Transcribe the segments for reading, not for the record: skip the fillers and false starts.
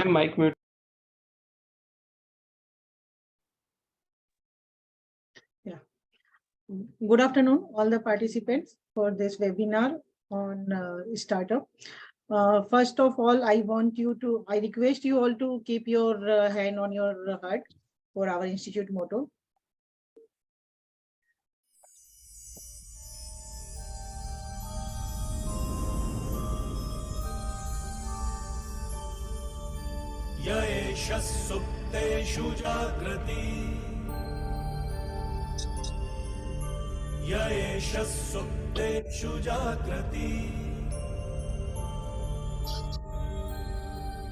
Mic mute. Yeah. Good afternoon, all the participants for this webinar on startup. First of all, I request you all to keep your hand on your heart for our institute motto. Yaesha supteshu jagrati Yaesha supteshu jagrati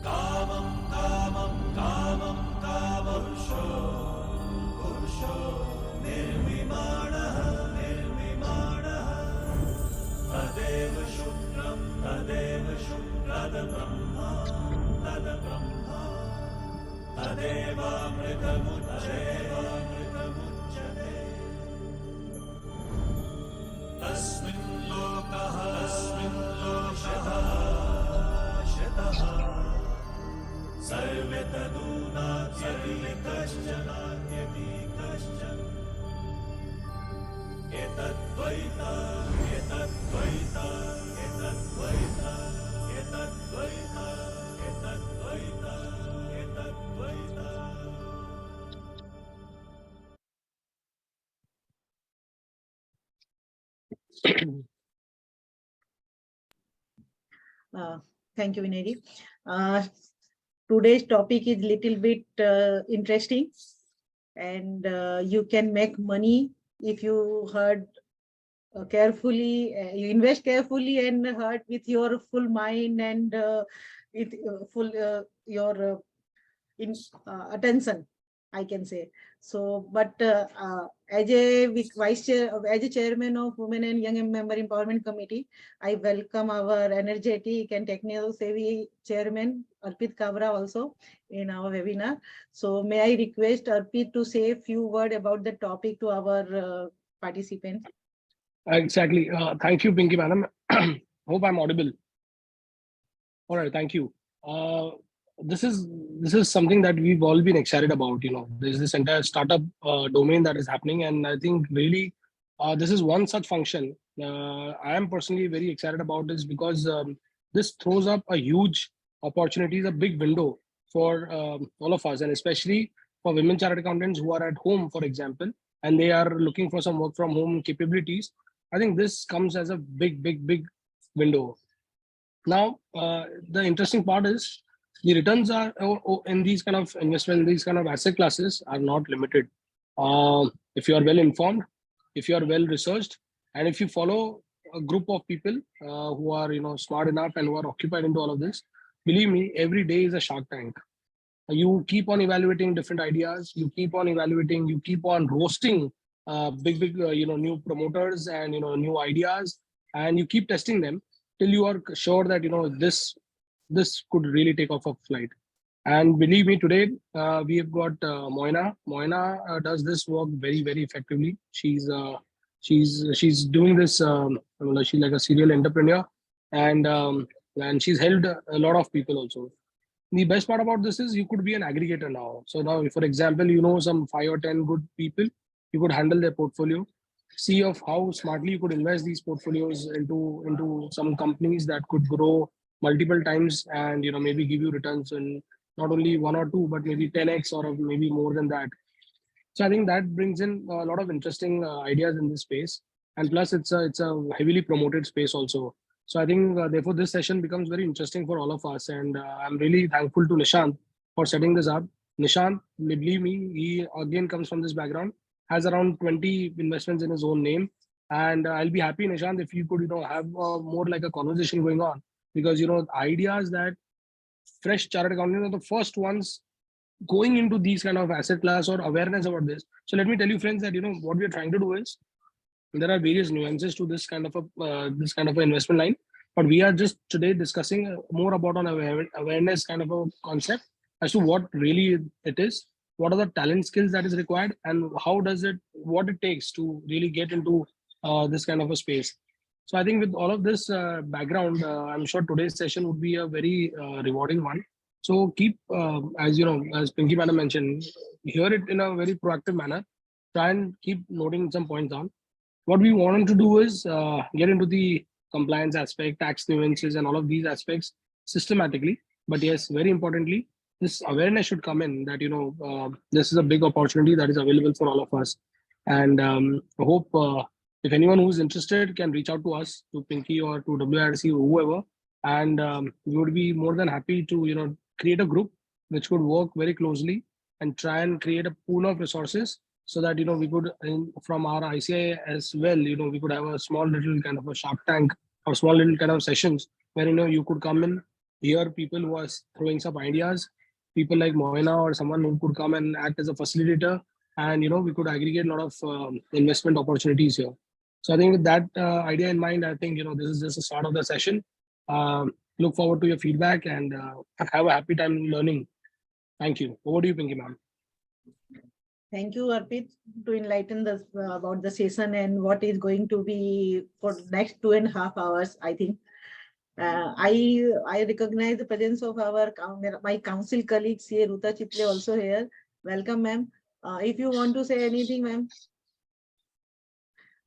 Kamam kamam kamam kamam Pursho nirvimanaha Tadeva shukram Tadeva brahma Tadevamritamucchate Tasmin lokaha Shataha Sarve tadunatyati kaschan Etadvaita Thank you, Vinay. Today's topic is little bit interesting, and you can make money if you heard carefully, you invest carefully and heard with your full mind and with full your attention, I can say. So, but as a vice chair, as a chairman of Women and Young Member Empowerment Committee, I welcome our energetic and technical savvy chairman Arpit Kabra also in our webinar. So, may I request Arpit to say a few words about the topic to our participants. Exactly. Thank you, Pinky madam. Hope I'm audible. All right. Thank you. This is something that we've all been excited about. There's this entire startup domain that is happening, and I think really this is one such function I am personally very excited about this because this throws up a huge opportunity, a big window for all of us, and especially for women chartered accountants who are at home, for example, and they are looking for some work from home capabilities. I think this comes as a big window. Now, the interesting part is the returns are in these kind of investment, these kind of asset classes are not limited. If you are well informed, if you are well researched, and if you follow a group of people who are smart enough and who are occupied into all of this, believe me, every day is a Shark Tank. You keep on evaluating different ideas. You keep on evaluating. You keep on roasting big new promoters and new ideas, and you keep testing them till you are sure that this could really take off a flight. And believe me, today we have got Moina. Moina does this work very effectively. She's doing this. She's like a serial entrepreneur, and she's helped a lot of people also. The best part about this is you could be an aggregator now. So now, for example, some 5 or 10 good people, you could handle their portfolio, see of how smartly you could invest these portfolios into some companies that could grow multiple times and maybe give you returns in not only 1 or 2 but maybe 10x or maybe more than that. So I think that brings in a lot of interesting ideas in this space, and plus it's a heavily promoted space also. So I think therefore this session becomes very interesting for all of us, and I'm really thankful to Nishant for setting this up. Nishant, believe me, he again comes from this background, has around 20 investments in his own name, and I'll be happy, Nishant, if you could have more like a conversation going on, because ideas that fresh chartered accountants are the first ones going into these kind of asset class or awareness about this. So let me tell you, friends, that what we are trying to do is there are various nuances to this kind of a investment line, but we are just today discussing more about an awareness kind of a concept as to what really it is, what are the talent skills that is required, and what it takes to really get into this kind of a space. So I think with all of this background, I'm sure today's session would be a very rewarding one. So keep, as you know, as Pinky Madam mentioned, hear it in a very proactive manner. Try and keep noting some points down. What we wanted to do is get into the compliance aspect, tax nuances, and all of these aspects systematically. But yes, very importantly, this awareness should come in that this is a big opportunity that is available for all of us. And I hope if anyone who's interested can reach out to us, to Pinky or to WRC or whoever, and we would be more than happy to create a group which could work very closely and try and create a pool of resources so that we could from our ICI as well, we could have a small little kind of a shark tank or small little kind of sessions where you could come in, hear people who are throwing some ideas, people like Moina or someone who could come and act as a facilitator, and we could aggregate a lot of investment opportunities here. So I think with that idea in mind, I think this is just the start of the session. Look forward to your feedback and have a happy time learning. Thank you. Over to you, Pinky ma'am. Thank you, Arpit, to enlighten us about the session and what is going to be for next 2.5 hours, I think. I recognize the presence of my council colleague, CA Ruta Chiple, also here. Welcome, ma'am. If you want to say anything, ma'am.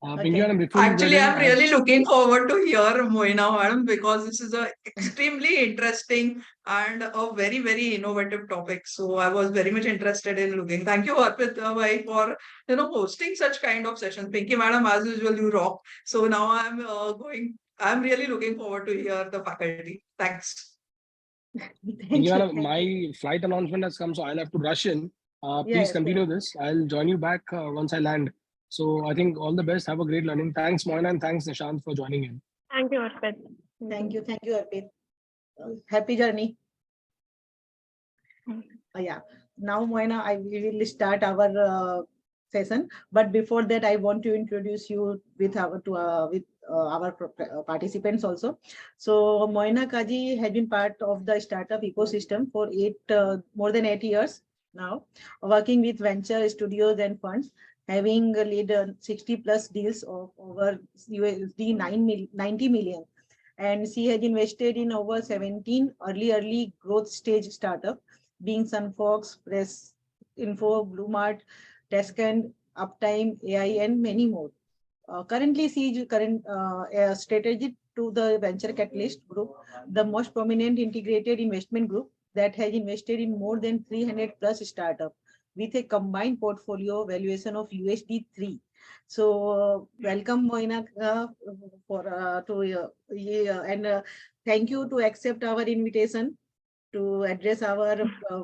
Pinky madam, before you Actually, get in, I'm really looking forward to hear Moina madam because this is a extremely interesting and a very, very innovative topic. So I was very much interested in looking. Thank you, Arpit bhai, for hosting such kind of sessions. Pinky madam, as usual, you rock. So now I'm really looking forward to hear the faculty. Thanks. Pinky madam, my flight announcement has come, so I'll have to rush in. Please continue this. I'll join you back once I land. So I think all the best. Have a great learning. Thanks, Moina, and thanks, Nishant, for joining in. Thank you, Arpit. Thank you, Arpit. Happy journey. Yeah. Now, Moina, we will start our session. But before that, I want to introduce you with our participants also. So Moina Qazi has been part of the startup ecosystem for more than 8 years now, working with venture studios and funds, having led 60 plus deals of over USD 90 million. And she has invested in over 17 early growth stage startup, being Sunfox, Press Info, Bluemart, Tescand, Uptime, AI, and many more. Currently, she is strategic to the Venture Catalyst Group, the most prominent integrated investment group that has invested in more than 300 plus startups with a combined portfolio valuation of USD 3. So welcome, Moina, and thank you to accept our invitation to address our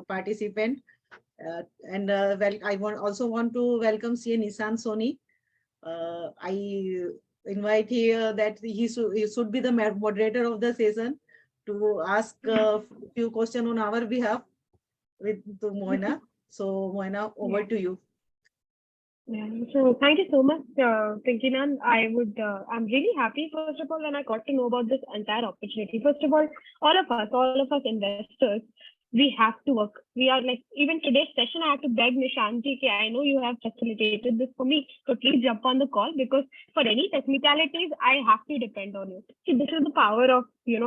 participant. I also want to welcome CA Nissan Soni. I invite here that he should be the moderator of the session to ask a few questions on our behalf to Moina. So Moina, over to you. Yeah. So thank you so much, Pinky ma'am. I'm really happy, first of all, when I got to know about this entire opportunity. First of all of us investors, we have to work. We are like, even today's session, I have to beg Nishanti, I know you have facilitated this for me, so please jump on the call, because for any technicalities, I have to depend on you. See, this is the power of,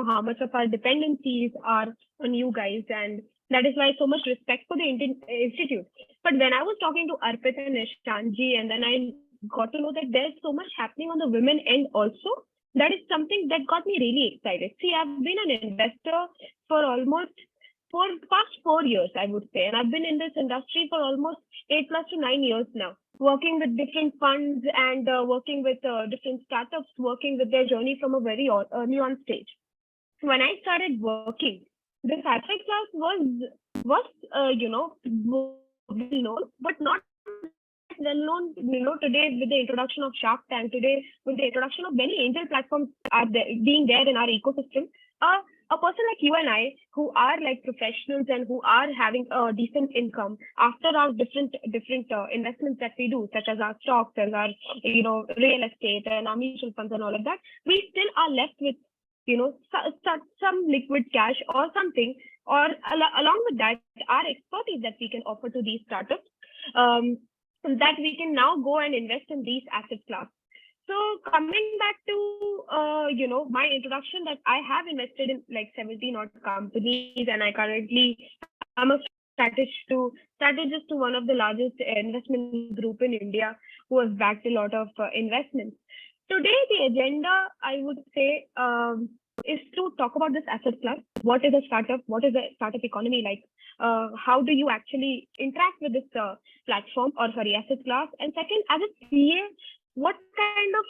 how much of our dependencies are on you guys, and that is why so much respect for the institute. But when I was talking to Arpit and Nishanji, and then I got to know that there's so much happening on the women end also, that is something that got me really excited. See, I've been an investor for past 4 years, I would say. And I've been in this industry for almost 8 plus to 9 years now, working with different funds and working with different startups, working with their journey from a very early on stage. When I started working, this asset class was well known, but not well known, today with the introduction of Shark Tank, today with the introduction of many angel platforms being there in our ecosystem. A person like you and I, who are like professionals and who are having a decent income after our different investments that we do, such as our stocks and our real estate and our mutual funds and all of that, we still are left with some liquid cash or something, or along with that, our expertise that we can offer to these startups, that we can now go and invest in these asset class. So coming back to my introduction, that I have invested in like 17 odd companies, and I currently am a strategist to one of the largest investment group in India, who has backed a lot of investments. Today, the agenda, I would say, is to talk about this asset class. What is a startup? What is a startup economy like? How do you actually interact with this asset class? And second, as a CA, what kind of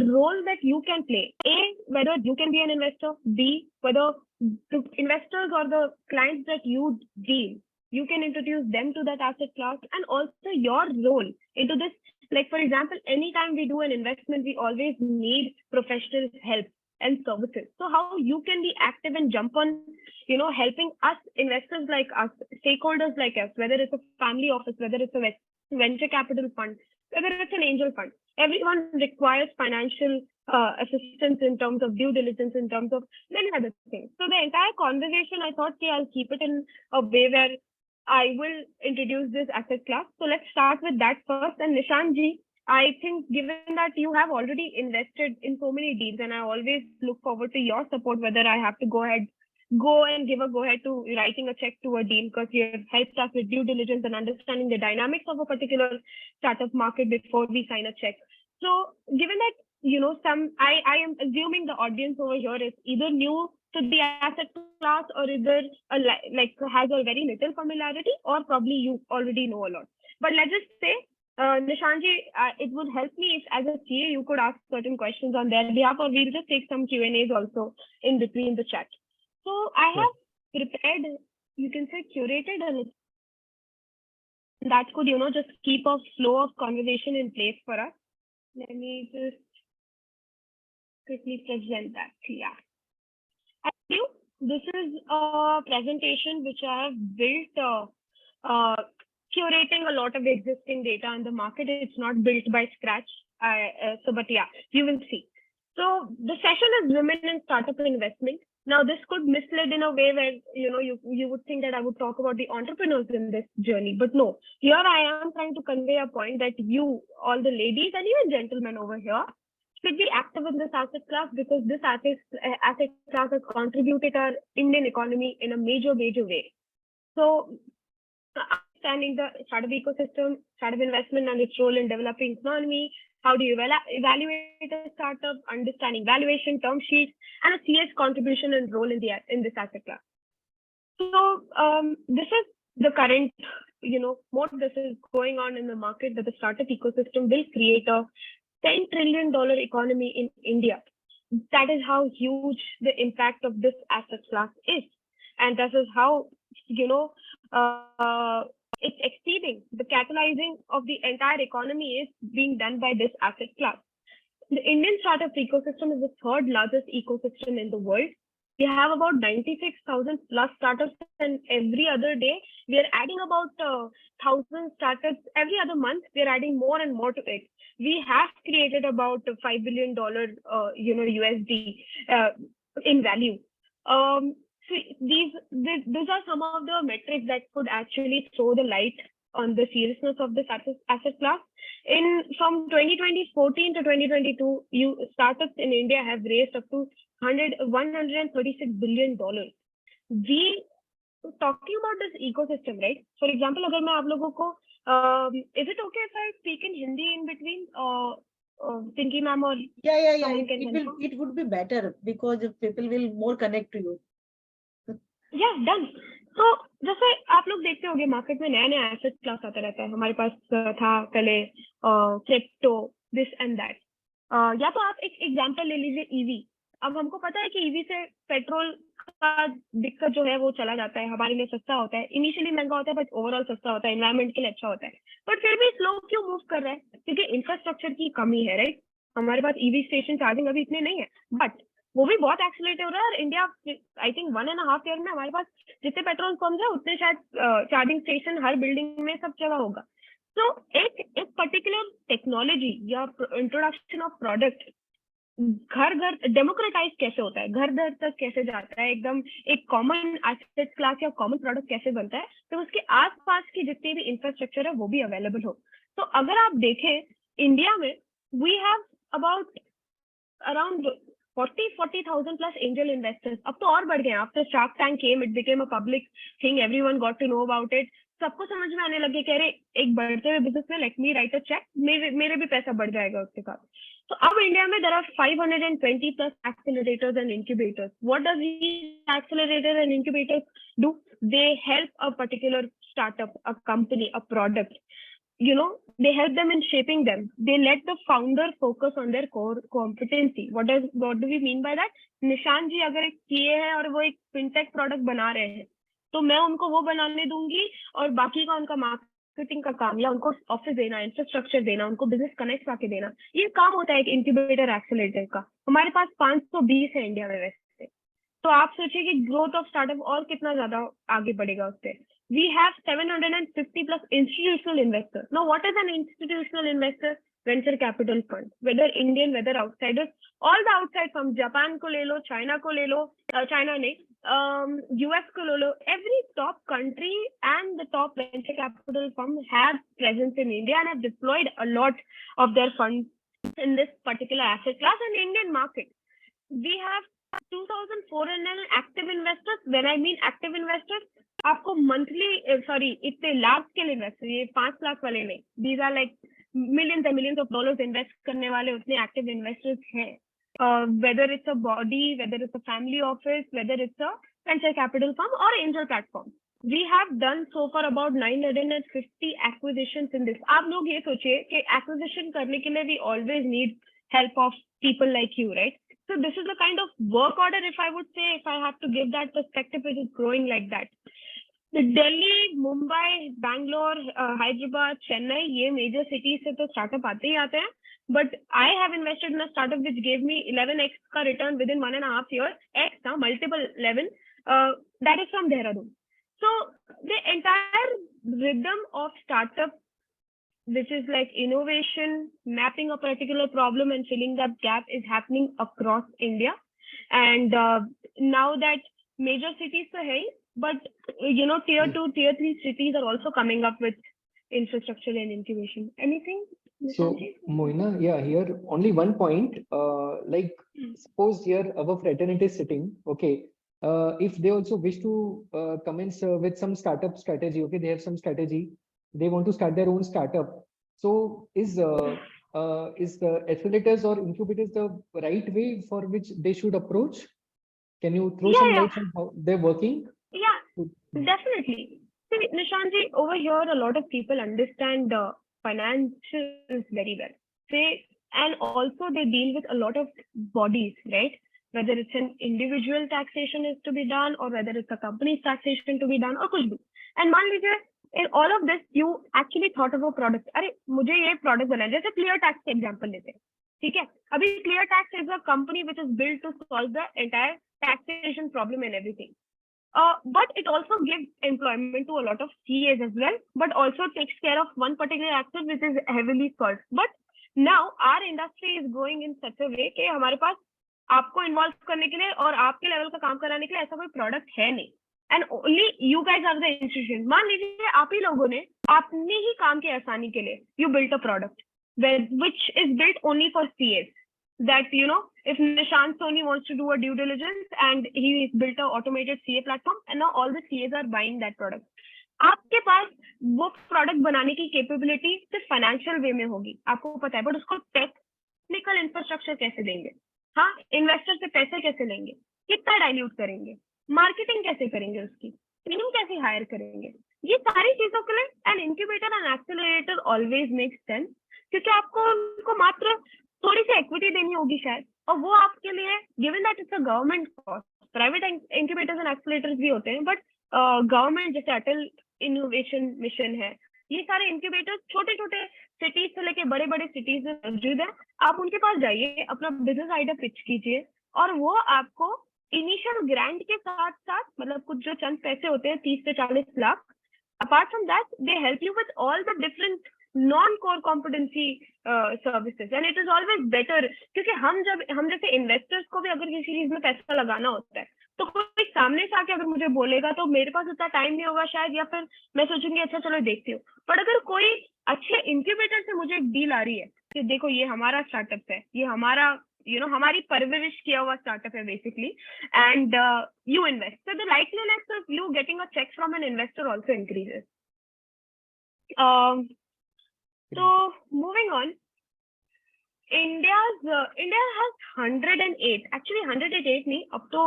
a role that you can play? A, whether you can be an investor. B, whether the investors or the clients that you deal, you can introduce them to that asset class, and also your role into this. Like, for example, anytime we do an investment, we always need professional help and services. So how you can be active and jump on, helping us, investors like us, stakeholders like us, whether it's a family office, whether it's a venture capital fund, whether it's an angel fund. Everyone requires financial assistance in terms of due diligence, in terms of many other things. So the entire conversation, I thought, I'll keep it in a way where I will introduce this asset class. So let's start with that first. And Nishanji, I think given that you have already invested in so many deals, and I always look forward to your support, whether I have to go and give a go ahead to writing a check to a deal, because you have helped us with due diligence and understanding the dynamics of a particular startup market before we sign a check. So given that, I am assuming the audience over here is either new to the asset class, or either has a very little familiarity, or probably you already know a lot. But let's just say, Nishanji, it would help me if as a CA you could ask certain questions on their behalf, or we'll just take some Q&As also in between the chat. So I have prepared, you can say curated, and that could, just keep a flow of conversation in place for us. Let me just quickly present that. Yeah. This is a presentation which I have built curating a lot of existing data in the market. It's not built by scratch. But yeah, you will see. So the session is Women in Startup Investment. Now, this could mislead in a way where, you would think that I would talk about the entrepreneurs in this journey. But no, here I am trying to convey a point that you, all the ladies and even gentlemen over here, should be active in this asset class, because this asset class has contributed our Indian economy in a major way. So understanding the startup ecosystem, startup investment and its role in developing economy, how do you evaluate a startup, understanding valuation, term sheets, and a CA's contribution and role in this asset class. So this is the current, what this is going on in the market, that the startup ecosystem will create a $10 trillion economy in India. That is how huge the impact of this asset class is. And that is how, it's exceeding the catalyzing of the entire economy is being done by this asset class. The Indian startup ecosystem is the third largest ecosystem in the world. We have about 96,000 plus startups, and every other day we are adding about 1,000 startups. Every other month we are adding more and more to it. We have created about $5 billion, USD in value. So these are some of the metrics that could actually throw the light on the seriousness of this asset class. From 2014 to 2022, startups in India have raised up to $136 billion. We talking about this ecosystem, right? For example, अगर मैं आप लोगों को, is it okay if I speak in Hindi in between? Pinky ma'am or yeah. It would be better, because people will more connect to you. Yeah, done. तो जैसे आप लोग देखते होंगे मार्केट में नया नया एसेट क्लास आता रहता है. हमारे पास था पहले क्रिप्टो, दिस एंड दैट. या तो आप एक एग्जांपल ले लीजिए ईवी. अब हमको पता है कि ईवी से पेट्रोल का दिक्कत जो है वो चला जाता है, हमारे लिए सस्ता होता है. इनिशियली महंगा होता है बट ओवरऑल सस्ता होता है, एनवायरमेंट के लिए अच्छा होता है. बट फिर भी स्लो क्यों मूव कर रहा है? क्योंकि इंफ्रास्ट्रक्चर की कमी है, राइट. हमारे पास ईवी स्टेशन चार्जिंग अभी इतने नहीं है, बट वो भी बहुत एक्सीलरेट हो रहा है. और इंडिया आई थिंक 1.5 ईयर में हमारे पास जितने पेट्रोल पंप है उतने शायद चार्जिंग स्टेशन हर बिल्डिंग में सब जगह होगा. तो एक पर्टिकुलर टेक्नोलॉजी या इंट्रोडक्शन ऑफ प्रोडक्ट घर घर डेमोक्रेटाइज कैसे होता है, घर घर तक कैसे जाता है, एकदम एक कॉमन एसेट क्लास या कॉमन प्रोडक्ट कैसे बनता है, तो उसके आसपास की जितनी भी इंफ्रास्ट्रक्चर है वो भी अवेलेबल हो. तो अगर आप देखें इंडिया में we have about around 40,000 plus angel investors. अब तो और बढ़ गए. After Shark Tank came, it became a public thing. Everyone got to know about it. सबको समझ में आने लगे कि अरे एक बढ़ते हुए बिजनेस में लेट मी राइट अ चेक, मेरे भी पैसा बढ़ जाएगा उसके साथ. तो अब इंडिया में there are 520 plus accelerators and incubators. What does these accelerators and incubators do? They help a particular startup, a company, a product. You know, they help them in shaping them. They let the founder focus on their core competency. What do we mean by that? निशान जी अगर एक किए हैं और वो एक fintech product बना रहे हैं, तो मैं उनको वो बनाने दूंगी और बाकी का उनका मार्केटिंग का काम या उनको ऑफिस देना, इंफ्रास्ट्रक्चर देना, उनको बिजनेस कनेक्ट आके देना, ये काम होता है एक इंक्यूबेटर एक्सेलरेटर का. हमारे पास 520 है इंडिया में वैसे. तो आप सोचिए कि ग्रोथ ऑफ स्टार्टअप और कितना ज्यादा आगे बढ़ेगा उससे. We have 750 plus institutional investors. Now, what is an institutional investor? Venture capital fund, whether Indian, whether outsiders, all the outside from Japan ko le lo, China ko le lo, China ne, US ko le lo, every top country and the top venture capital firm have presence in India and have deployed a lot of their funds in this particular asset class and Indian market. We have 2,400 active investors. When I mean active investors, आपको monthly इतने large scale investor, ये 5 लाख वाले नहीं, these are like millions and millions of dollars invest करने वाले उतने active investors हैं. Whether it's a body, whether it's a family office, whether it's a venture capital firm और angel platform. We have done so far about 950 acquisitions in this. आप लोग ये सोचिए कि एक्विजिशन करने के लिए we always need help of people like you, right? So this is the kind of work order, if I would say, if I have to give that perspective, it is growing like that. The Delhi, Mumbai, Bangalore, Hyderabad, Chennai, ये major cities से तो startup आते ही आते हैं. But I have invested in a startup which gave me 11x का return within 1.5 years, x ना multiple 11. That is from Dehradun. So the entire rhythm of startup, which is like innovation, mapping a particular problem and filling that gap, is happening across India. And now that major cities तो है, but you know, tier 2, tier 3 cities are also coming up with infrastructure and incubation. Anything? So Moina, yeah, here only one point. Like suppose here our fraternity is sitting, okay. If they also wish to commence with some startup strategy, okay, they have some strategy. They want to start their own startup. So is the accelerators or incubators the right way for which they should approach? Can you throw some light on how they're working? Yeah, definitely. See, Nishanji, over here, a lot of people understand financials very well. And also they deal with a lot of bodies, right? Whether it's an individual taxation is to be done or whether it's a company's taxation to be done or कुछ भी. And मान लीजिए, in all of this, you actually thought of a product. अरे मुझे ये product बनाना है. जैसे clear tax के example लेते हैं, ठीक है? अभी clear tax is a company which is built to solve the entire taxation problem and everything. But it also gives employment to a lot of CAs as well, but also takes care of one particular aspect which is heavily solved. But now our industry is growing in such a way कि हमारे पास आपको involve करने के लिए और आपके level का काम कराने के लिए ऐसा कोई product है नहीं. And only you guys are the institution. मान लीजिए आप ही लोगों ने अपने ही काम के आसानी के लिए you built a product which is built only for CAs. That, you know, if Nishant Soni wants to do a due diligence and he built a automated CA platform and now all the CAs are buying that product. आपके पास वो product बनाने की capability सिर्फ financial वे में होगी, आपको पता है, बट उसको टेक्निकल इंफ्रास्ट्रक्चर कैसे देंगे, हाँ, इन्वेस्टर से पैसे कैसे लेंगे, कितना डाइल्यूट करेंगे, मार्केटिंग कैसे करेंगे, उसकी टीम कैसे हायर करेंगे, ये सारी चीजों के लिए an incubator and accelerator always makes sense, क्योंकि आपको उनको मात्र थोड़ी सी इक्विटी देनी होगी शायद, और वो आपके लिए given that it's a government cost. Private incubators and accelerators भी होते हैं, बट गवर्नमेंट जैसे अटल इनोवेशन मिशन है, ये सारे इंक्यूबेटर्स छोटे छोटे सिटीज से लेके बड़े बड़े सिटीज में मौजूद है. आप उनके पास जाइए, अपना बिजनेस आइडिया पिच कीजिए और वो आपको इनिशियल ग्रांट के साथ साथ, मतलब कुछ जो चंद पैसे होते हैं 30 से 40 lakh, apart from that they help you with all the different non core competency services. And it is always better, क्योंकि हम जैसे इन्वेस्टर्स को भी अगर किसी चीज में पैसा लगाना होता है तो कोई सामने से आके अगर मुझे बोलेगा तो मेरे पास उतना टाइम नहीं होगा शायद, या फिर मैं सोचूंगी अच्छा चलो देखती हूँ. बट अगर कोई अच्छे इंक्यूबेटर से मुझे एक डील आ रही है कि देखो ये हमारा स्टार्टअप है, ये हमारा हमारी परवरिश किया हुआ स्टार्टअप है basically, and you invest. So the likeliness of you getting a check from an investor also increases. So moving on, India has 108, actually 108 नहीं, अब तो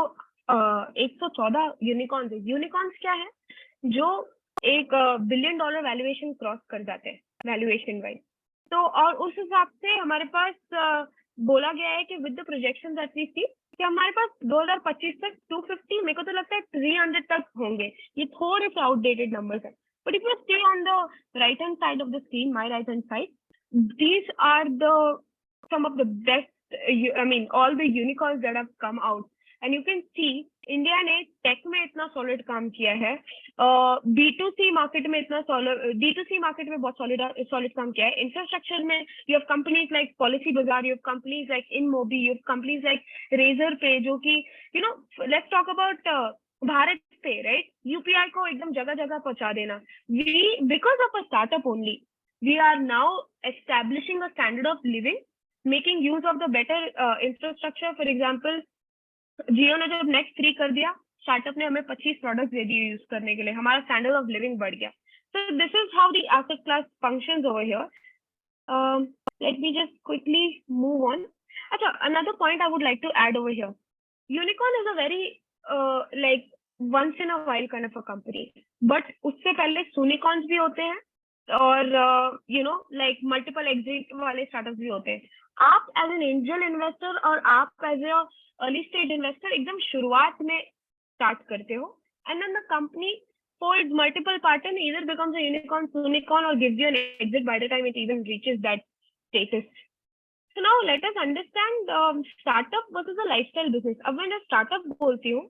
114 यूनिकॉर्न्स है. यूनिकॉर्न्स क्या है? जो एक $1 billion वैल्यूएशन क्रॉस कर जाते हैं वैल्यूएशन वाइज. तो और उस हिसाब से हमारे पास बोला गया है कि with the projections that we see कि हमारे पास 2025 तक 250, मेरे को तो लगता है 300 तक होंगे. ये थोड़े से आउटडेटेड नंबर्स हैं, but if you stay on the right hand side of the screen, my right hand side, these are some of the best, all the unicorns that have come out, and you can see India ने take में इतना solid काम किया है, B2C market में इतना solid, D2C market में बहुत सॉलिड काम किया है. इंफ्रास्ट्रक्चर में you have companies like Policybazaar, you have companies like InMobi, you have companies like Razorpay, जो कि लेट्स टॉक अबाउट भारत पे, राइट? यूपीआई को एकदम जगह जगह पहुंचा देना. We because of a startup only we are now establishing a standard of living, making use of the better infrastructure. For example, जियो ने जब नेक्स्ट 3 कर दिया, स्टार्टअप ने हमें 25 प्रोडक्ट्स दे दिए यूज करने के लिए, हमारा स्टैंडर्ड ऑफ लिविंग बढ़ गया. So this is how the asset class functions over here. Let me just quickly move on. अच्छा, another point I would like to add over here. Unicorn is a very like once in a while kind of a company, but उससे पहले Sunicorns भी होते हैं और like multiple exit वाले startups भी होते हैं. आप एज एन एंजल इन्वेस्टर और आप as a early stage investor एकदम शुरुआत में स्टार्ट करते हो, and then the company folds multiple parts and either becomes a unicorn or gives you an exit by the time it even reaches that status. So now let us understand startup versus a lifestyle business. अब मैं जब startup बोलती हूँ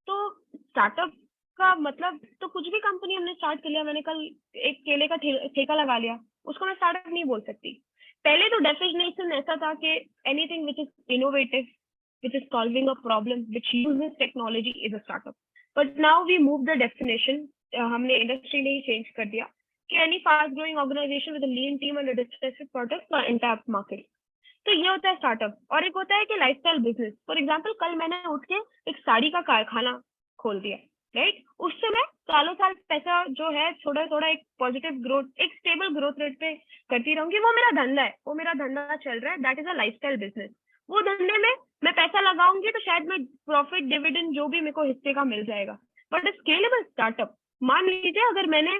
तो startup का मतलब तो कुछ भी कंपनी हमने स्टार्ट कर लिया, मैंने कल एक केले का ठेका लगा लिया, उसको मैं स्टार्टअप नहीं बोल सकती. पहले तो डेफिनेशन ऐसा था कि anything which is innovative, which is solving a problem, which uses technology is a startup. But now we move the definition, हमने इंडस्ट्री ने ही चेंज कर दिया कि any fast growing organisation with a lean team and a distressed product for entire market. तो ये होता है स्टार्टअप. और एक होता है कि लाइफस्टाइल बिजनेस. फॉर एग्जांपल, कल मैंने उठ के एक साड़ी का कारखाना खोल दिया, राइट? उससे मैं सालों साल पैसा जो है थोड़ा थोड़ा एक पॉजिटिव ग्रोथ, एक स्टेबल ग्रोथ रेट पे करती रहूंगी. वो मेरा धंधा है, वो मेरा धंधा चल रहा है, that is a lifestyle business. वो धंधे में मैं पैसा लगाऊंगी तो शायद मैं प्रॉफिट, डिविडेंड जो भी मेरे को हिस्से का मिल जाएगा. बट स्केलेबल स्टार्टअप, मान लीजिए अगर मैंने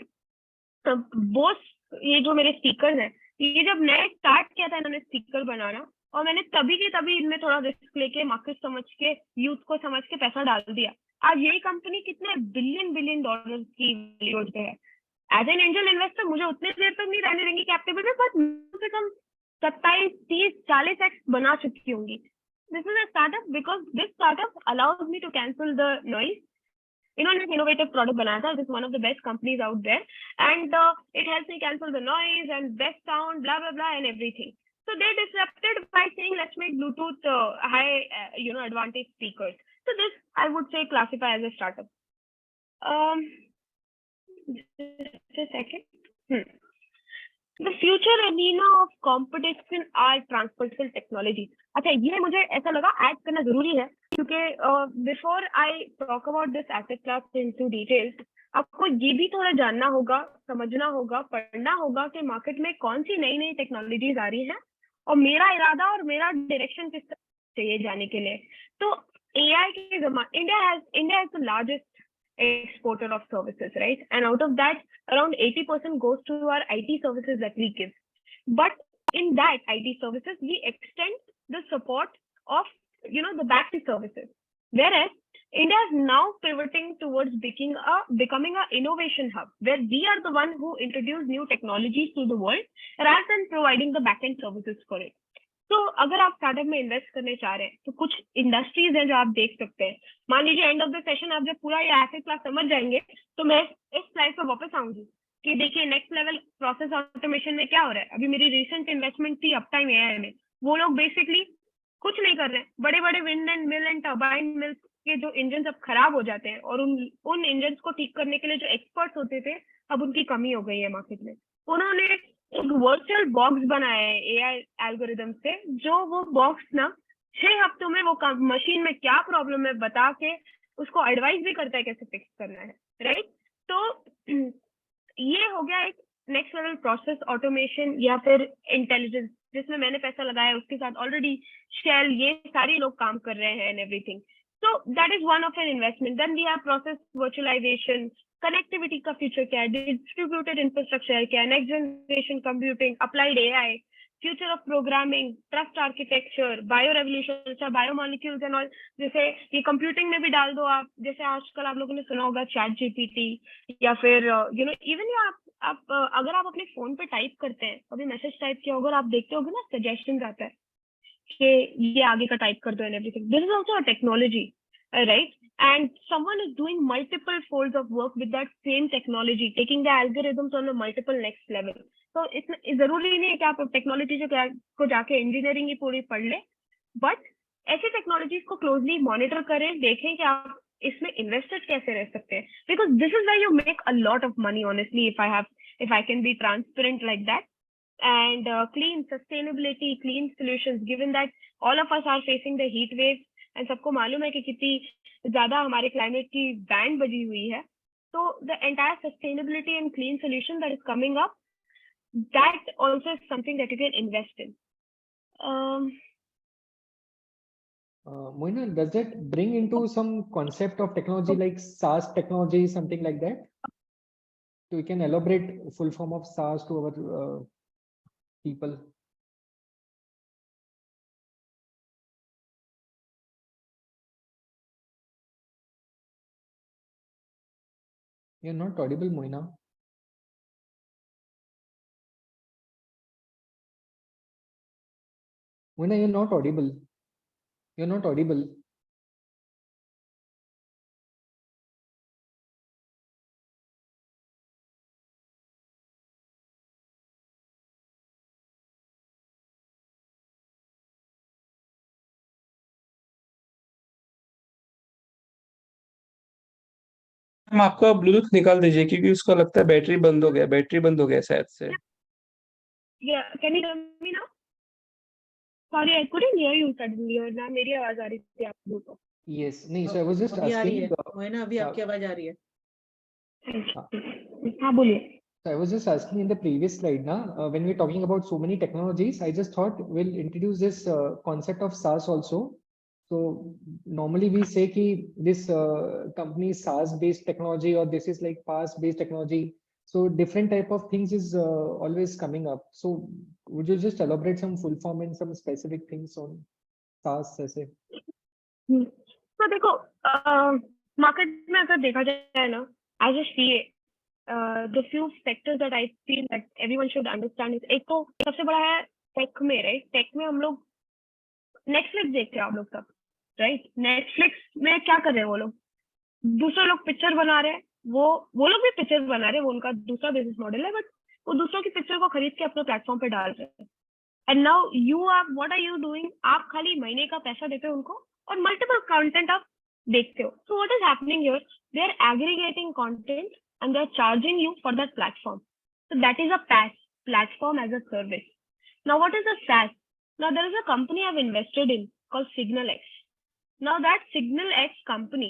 बोस, ये जो मेरे स्पीकर हैं, ये जब नए स्टार्ट किया था इन्होंने स्पीकर बनाना, और मैंने तभी के तभी इनमें थोड़ा रिस्क लेके, मार्केट समझ के, यूथ को समझ के पैसा डाल दिया. आज यही कंपनी कितने बिलियन डॉलर की वैल्यू पे है. एज एन एंजल इन्वेस्टर मुझे उतने देर तक नहीं रहने देंगे कैपिटल में, बट कम से कम 27, 30, 40x बना चुकी होंगी. This is a startup because this startup allows me to cancel the noise. इन्होंने एक इनोवेटिव प्रोडक्ट बनाया था, this one of the best companies out there, and it helps me cancel the noise and best sound, blah blah blah and everything. So they disrupted by saying let's make Bluetooth high advantage speakers. So this I would say classify as a startup. Just a second. The future arena of competition are transversal technologies. अच्छा, ये मुझे ऐसा लगा add करना जरूरी है क्योंकि before I talk about this asset class into details, आपको ये भी थोड़ा जानना होगा, समझना होगा, पढ़ना होगा कि मार्केट में कौन सी नई नई टेक्नोलॉजीज आ रही हैं और मेरा इरादा और मेरा डायरेक्शन किस तरह चाहिए जाने के लिए. तो AI के ज़माने, India is the largest exporter of services, right? And out of that, around 80% goes to our IT services that we give. But in that IT services, we extend the support of, the back-end services. Whereas India is now pivoting towards becoming an innovation hub, where we are the one who introduce new technologies to the world rather than providing the back-end services for it. तो अगर आप startup में invest करने चाह रहे हैं तो कुछ इंडस्ट्रीज हैं जो आप देख सकते हैं. मान लीजिए एंड ऑफ द सेशन आप जब पूरा ये एसेट क्लास समझ जाएंगे तो मैं इस स्लाइड पर वापस आऊंगी कि देखिए नेक्स्ट लेवल प्रोसेस ऑटोमेशन में क्या हो रहा है. अभी मेरी रिसेंट इन्वेस्टमेंट थी अपटाइम एआई में. वो लोग बेसिकली कुछ नहीं कर रहे हैं. बड़े बड़े wind and mill and turbine mills के जो इंजन अब खराब हो जाते हैं और उन इंजन को ठीक करने के लिए जो एक्सपर्ट्स होते थे, अब उनकी कमी हो गई है मार्केट में. उन्होंने एक वर्चुअल बॉक्स बनाया है एआई एल्गोरिदम से, जो वो बॉक्स ना 6 हफ्तों में वो मशीन में क्या प्रॉब्लम है बता के उसको एडवाइस भी करता है कैसे फिक्स करना है, राइट? तो ये हो गया एक नेक्स्ट लेवल प्रोसेस ऑटोमेशन या फिर इंटेलिजेंस, जिसमें मैंने पैसा लगाया उसके साथ ऑलरेडी शेल ये सारे लोग काम कर रहे हैं and everything. So that is one of an investment. Then we have process virtualization, connectivity का future क्या है, distributed infrastructure क्या है, next generation computing, applied AI, future of programming, trust architecture, bio revolution, अच्छा biomolecules and all. जैसे ये computing में भी डाल दो आप, जैसे आजकल आप लोगों ने सुना होगा chat GPT या फिर even ये आप अगर आप अपने फोन पे टाइप करते हैं, अभी मैसेज टाइप किया होगा, आप देखते होगे ना सजेशन आता है कि ये आगे का टाइप कर दो and everything. This is also a technology, right? And someone is doing multiple folds of work with that same technology, taking the algorithms on a multiple next level. तो इसमें जरूरी नहीं है कि आप टेक्नोलॉजी को जाके इंजीनियरिंग ही पूरी पढ़ ले, बट ऐसे टेक्नोलॉजीज को क्लोजली मॉनिटर करें, देखें कि आप इसमें इन्वेस्टेड कैसे रह सकते हैं, because this is where you make a lot of money honestly, if I can be transparent like that. And clean sustainability, clean solutions, given that all of us are facing the heat waves and सबको मालूम है कि कितनी ज्यादा हमारे climate की band बजी हुई है. So the entire sustainability and clean solution that is coming up, that also is something that you can invest in. Moina, does that bring into some concept of technology like SaaS technology, something like that? So we can elaborate full form of SaaS to our people. You're not audible, Moina. Moina, you're not audible. You're not audible. हम आपका Bluetooth निकाल दीजिए क्योंकि उसका लगता है battery बंद हो गया शायद से. Yeah, can you hear me now? Sorry, I couldn't hear you suddenly. और ना मेरी आवाज आ रही थी आपको तो. Yes, no, so I was just अभी आ रही asking. है मोइना, अभी आपकी आवाज आ रही है. हाँ बोलिए. So I was just asking in the previous slide now, when we're talking about so many technologies, I just thought we'll introduce this concept of SaaS also. So normally we say ki this company is SaaS based technology or this is like PaaS based technology. So different type of things is always coming up. So would you just elaborate some full form and some specific things on SaaS ऐसे? तो देखो market में अगर देखा जाए ना, as a CA, the few sectors that I feel that everyone should understand is, एक तो सबसे बड़ा है टेक में, राइट? टेक में हम लोग नेटफ्लिक्स देखते हैं, आप लोग सब, राइट? नेटफ्लिक्स में क्या कर रहे हैं वो लोग? दूसरे लोग पिक्चर बना रहे हैं, वो लोग भी पिक्चर बना रहे हैं, वो उनका दूसरा बिजनेस मॉडल है, बट वो दूसरों की पिक्चर को खरीद के अपने प्लेटफॉर्म पे डाल रहे हैं. And now you are, what are you doing? आप खाली महीने का पैसा देते हो उनको और मल्टीपल कंटेंट आप देखते हो. So what is happening here? They are aggregating content and they're charging you for that platform. So that is a PaaS, platform as a service. Now what is a SaaS? Now there is a company I've invested in called SignalX. Now that SignalX company,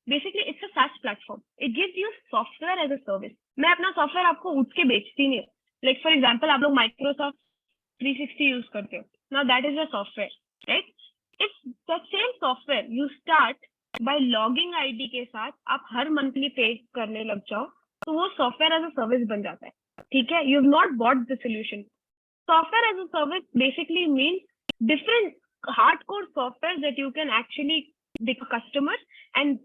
basically it's a SaaS platform. It gives you software as a service. मैं अपना software आपको उठ के बेचती नहीं. Like for example, आप लोग Microsoft 360 use करते हो. Now that is a software, right? If that same software you start by logging ID के साथ आप हर मंथली पे करने लग जाओ, तो वो सॉफ्टवेयर एज अ सर्विस बन जाता है. ठीक है, you have not bought the solution. Software as a service basically means different hardcore software that you can actually become a customer and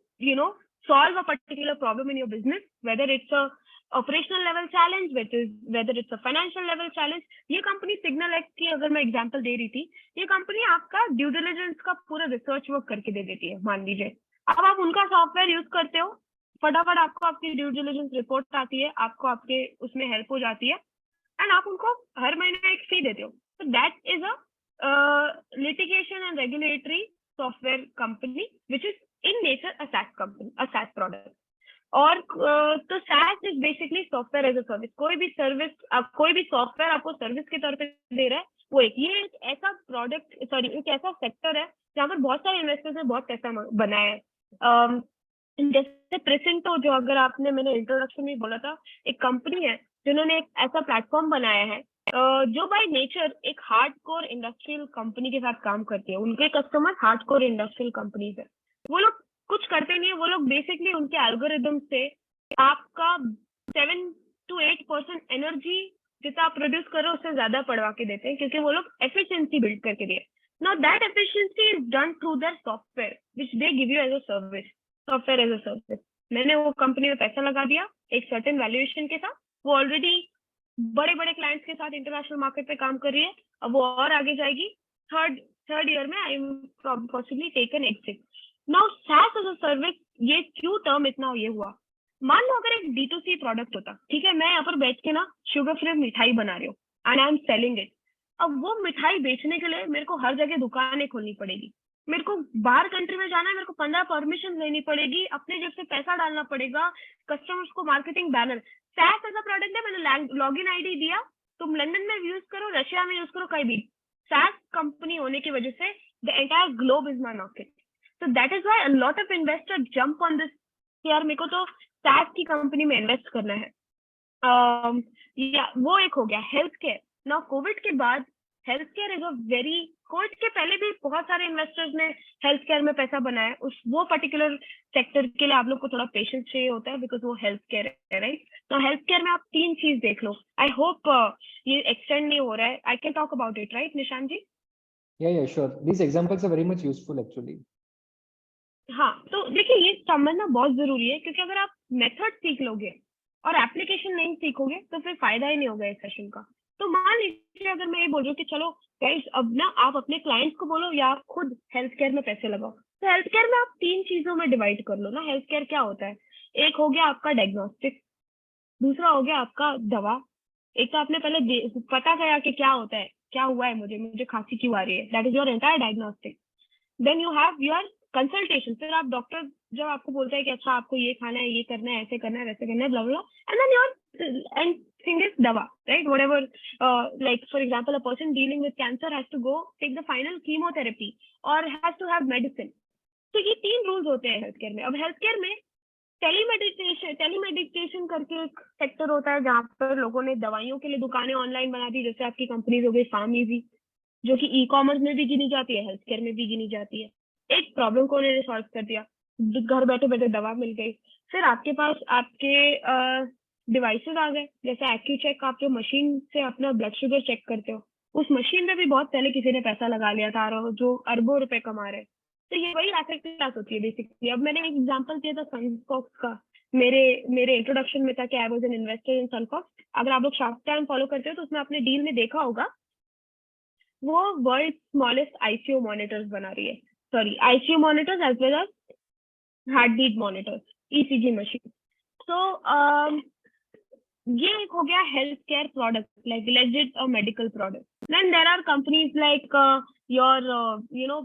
solve a particular problem in your business, whether it's a operational level challenge, whether it's a financial level challenge. ये company SignalX की अगर मैं example दे रही थी, ये company आपका due diligence का पूरा रिसर्च वर्क करके दे देती है. मान लीजिए अब आप उनका सॉफ्टवेयर यूज करते हो, फटाफट आपको आपकी ड्यू डिलिजेंस रिपोर्ट आती है, आपको आपके उसमें हेल्प हो जाती है, एंड आप उनको हर महीने एक फी देते हो. So that is a litigation and regulatory software company, which is in nature a SaaS company, a SaaS product. और तो SaaS is basically software as a service. कोई भी सर्विस, कोई भी सॉफ्टवेयर आपको सर्विस के तौर पे दे रहा है, वो ये एक ऐसा प्रोडक्ट, सॉरी एक ऐसा सेक्टर है जहाँ पर बहुत सारे इन्वेस्टर्स ने बहुत पैसा बनाया है। जैसे प्रेसेंटो, जो अगर आपने, मैंने इंट्रोडक्शन में बोला था, एक कंपनी है जिन्होंने एक ऐसा प्लेटफॉर्म बनाया है जो बाय नेचर एक हार्डकोर इंडस्ट्रियल कंपनी के साथ काम करती है। उनके कस्टमर हार्डकोर इंडस्ट्रियल कंपनीज है। वो लोग कुछ करते नहीं है, वो लोग बेसिकली उनके एल्गोरिदम से आपका 7 to 8% एनर्जी जितना आप प्रोड्यूस करो उससे ज्यादा पड़वा के देते हैं, क्योंकि वो लोग एफिशिएंसी बिल्ड करके दिए। Now that efficiency is done through their software which they give you as a service, software as a service. मैंने वो कंपनी में पैसा लगा दिया एक सर्टेन वैल्यूएशन के साथ, वो ऑलरेडी बड़े बड़े क्लाइंट्स के साथ इंटरनेशनल मार्केट पे काम कर रही है, अब वो और आगे जाएगी। थर्ड ईयर में I possibly take an exit. Now SaaS as a service, ये क्यों टर्म इतना ये हुआ? मान लो अगर एक D2C प्रोडक्ट होता, ठीक है, मैं यहाँ पर बैठ के ना शुगर फ्री मिठाई बना रही हूँ and I am selling it. अब वो मिठाई बेचने के लिए मेरे को हर जगह दुकानें खोलनी पड़ेगी, मेरे को बाहर कंट्री में जाना है, मेरे को 15 परमिशन लेनी पड़ेगी, अपने जेब से पैसा डालना पड़ेगा, कस्टमर्स को मार्केटिंग बैनर। SaaS ऐसा प्रोडक्ट है, मैंने लॉगिन आईडी दिया, तुम लंदन में यूज करो, रशिया में यूज करो, कहीं भी। SaaS कंपनी होने की वजह से the entire globe is my market. So that is why a lot of investors jump on this कि यार मेरे को तो SaaS की कंपनी में इन्वेस्ट करना है। या वो एक हो गया हेल्थ केयर। नाउ कोविड के बाद health care is a very, Covid के पहले भी बहुत सारे इन्वेस्टर्स ने हेल्थ केयर में पैसा बनाया। उस वो पर्टिकुलर सेक्टर के लिए आप लोग को थोड़ा पेशेंस चाहिए होता है, बिकॉज वो हेल्थ केयर है, राइट? तो हेल्थ केयर में आप 3 चीज देख लो। आई होप ये एक्सटेंड नहीं हो रहा है। I can talk about it, right निशान जी? Yeah, sure. These examples are very much useful actually. हाँ, तो देखिए ये समझना बहुत जरूरी है, क्योंकि अगर आप मेथड सीख लोगे और एप्लीकेशन नहीं सीखोगे तो फिर फायदा ही नहीं होगा इस सेशन का। तो मान लीजिए अगर मैं ये बोल रही हूँ कि चलो गाइस अब ना आप अपने क्लाइंट्स को बोलो या आप खुद हेल्थ केयर में पैसे लगाओ, तो हेल्थ केयर में आप 3 चीजों में डिवाइड कर लो ना। हेल्थ केयर क्या होता है? एक हो गया आपका डायग्नोस्टिक, दूसरा हो गया आपका दवा। एक तो आपने पहले पता करा कि क्या होता है, क्या हुआ है, मुझे खांसी क्यों आ रही है, that is your entire diagnostic. Then you have your consultation, फिर आप डॉक्टर जब आपको बोलता है कि अच्छा आपको ये खाना है, ये करना है, ऐसे करना है, वैसे करना है, blah blah, and then your end thing is दवा, right? Whatever, like for example a person dealing with cancer has to go take the final chemotherapy और हैज टू हैव मेडिसिन। तो ये 3 रूल्स होते हैं हेल्थ केयर में। अब health care में टेलीमेडिकेशन करके एक सेक्टर होता है जहाँ पर लोगों ने दवाइयों के लिए दुकानें ऑनलाइन बना दी, जैसे आपकी कंपनीज हो गई फार्मेसी, जो कि ई-कॉमर्स में भी गिनी जाती है, हेल्थ केयर में भी गिनी जाती है। एक प्रॉब्लम को उन्होंने सॉल्व कर दिया, घर बैठे बैठे दवा मिल गई। फिर आपके पास आपके डिवाइसेस आ गए, जैसे एक्यूचेक, आप जो मशीन से अपना ब्लड शुगर चेक करते हो, उस मशीन में भी बहुत पहले किसी ने पैसा लगा लिया था और जो अरबों रुपए कमा रहे हैं। तो ये वही एसेट क्लास होती है बेसिकली। अब मैंने एक एग्जांपल दिया था सनफॉक्स का, मेरे इंट्रोडक्शन में था कि I was an investor in Sunfox. अगर आप लोग शार्क टैंक फॉलो करते हो तो उसमें आपने डील में देखा होगा, वो वर्ल्ड स्मॉलेस्ट आईसीयू मॉनिटर्स बना रही है, sorry ICU monitors as well as heart beat monitors, ECG machine. तो ये एक हो गया health care product, like legit a medical product. Then there are companies like your you know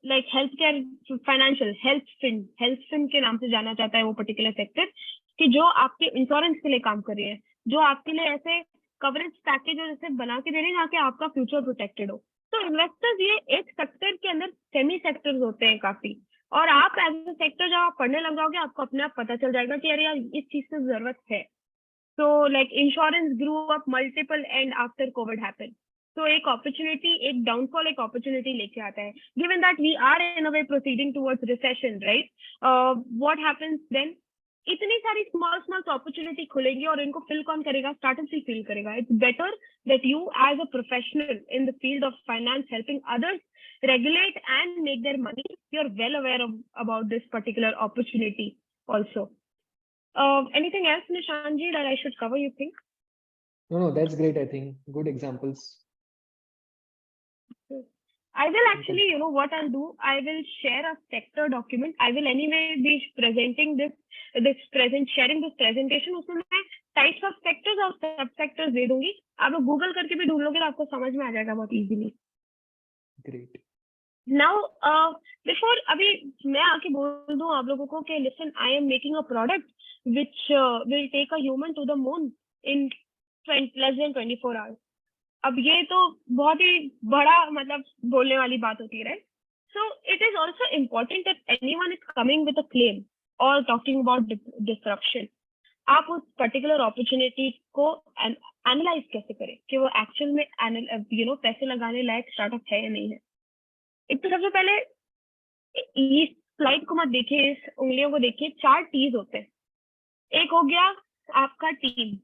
like health care financial, health fin के नाम से जाना जाता है वो पर्टिकुलर सेक्टर, कि जो आपके इंश्योरेंस के लिए काम कर रही है, जो आपके लिए ऐसे कवरेज पैकेज जैसे बना के दे रही है जहाँ के आपका फ्यूचर प्रोटेक्टेड हो। तो इन्वेस्टर्स ये एक सेक्टर के अंदर सेमी सेक्टर्स होते हैं काफी, और आप एज ए सेक्टर जब आप पढ़ने लग जाओगे आपको अपने आप पता चल जाएगा कि अरे यार इस चीज की जरूरत है। So like insurance grew up multiple and after COVID happened. So एक opportunity, एक downfall, एक opportunity लेके आता है. Given that we are in a way proceeding towards recession, right? What happens then? इतनी सारी small opportunity खुलेंगी और इनको fill कौन करेगा? Startups ही fill करेगा. It's better that you as a professional in the field of finance helping others regulate and make their money, you're well aware about this particular opportunity also. Anything else, Nishanji, that I should cover, you think? No, that's great. I think good examples. I will actually, you know what I'll do? I will share a sector document. I will anyway be presenting sharing this presentation. उसमें मैं types of sectors और subsectors दे दूंगी. आप लोग Google करके भी ढूंढ लोगे तो आपको समझ में आ जाएगा बहुत easily. Great. Now, before अभी मैं आके बोल दूं आप लोगों को कि listen, I am making a product which will take a human to the moon in less than 24 hours. अब ये तो बहुत ही बड़ा मतलब बोलने वाली बात होती है, right? So it is also important that anyone is coming with a claim or talking about disruption. आप उस पर्टिकुलर अपॉर्चुनिटी को एनालाइज कैसे करें कि वो एक्चुअल में पैसे लगाने लायक स्टार्टअप है या नहीं है. एक तो सबसे पहले इस स्लाइड को मत देखिए, इस उंगलियों को देखिए, 4 टीज होते हैं. एक हो गया आपका टीम.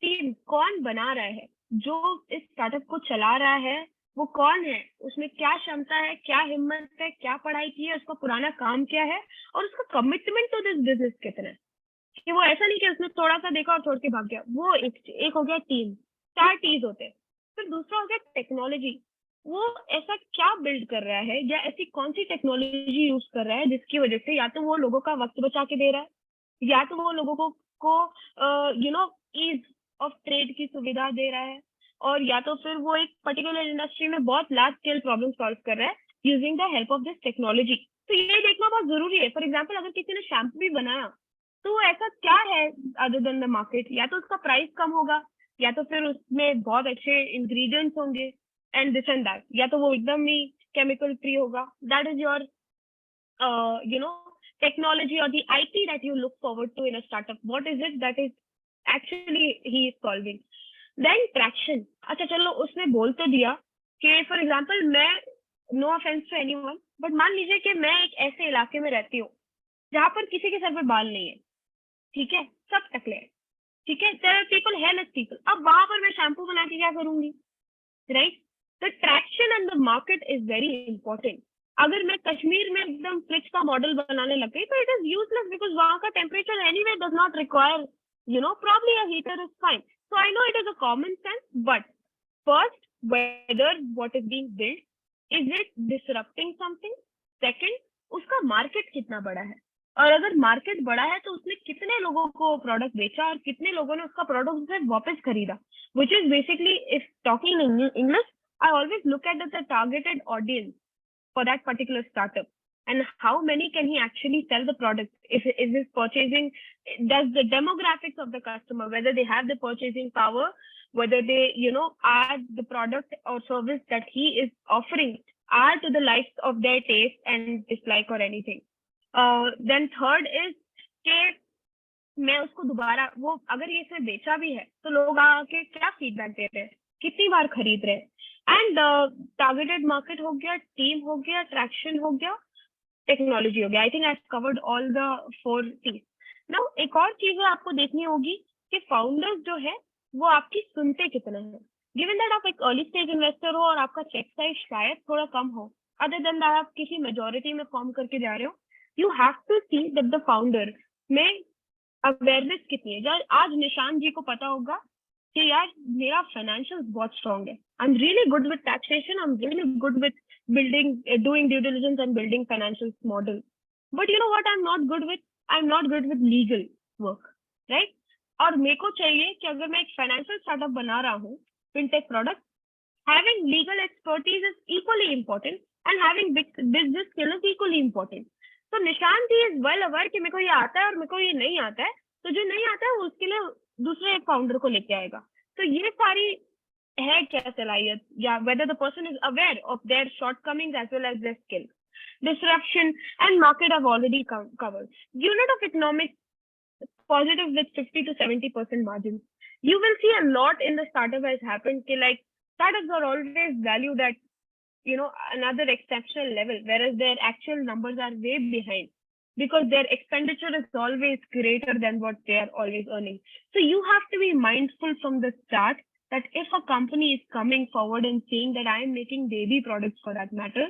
टीम कौन बना रहा है, जो इस स्टार्टअप को चला रहा है वो कौन है, उसमें क्या क्षमता है, क्या हिम्मत है, क्या पढ़ाई की है, उसका पुराना काम क्या है और उसका कमिटमेंट टू दिस बिजनेस कितना है. कि वो ऐसा नहीं कि उसने थोड़ा सा देखा और छोड़ के भाग गया. वो एक हो गया टीम. 4 टीज होते हैं. फिर दूसरा हो गया टेक्नोलॉजी. वो ऐसा क्या बिल्ड कर रहा है या ऐसी कौन सी टेक्नोलॉजी यूज कर रहा है जिसकी वजह से या तो वो लोगों का वक्त बचा के दे रहा है या तो वो लोगों को ईज ऑफ ट्रेड की सुविधा दे रहा है और या तो फिर वो एक पर्टिकुलर इंडस्ट्री में बहुत लार्ज स्केल प्रॉब्लम सॉल्व कर रहा है using the help of this technology. तो ये देखना बहुत जरूरी है. फॉर एग्जाम्पल अगर किसी ने शैम्पू भी बनाया तो ऐसा क्या है अदर देन द मार्केट. या तो उसका प्राइस कम होगा या तो फिर उसमें बहुत अच्छे इंग्रेडिएंट्स होंगे एंड दिस एंड दैट, या तो वो एकदम ही केमिकल फ्री होगा. That is your technology or the IT that you look forward to in a startup. What is it that is actually he is solving? Then traction. अच्छा चलो उसने बोल तो दिया कि फॉर एग्जाम्पल मैं, no offence to anyone, but मान लीजिए कि मैं एक ऐसे इलाके में रहती हूँ जहाँ पर किसी के सर पे बाल नहीं है, ठीक है, सब टकले हैं, ठीक है, there are people, hairless people. अब वहां पर मैं शैम्पू बना के क्या करूंगी, right? The traction and the market is very important. अगर मैं कश्मीर में एकदम फ्रिज का मॉडल बनाने लग गई तो इट इज यूजलेस बिकॉज वहां का temperature anyway does not require probably a heater is fine. So I know it is a common sense, but first, whether what is being built is it disrupting something. Second, उसका market कितना बड़ा है और अगर market बड़ा है तो उसने कितने लोगों को प्रोडक्ट बेचा और कितने लोगों ने उसका प्रोडक्ट उसे वापस खरीदा. which is basically, if talking in English, I always look at the targeted audience for that particular startup and how many can he actually sell the product. If is his purchasing, does the demographics of the customer, whether they have the purchasing power, whether they are the product or service that he is offering are to the likes of their taste and dislike or anything. Then third is कि मैं उसको दोबारा, वो अगर ये इसमें बेचा भी है तो लोग आके क्या फीडबैक दे रहे हैं, कितनी बार खरीद रहे हैं. एंड टारगेटेड मार्केट हो गया, टीम हो गया, ट्रैक्शन हो गया, टेक्नोलॉजी हो गया. I think I covered all the 4 T's. Now एक और चीज आपको देखनी होगी कि फाउंडर्स जो है वो आपकी सुनते कितना है. गिवन दैट आप एक अर्ली स्टेज इन्वेस्टर हो और आपका चेक साइज शायद थोड़ा कम हो, अदर देन दैट आप किसी मेजोरिटी में फॉर्म करके जा रहे हो, you have to see that the founder में अवेयरनेस कितनी है. आज निशान जी को पता होगा कि यार मेरा फाइनेंशियल्स बहुत स्ट्रॉन्ग है, I am really good with taxation, I am really good with building, doing due diligence and building financial model. But you know what I'm not good with? I'm not good with legal work, right? और मेरे को चाहिए कि अगर मैं एक financial startup बना रहा हूँ, fintech product, having legal expertise is equally important and having business skill is equally important. तो निशान जी is well aware कि मेरे को ये आता है और मेरे को ये नहीं आता है, तो जो नहीं आता है उसके लिए दूसरे एक फाउंडर को लेके आएगा. तो ये सारी है क्या सलाहियत, या whether the person is aware of their shortcomings as well as their skills. Disruption and market I've already covered. Unit of economics positive with 50 to 70% margins. You will see a lot in the startup has happened कि like startups are always valued at another exceptional level, whereas their actual numbers are way behind because their expenditure is always greater than what they are always earning. So you have to be mindful from the start that if a company is coming forward and saying that I am making baby products for that matter,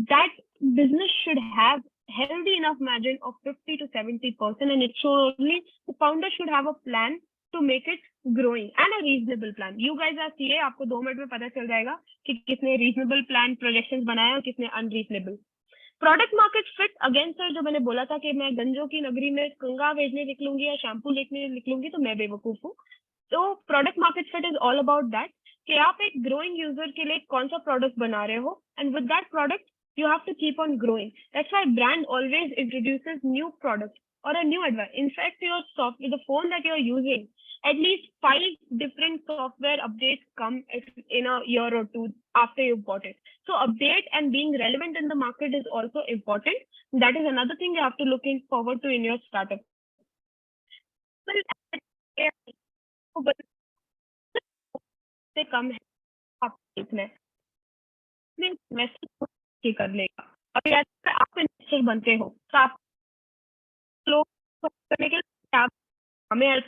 that business should have healthy enough margin of 50 to 70%, and it should only, the founder should have a plan to make it growing and a reasonable plan. You guys are CA, आपको 2 minute में पता चल जाएगा कि किसने reasonable plan projections बनाया और किसने unreasonable. Product market fit, again sir जो मैंने बोला था कि मैं गंजों की नगरी में कंगा बेचने निकलूंगी या शैम्पू लेने निकलूंगी तो मैं बेवकूफ हूँ. तो product market fit is all about that कि आप एक ग्रोइंग यूजर के लिए कौन सा प्रोडक्ट बना रहे हो, and with that product You have to keep on growing. That's why brand always introduces new products or a new advice. In fact, your software, the phone that you're using, at least 5 different software updates come in a year or two after you've bought it. So update and being relevant in the market is also important. That is another thing you have to looking forward to in your startup. Well, से कम है आप इसमें investor की कर लेगा और अगर आप इन्वेस्टर बनते हो तो आप लोग करने के लिए आप हमें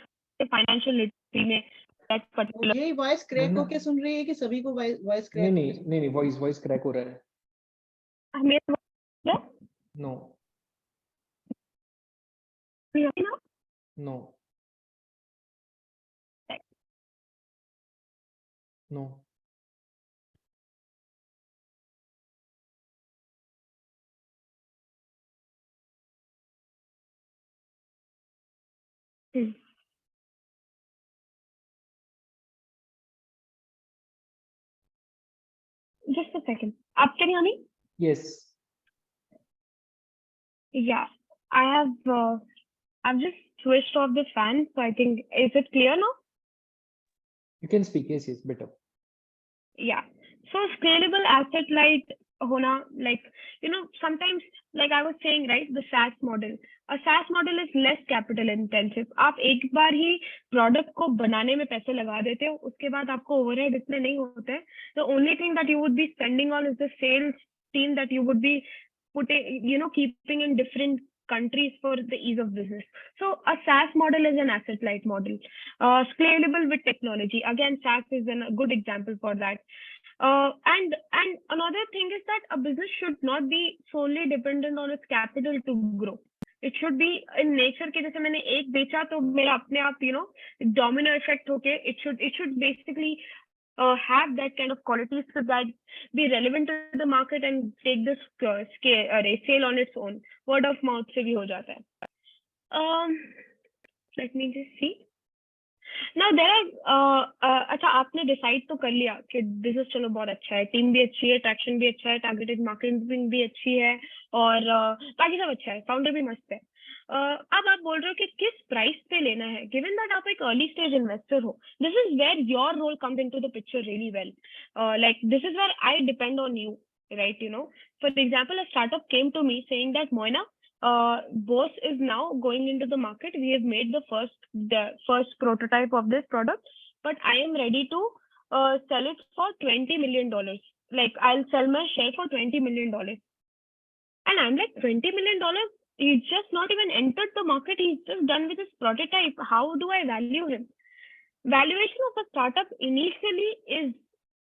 फाइनेंशियल लिटरेसी में that particular ये वॉइस क्रैक मोइना, होके सुन रही है कि सभी को वॉइस नहीं क्रैक नहीं नहीं नहीं वॉइस क्रैक हो रहा है. हमें नो ना no no. just a second. Up can you hear me? Yes. Yeah, I've just switched off the fan, so I think is it clear now? You can speak. Yes, better. Yeah. So scalable asset light hona, like, sometimes, like I was saying, right, the SaaS model. A SaaS model is less capital intensive. आप एक बार ही product को बनाने में पैसे लगा देते हो, उसके बाद आपको ओवरहेड इतने नहीं होते हैं. The only thing that you would be spending on is the sales team that you would be putting, keeping in different countries for the ease of business. So a SaaS model is an asset light model. Scalable with technology. Again, SaaS is a good example for that. And another thing is that a business should not be solely dependent on its capital to grow. It should be in nature के जैसे मैंने एक बेचा तो मेरा अपने आप domino effect होके it should basically have that kind of qualities so that be relevant to the market and take this sale on its own. Word of mouth से भी हो जाता है. Let me just see. Now there are अच्छा आपने decide तो कर लिया कि बिजनेस चलो बहुत अच्छा है, टीम भी अच्छी है, ट्रैक्शन भी अच्छा है, टारगेटेड मार्केटिंग भी अच्छी है और बाकी सब अच्छा है, फाउंडर भी मस्त है. अब आप बोल रहे हो कि किस प्राइस पे लेना है. गिवन दैट आप एक अर्ली स्टेज इन्वेस्टर हो, this is where your role comes into the picture really well. Like this is where I depend on you, right? For example, a startup came to me saying that Moina, Boss is now going into the market. We have made the first prototype of this product, but I am ready to sell it for $20 million. Like I'll sell my share for $20 million. And I'm like, $20 million? He's just not even entered the market. He's just done with his prototype. How do I value him? Valuation of a startup initially is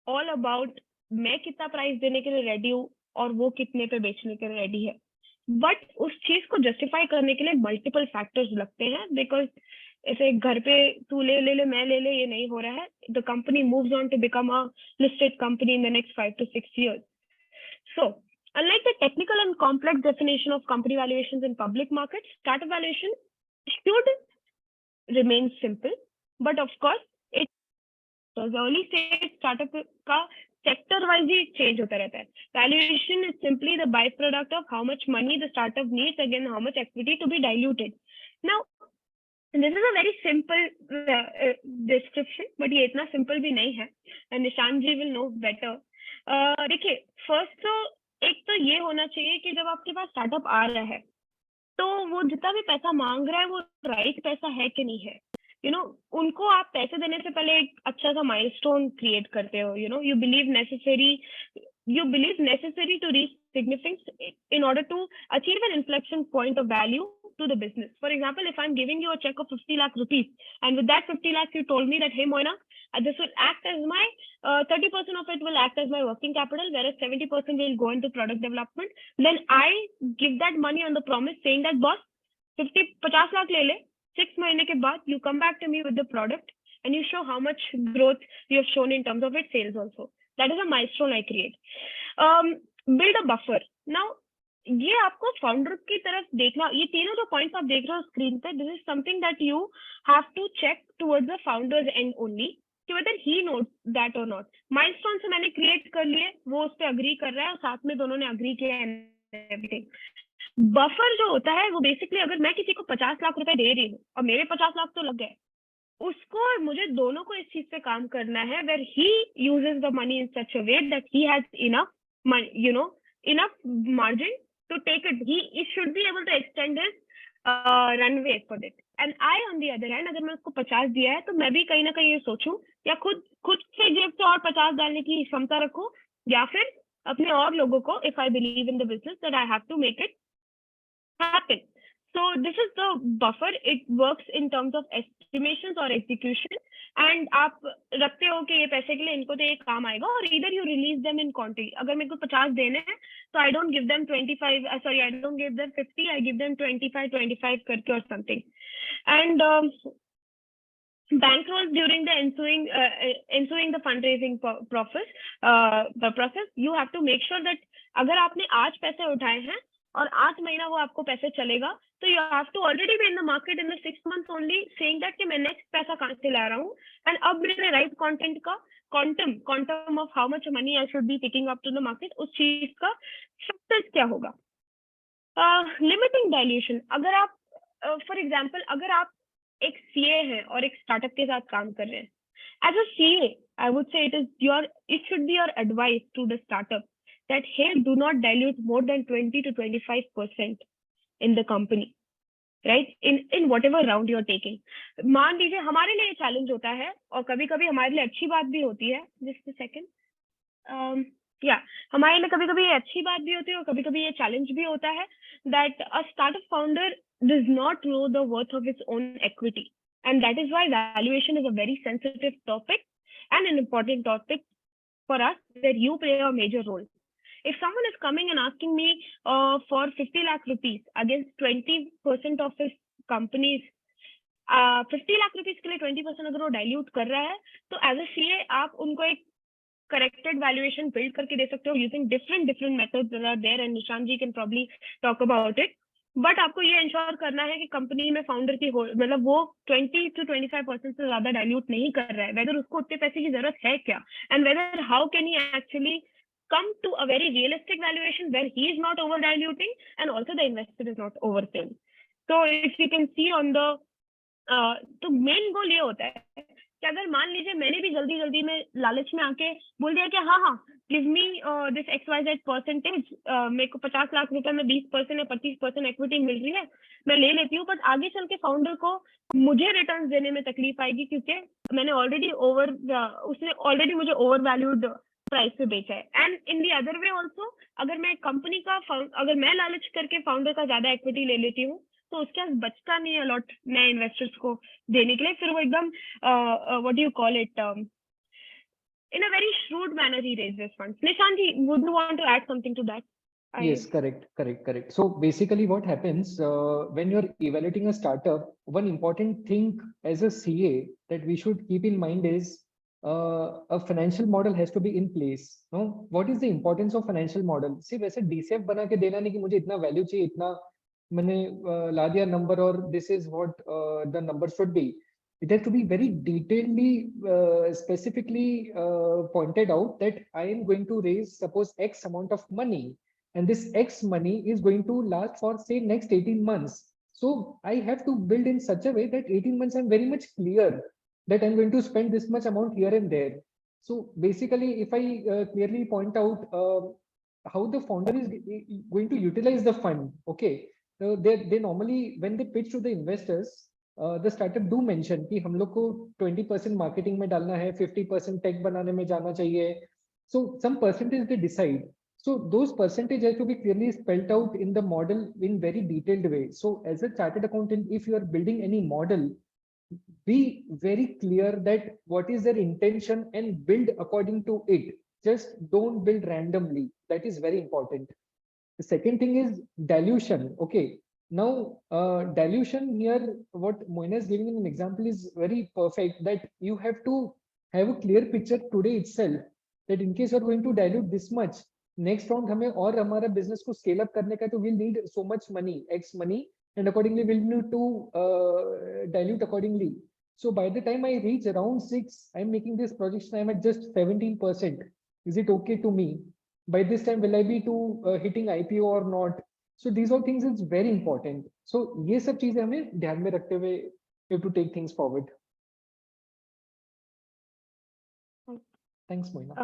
all about मैं कितना price देने के लिए ready हूँ और वो कितने पे बेचने के लिए रेडी है. बट उस चीज को जस्टिफाई करने के लिए मल्टीपल फैक्टर्स लगते हैं, बिकॉज ऐसे घर पे तू ले मैं ले ये नहीं हो रहा है. The company moves on to become a listed company in the next 5 to 6 years. So unlike the technical and complex definition of company valuations in public markets, startup valuation should remain simple, but of course it early stage startup का sector wise ही change होता रहता है. Valuation is simply the byproduct of how much money the startup needs against how much equity to be diluted. Now, this is a very simple description, but ये इतना simple भी नहीं है. And निशान जी will know better. देखिए, first तो एक तो ये होना चाहिए कि जब आपके पास startup आ रहा है, तो वो जितना भी पैसा मांग रहा है वो right पैसा है कि नहीं है. उनको आप पैसे देने से पहले एक अच्छा सा माइलस्टोन क्रिएट करते हो. You believe necessary to reach significance in order to achieve an inflection point of value to the business. For example, if I'm giving you a check of 50 lakh rupees, and with that 50 lakhs you told me that, hey Moina, this will act as my 30% of it will act as my working capital, whereas 70% will go into product development. Then I give that money on the promise saying that boss 50 lakh le le, 6 months के बाद you come back to me with the product and you show how much growth you have shown in terms of its sales also. That is a milestone I create. Build a buffer. Now, ये आपको founder की तरफ देखना, ये तीनों जो points आप देख रहे हो स्क्रीन पे, this is something that you have to check towards the founders and only कि whether he knows that or not. Milestones मैंने create कर लिए, वो उस पे agree कर रहा है और साथ में दोनों ने agree किया and everything. Buffer जो होता है वो basically अगर मैं किसी को 50 लाख रुपए दे रही हूँ और मेरे 50 लाख तो लग गए, उसको और मुझे दोनों को इस चीज पे काम करना है where he uses the money in such a way that he has enough money, enough margin to take it. He should be able to extend his runway for it. And I on the other hand, अगर मैं उसको 50 दिया है तो मैं भी कहीं ना कहीं ये सोचूं या खुद से जेब से और 50 डालने की क्षमता रखूं या फिर अपने और लोगों को, if I believe in the business, that I have to make it happen. So this is the buffer. It works in terms of estimations or execution. And आप रखते हो कि ये पैसे के लिए इनको तो ये काम आएगा, और either you release them in quantity. अगर मेरे को 50 देने हैं तो I don't give them 25, sorry, I don't give them 50, I give them 25 करके or something. And bankrolls during the ensuing the fundraising process, you have to make sure that अगर आपने आज पैसे उठाए हैं और 8 महीना वो आपको पैसे चलेगा, तो you have to already be in the market in the 6 months only saying that कि मैं next पैसा कहाँ से ला रहा हूँ, and अब मेरे right content का quantum of how much money I should be picking up to the market, उस चीज का success क्या होगा. Limiting dilution. अगर आप for example अगर आप एक CA हैं और एक startup के साथ काम कर रहे हैं, as a CA I would say it should be your advice to the startup that hey, do not dilute more than 20 to 25% in the company, right? In whatever round you're taking. मान लीजिए हमारे लिए challenge होता है और कभी-कभी हमारे लिए अच्छी बात भी होती है. Just a second. हमारे लिए कभी-कभी ये अच्छी बात भी होती है और कभी-कभी ये चैलेंज भी होता है that a startup founder does not know the worth of its own equity, and that is why valuation is a very sensitive topic and an important topic for us where you play a major role. If someone is coming and asking me for 50 lakh rupees against 20% of his company's 50 lakh rupees के लिए 20% अगर वो dilute कर रहा है, तो as a CA आप उनको एक corrected valuation build करके दे सकते हो using different methods that are there, and Nishan ji can probably talk about it. But आपको ये इंश्योर करना है कि कंपनी में फाउंडर की मतलब वो 20 to 25% से ज्यादा डाइल्यूट नहीं कर रहा है, वेदर उसको उतने पैसे की जरूरत है क्या, and whether how can he actually come to a very realistic valuation where he is not over diluting and also the investor is not overpaying. So if you can see on the तो main goal ये होता है कि अगर मान लीजिए मैंने भी जल्दी में लालच में आके बोल दिया कि हाँ give me this XYZ percentage, मेरे को 50 लाख रुपए में 20% या 25% इक्विटी मिल रही है, मैं ले लेती हूँ, बट आगे चल के फाउंडर को मुझे रिटर्न देने में तकलीफ आएगी क्योंकि मैंने उसने ऑलरेडी मुझे ओवर वैल्यूड प्राइस पे बेचा है. And in the other way also अगर मैं कंपनी का अगर मैं लालच करके फाउंडर का ज्यादा इक्विटी ले लेती हूँ तो उसके पास बचता नहीं है अलॉट नए इन्वेस्टर्स को देने के लिए, फिर वो एकदम what do you call it in a very shrewd manner he raises funds. Nishan ji, would you want to add something to that? Yes, correct. So basically what happens when you're evaluating a startup, one important thing as a CA that we should keep in mind is a financial model has to be in place. No, what is the importance of financial model? सिर्फ ऐसे DCF बना के देना नहीं कि मुझे इतना value चाहिए, इतना मैंने ला दिया नंबर और this is what the number should be. It has to be very detailedly, specifically pointed out that I am going to raise suppose X amount of money, and this X money is going to last for say next 18 months. So I have to build in such a way that 18 months I'm very much clear that I'm going to spend this much amount here and there. So basically, if I clearly point out how the founder is going to utilize the fund, okay, they normally when they pitch to the investors, the startup do mention कि हम लोग को 20% marketing में डालना है, 50% tech बनाने में जाना चाहिए. So some percentage they decide. So those percentage have to be clearly spelled out in the model in very detailed way. So as a chartered accountant, if you are building any model, be very clear that what is their intention and build according to it. Just don't build randomly. That is very important. The second thing is dilution. Okay. Now, dilution here, what Moina is giving an example is very perfect, that you have to have a clear picture today itself that in case you are going to dilute this much, next round हमें और हमारा business को scale up करने का तो we'll need so much money, X money, and accordingly we'll need to dilute accordingly. So by the time I reach around 6, I'm making this projection, I'm at just 17%. Is it okay to me? By this time, will I be to hitting IPO or not? So these all things is very important. So ये सब चीजें हमें ध्यान में रखते हुए we have to take things forward. Thanks, Moina.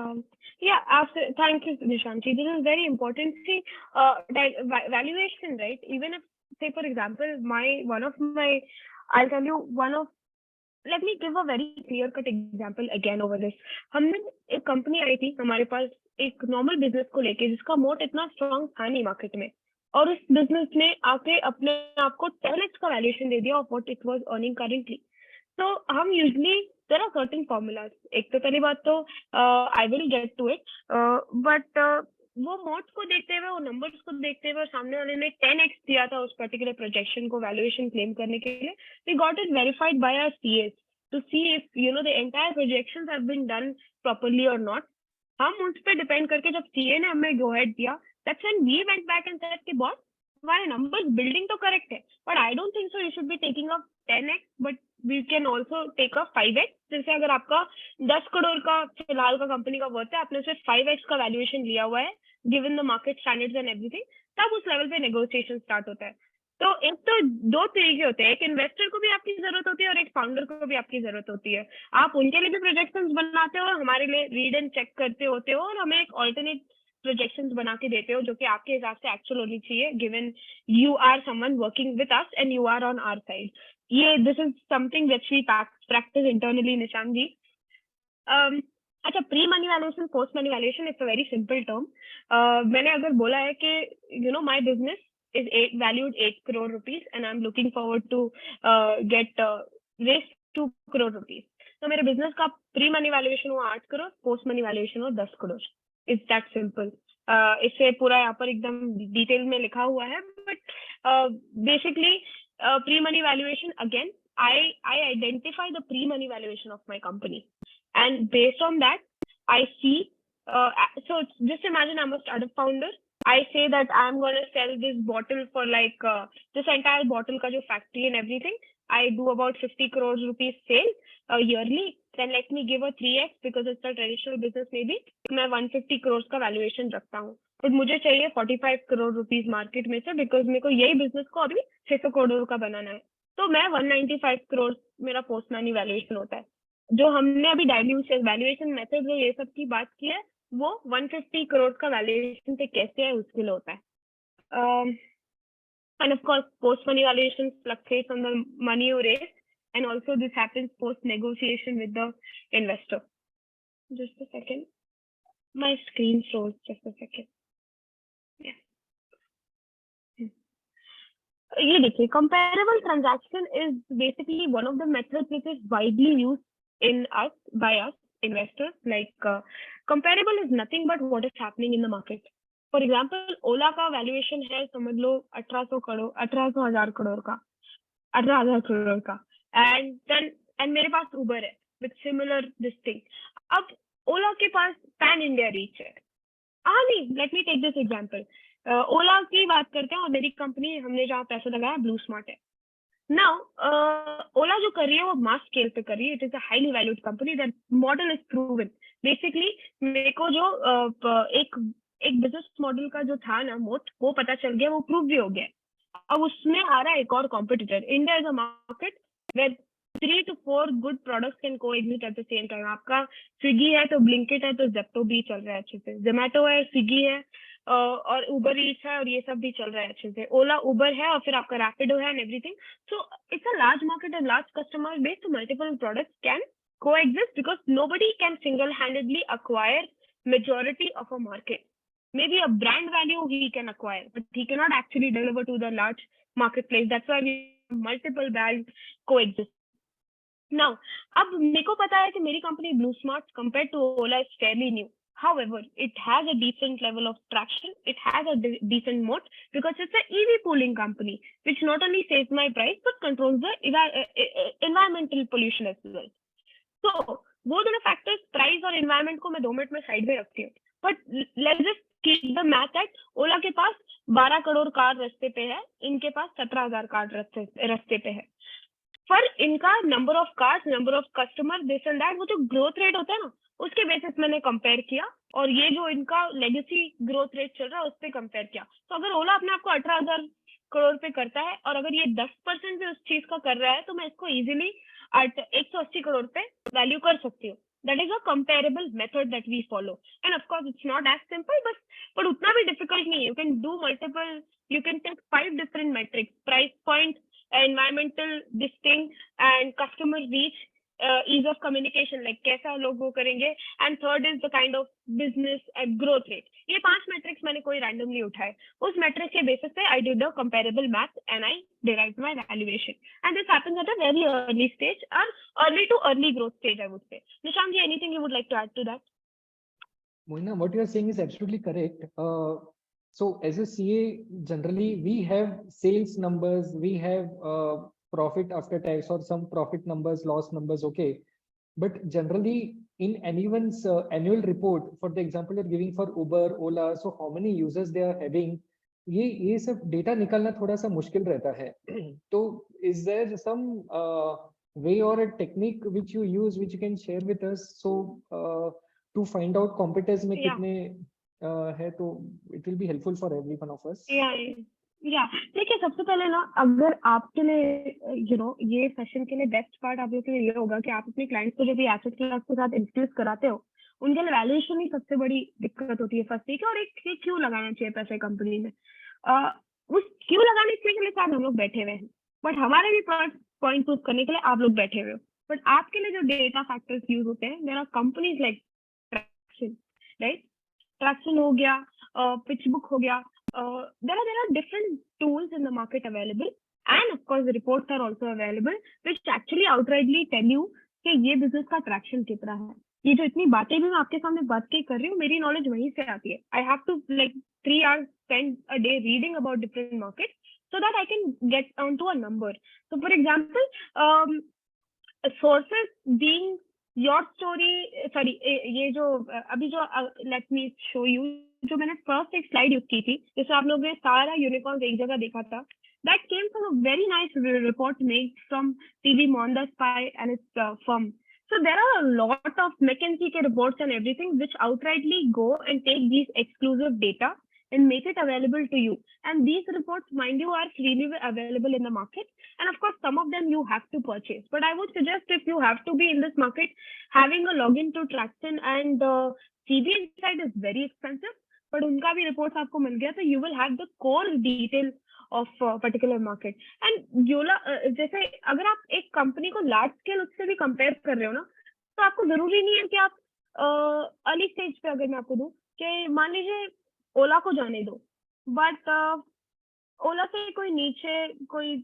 Yeah, thank you, Nishanti. This is very important. See, valuation, right? Even if, say, for example, I'll tell you let me give a very clear cut example again over this. हमने एक company आई थी हमारे पास एक normal business को लेके जिसका मोट इतना स्ट्रॉन्ग था नहीं मार्केट में, और उस बिजनेस ने आके अपने आप को 10x का वैल्यूएशन दे दिया of what it was earning currently. तो हम usually there are certain formulas. एक तो पहली बात तो I will get to it, but वो मोड को देखते हुए, वो नंबर्स को देखते हुए, और सामने वाले ने 10x दिया था उस पर्टिकुलर प्रोजेक्शन को वैल्यूएशन क्लेम करने के लिए, we got it verified by our CS to see if the entire projections have been done properly और नॉट. हम उस पर डिपेंड करके जब सीए ने हमें गो हेड दिया, that's when we went back and said कि बॉस हमारे नंबर्स बिल्डिंग तो करेक्ट है, but I don't think so you should be taking a 10x, but we can also take a 5x. जैसे अगर आपका 10 करोड़ का फिलहाल का कंपनी का वर्थ है, आपने सिर्फ 5x का वैल्यूएशन लिया हुआ है given the market standards and everything, तब उस लेवल पे नेगोशिएशन स्टार्ट होता है. तो एक तो दो तरीके होते हैं, एक इन्वेस्टर को भी आपकी जरूरत होती है और एक फाउंडर को भी आपकी जरूरत होती है. आप उनके लिए भी प्रोजेक्शंस बनाते हो, हमारे लिए रीड एंड चेक करते होते हो, और हमें एक ऑल्टरनेट प्रोजेक्शंस बना के देते हो जो कि आपके हिसाब से एक्चुअल होनी चाहिए given you are someone working with us and you are on our side. ये this is something which we practise internally, Nishant ji. अच्छा, pre money valuation, post money valuation, it's a very simple term. मैंने अगर बोला है कि my business is valued 8 crore rupees and I'm looking forward to get raised 2 crore rupees. तो मेरे business का pre money valuation हुआ 8 करोड़, पोस्ट मनी वैल्यूएशन हुआ 10 करोड़. It's that simple. इससे पूरा यहाँ पर एकदम डिटेल में लिखा हुआ है, but basically pre money valuation, again I identify the pre money valuation of my company, and based on that I see, so just imagine I'm a startup founder. I say that I'm going to sell this bottle for like this entire bottle ka jo factory and everything, I do about 50 crores rupees sale yearly. Then let me give a 3x because it's a traditional business maybe. मैं 150 crores का valuation रखता हूँ, but मुझे चाहिए 45 crore rupees market में से, because मेरे को यही business को अभी 600 करोड़ का बनाना है. तो मैं 195 crores मेरा पोस्ट मनी वैल्यूएशन होता है. जो हमने अभी डाइल्यूशन वैल्यूएशन मेथड जो ये सब की बात की है, वो 150 करोड़ का वैल्यूएशन से कैसे है उसके लिए होता है. And of course post money valuation fluctuates on the money you raise, and also this happens post negotiation with the investor. Just a second, my screen shows, just a second. ये देखिए, comparable transaction is basically one of the methods which is widely used in us by us investors. Like comparable is nothing but what is happening in the market. For example, ओला का valuation है समझ लो 18,000 करोड़ का, 18,000 करोड़ का, and मेरे पास उबर है with similar this thing. अब ओला के पास pan India reach है. नहीं, let me take this example. Ola की बात करते हैं और मेरी कंपनी, हमने जहाँ पैसा लगाया ब्लू स्मार्ट है. Now, ओला जो कर रही है वो मास स्केल पे कर रही है. It is a highly valued company. That model is proven. Basically मेरे को जो एक बिजनेस मॉडल का जो था ना मोट, वो पता चल गया, वो प्रूव भी हो गया. अब उसमें आ रहा है एक और competitor. India is a market where 3 to 4 good products can coexist at the same time. आपका स्विगी है तो ब्लिंकिट है तो जेप्टो भी चल रहा है अच्छे से, जोमेटो है, स्विगी है, और उबर ईट्स है, और ये सब भी चल रहा है अच्छे से. ओला उबर है, और फिर आपका रैपिडो है and everything. So it's a large market and large customer base, so multiple products can coexist because nobody can single-handedly acquire majority of a market. Maybe a brand value he can acquire, but he cannot actually deliver to the large marketplace. That's why we have multiple brands coexist. Now, अब मेरे को पता है कि मेरी company blue smart compared to Ola is fairly new. However, it has a decent level of traction. It has a decent moat because it's an EV pooling company, which not only saves my price but controls the environmental pollution as well. So, वो दोनों factors, price और environment को मैं 2 minute में side में रखती हूँ. But let's just keep the math at ओला के पास 12 करोड़ कार रास्ते पे है, इनके पास 17,000 कार रास्ते पे है. पर इनका number of cars, number of customer, this and that, वो जो ग्रोथ रेट होता है ना, उसके बेसिस मैंने कंपेयर किया, और ये जो इनका लेगेसी ग्रोथ रेट चल रहा है उस पर कंपेयर किया। तो अगर ओला अपने आप को 18,000 करोड़ पे करता है, और अगर ये 10% भी उस चीज का कर रहा है, तो मैं इसको इजीली 180 करोड़ पे वैल्यू कर सकती हूँ। That is a comparable method that we follow, and of course it's not as simple, but उतना भी difficult नहीं है. You can do multiple, you can take 5 different metrics: price point, environmental this thing, and customer reach, ease of communication, like कैसा लोग वो करेंगे, and third is the kind of business growth rate. ये 5 metrics मैंने कोई randomly उठाए, उस metric के basis पे I did a comparable math and I derived my valuation, and this happens at a very early stage, or early to early growth stage, I would say. Nishant ji, anything you would like to add to that? Moina, what you are saying is absolutely correct. So as a CA, generally we have sales numbers, we have profit after tax or some profit numbers, loss numbers, okay. But generally in anyone's annual report, for the example you're giving for Uber, Ola, so how many users they are having, ये सब data निकालना थोड़ा सा मुश्किल रहता है. तो is there some way or a technique which you use which you can share with us, so to find out competitors में Yeah. कितने है, तो it will be helpful for every one of us. Yeah. देखिए, सबसे पहले ना, अगर आपके लिए ये सेशन के लिए बेस्ट पार्ट आप लोग के लिए ये होगा कि आप अपने क्लाइंट्स को जो भी एसेट क्लास के साथ इंट्रोड्यूस कराते हो, उनके लिए वैल्यूएशन ही सबसे बड़ी दिक्कत होती है फर्स्ट थी, और एक क्यों लगाना चाहिए पैसे कंपनी में, उस क्यों लगाने के लिए साथ हम लोग बैठे हुए हैं, बट हमारे भी पॉइंट प्रूव करने के लिए आप लोग बैठे हुए हो। बट आपके लिए जो डेटा फैक्टर्स यूज होते हैं, there are companies like traction, right? Traction हो गया, पिच बुक हो गया, there are different tools in the market available, and of course the reports are also available which actually outrightly tell you कि ये business का traction कितना है। ये जो इतनी बातें भी मैं आपके सामने बात के कर रही हूँ, मेरी नॉलेज वहीं से आती है। I have to like 3 hours spend a day reading about different markets so that I can get onto a number. So for example, sources being your story, sorry, ये जो अभी जो let me show you, जो मैंने first एक slide use की थी, जिसमें आप लोगों ने सारा यूनिकॉर्न एक जगह देखा था, that came from a very nice report made from TV Mohandas Pai and its firm. So there are a lot of McKinsey के reports and everything which outrightly go and take these exclusive data and make it available to you. And these reports, mind you, are freely available in the market. And of course, some of them you have to purchase. But I would suggest, if you have to be in this market, having a login to Traction and CB Insight is very expensive. But उनका भी reports आपको मिल गया, तो you will have the core detail of particular market. And योला, जैसे अगर आप एक कंपनी को लार्ज स्केल उससे भी कंपेयर कर रहे हो ना, तो आपको जरूरी नहीं है कि आप अर्ली स्टेज पे, अगर मैं आपको दूं कि मान लीजिए ओला को जाने दो, बट ओला से कोई नीचे कोई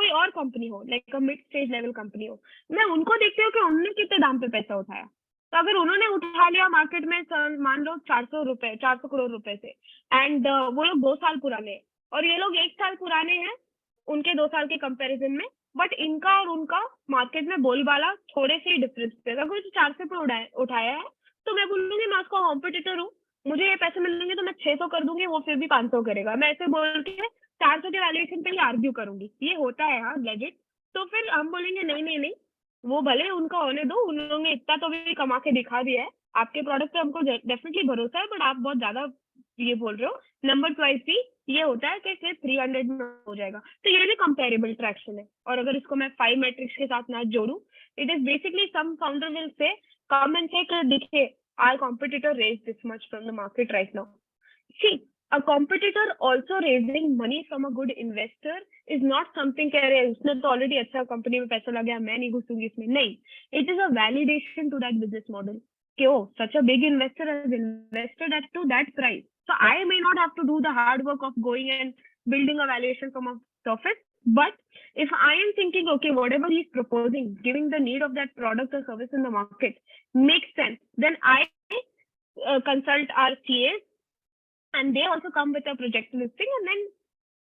और कंपनी हो, like mid stage level company हो, मैं उनको देखती हूँ कि उन्होंने कितने दाम पे पैसा उठाया। तो अगर उन्होंने उठा लिया मार्केट में मान लो 400 करोड़ रुपए से, एंड वो लोग 2 साल पुराने हैं और ये लोग 1 साल पुराने हैं उनके 2 साल के कंपैरिजन में, बट इनका और उनका मार्केट में बोलबाला थोड़े से ही डिफरेंस पे। अगर कोई 400 पे उठाया है, तो मैं बोलूंगी मैं उसका कॉम्पिटिटर हूँ, मुझे ये पैसे मिलेंगे तो मैं 600 कर दूंगी, वो फिर भी 500 करेगा। मैं ऐसे बोल के 400 के वैल्यूएशन पे ही आर्ग्यू करूंगी, ये होता है यार लेजिट। तो फिर हम बोलेंगे नहीं, वो भले उनका होने दो, उन्होंने इतना तो भी कमा के दिखा दिया है, आपके प्रोडक्ट पे हमको डेफिनेटली भरोसा है, बट आप बहुत ज्यादा ये बोल रहे हो। नंबर ट्वाइस भी ये होता है कि सिर्फ 300 में हो जाएगा, तो ये भी कंपेरेबल ट्रैक्शन है। और अगर इसको मैं 5 मैट्रिक्स के साथ ना जोड़ूं, it is basically some founder will say come and से देखिए our competitor raised this much from the market right now. See, a competitor also raising money from a good investor is not something कि अरे उसने तो already अच्छा company में पैसा लगा, मैं नहीं घुसूंगी इसमें, नहीं। It is a validation to that business model कि oh, such a big investor has invested at to that price, so I may not have to do the hard work of going and building a valuation from a surface. But if I am thinking, okay, whatever he's proposing, giving the need of that product or service in the market makes sense, then I consult our CAs and they also come with a projected listing, and then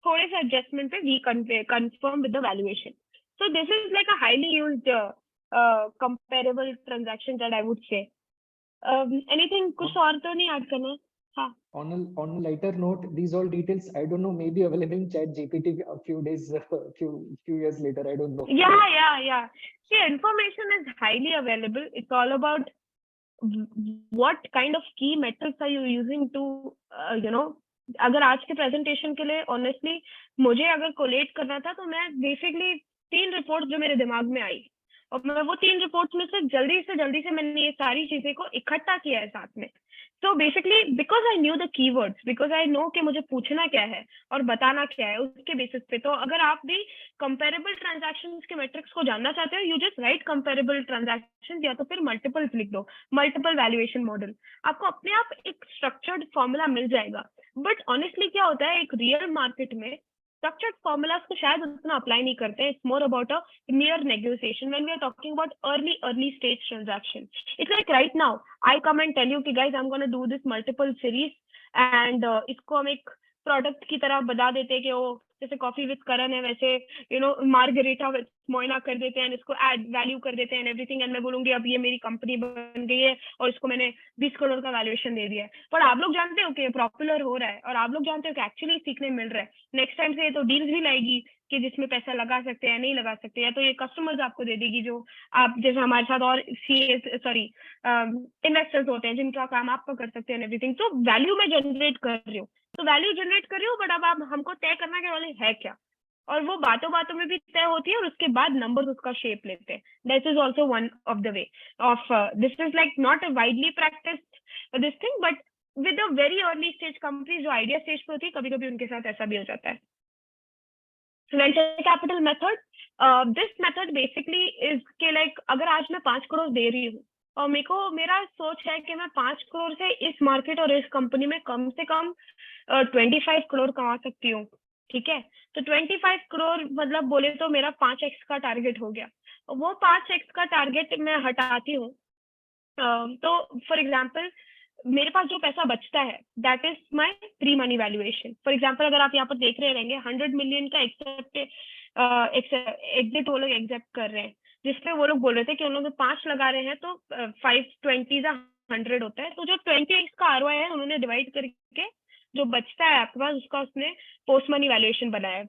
थोड़े से adjustment पे we confirm with the valuation. So this is like a highly used comparable transaction that I would say. Anything कुछ और तो नहीं add करना? हाँ On a lighter note, these all details I don't know, maybe available in Chat GPT a few days, few years later. I don't know. yeah. See, information is highly available. It's all about what kind of key metrics are you using to अगर आज के presentation के लिए honestly मुझे अगर collate करना था तो मैं बेसिकली 3 रिपोर्ट्स जो मेरे दिमाग में आई और मैं वो 3 रिपोर्ट्स में से जल्दी से मैंने ये सारी चीजें को इकट्ठा किया है साथ में. So basically, because I knew the keywords, because I know कि मुझे पूछना क्या है और बताना क्या है उसके बेसिस पे, तो अगर आप भी comparable transactions के metrics को जानना चाहते हो, you just write comparable transactions या तो फिर multiples लिख दो, multiple valuation model. आपको अपने आप एक structured formula मिल जाएगा. But honestly क्या होता है एक real market में structured formulas को शायद उतना apply नहीं करते. It's more about a mere negotiation when we are talking about early stage transaction. It's like right now, I come and tell you कि guys, I'm gonna do this multiple series and इसको हम एक product की तरह बता देते हैं कि वो जैसे कॉफी विद करण है वैसे मार्गरेटा विद मोइना कर देते हैं, इसको ऐड वैल्यू कर देते हैं एवरीथिंग, एंड मैं बोलूंगी अब ये मेरी कंपनी बन गई है और इसको मैंने 20 करोड़ का वैल्यूएशन दे दिया है. पर आप लोग जानते हो कि पॉपुलर हो रहा है और आप लोग जानते हो कि एक्चुअली सीखने मिल रहा है. नेक्स्ट टाइम से ये तो डील्स भी लाएगी कि जिसमें पैसा लगा सकते हैं नहीं लगा सकते, या तो ये कस्टमर्स आपको दे देगी जो आप जैसे हमारे साथ और इन्वेस्टर्स होते हैं जिनका काम आप कर सकते हैं एवरीथिंग. तो वैल्यू में जनरेट कर रही हूँ, तो वैल्यू जनरेट कर रही हूँ, बट अब आप हमको तय करना के वाले है क्या, और वो बातों में भी तय होती है और उसके बाद नंबर्स उसका शेप लेते हैं. This is also one of the way of this is like not a widely practised this thing, but with a very early stage company जो आइडिया स्टेज पे होती है कभी कभी उनके साथ ऐसा भी हो जाता है. Venture capital method, this method basically is के लाइक अगर आज मैं 5 करोड़ दे रही हूँ और मेरा सोच है कि मैं 5 करोड़ से इस मार्केट और इस कंपनी में कम से कम 25 करोड़ कमा सकती हूँ. ठीक है, तो 25 करोड़ मतलब बोले तो मेरा 5x का टारगेट हो गया. वो 5x का टारगेट मैं हटाती हूँ. तो फॉर एग्जाम्पल मेरे पास जो पैसा बचता है that is my pre money valuation. For example अगर आप यहाँ पर देख रहे रहेंगे 100 मिलियन का एग्जिट वो लोग एक्सेप्ट कर रहे हैं, जिसपे वो लोग बोल रहे थे कि उन लोग 5 लगा रहे हैं तो 520 100 होता है. तो जो 20x का आरओआई है उन्होंने डिवाइड करके जो बचता है आपके पास उसका उसने पोस्ट मनी वैल्यूएशन बनाया है.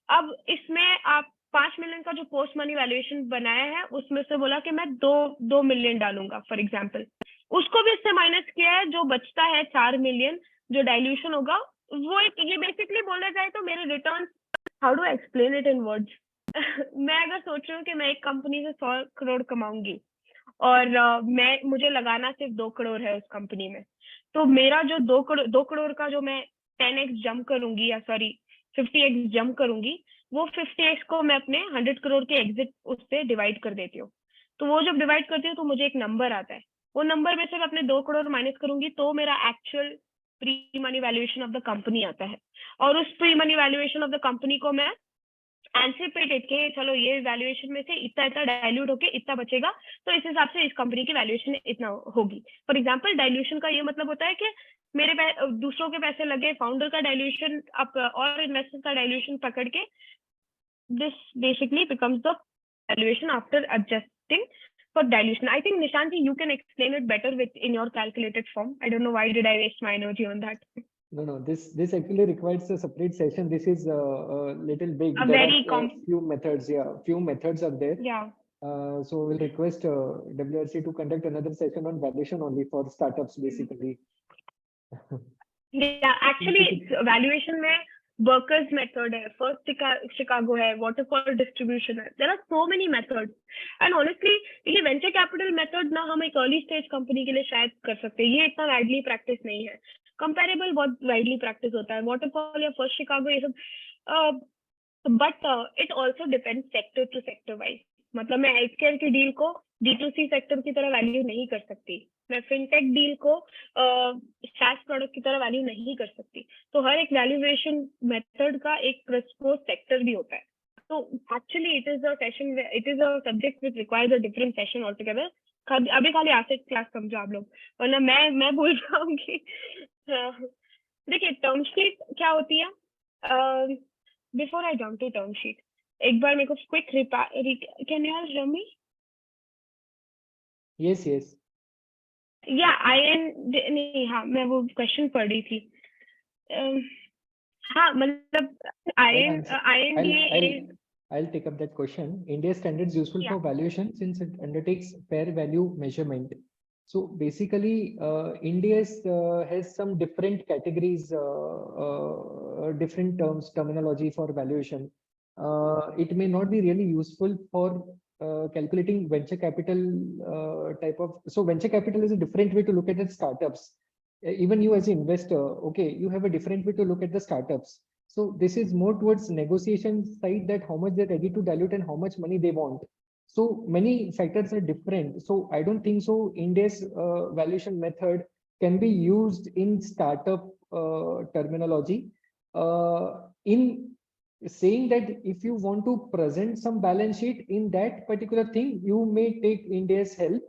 अब इसमें आप 5 मिलियन का जो पोस्ट मनी वैल्यूएशन बनाया है उसमें से बोला कि मैं 2 मिलियन डालूंगा फॉर एग्जांपल, उसको भी इससे माइनस किया है. जो बचता है 4 मिलियन जो डाइल्यूशन होगा वो ये बेसिकली बोला जाए तो मेरे return, how do explain it in words. मैं अगर सोच रही हूँ कि मैं एक कंपनी से 100 करोड़ कमाऊंगी और मुझे लगाना सिर्फ 2 करोड़ है उस कंपनी में, तो मेरा जो 2 करोड़ का जो मैं 10x जंप करूंगी या सॉरी 50x जंप करूंगी, वो 50x को मैं अपने 100 करोड़ के एग्जिट उससे डिवाइड कर देती हूँ. तो वो जब डिवाइड करती हूँ तो मुझे एक नंबर आता है. वो नंबर में से मैं अपने 2 करोड़ माइनस करूंगी तो मेरा actual pre money valuation of the company आता है. और उस pre money valuation of the company को मैं एंटिसिपेटेड के चलो ये वैल्यूएशन में से इतना डाइल्यूट होके इतना बचेगा, तो इस हिसाब से इस कंपनी की वैल्यूएशन इतना होगी. फॉर एग्जांपल डाइल्यूशन का ये मतलब होता है कि मेरे दूसरों के पैसे लगे, फाउंडर का डाइल्यूशन और इन्वेस्टर का डाइल्यूशन पकड़ के this basically becomes the valuation after adjusting for dilution. I think Nishanti, you can explain it better in your calculated form. I don't know why did I waste my energy on that. No, this actually requires a separate session. This is a little big. There are few methods. Yeah, few methods are there. Yeah. So we'll request WRC to conduct another session on valuation only for startups, basically. Yeah, actually, valuation में workers method है, First Chicago है, waterfall distribution है. There are so many methods and honestly ये venture capital method ना हम एक early stage company के लिए शायद कर सकते हैं. ये इतना वाइडली प्रैक्टिस नहीं है. कंपेरेबल बहुत वाइडली प्रैक्टिस होता है, वाटरफॉल या फर्स्ट शिकागो ये सब. But it also depends sector to sector wise. मतलब मैं हेल्थ केयर की डील को D2C सेक्टर की तरह वैल्यू नहीं कर सकती, मैं फिनटेक डील को SaaS प्रोडक्ट की तरह वैल्यू नहीं कर सकती. तो हर एक वैल्यूएशन मेथड का एक प्रिस्पोज सेक्टर भी होता है. तो actually it is a subject which requires a different session all together. अभी खाली एसेट क्लास समझो आप लोग, वरना मैं भूल जाऊंगी. देखिए टर्म शीट क्या होती है. Before I jump to term sheet एक बार मेरे को quick can you all hear me? Yes. नहीं हाँ मैं वो क्वेश्चन पढ़ रही थी हाँ मतलब INDA I'll take up that question. India standards useful Yeah. for valuation since it undertakes fair value measurement. So basically, India has some different categories, different terminology for valuation. It may not be really useful for calculating venture capital type of. So venture capital is a different way to look at the startups. Even you as an investor, okay, you have a different way to look at the startups. So this is more towards negotiation side, that how much they're ready to dilute and how much money they want. So many factors are different. So I don't think so India's valuation method can be used in startup terminology. In saying that if you want to present some balance sheet in that particular thing, you may take India's help.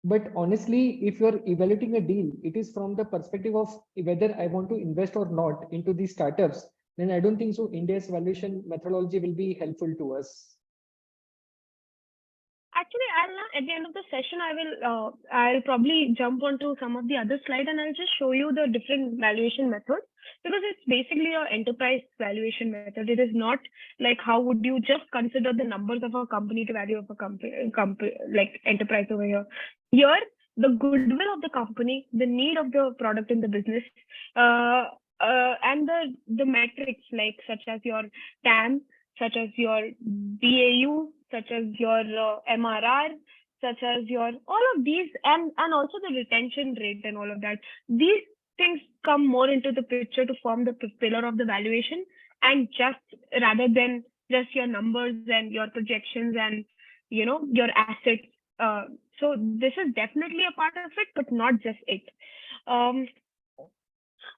But honestly, if you're evaluating a deal, it is from the perspective of whether I want to invest or not into these startups, then I don't think so India's valuation methodology will be helpful to us. Actually, at the end of the session, I'll probably jump onto some of the other slide and I'll just show you the different valuation methods, because it's basically an enterprise valuation method. It is not like how would you just consider the numbers of a company to value of a company like enterprise over here. Here, the goodwill of the company, the need of the product in the business, and the metrics like such as your TAM, such as your BAU, such as your MRR, such as your all of these, and also the retention rate and all of that. These things come more into the picture to form the pillar of the valuation, and just rather than just your numbers and your projections and your assets. So this is definitely a part of it, but not just it.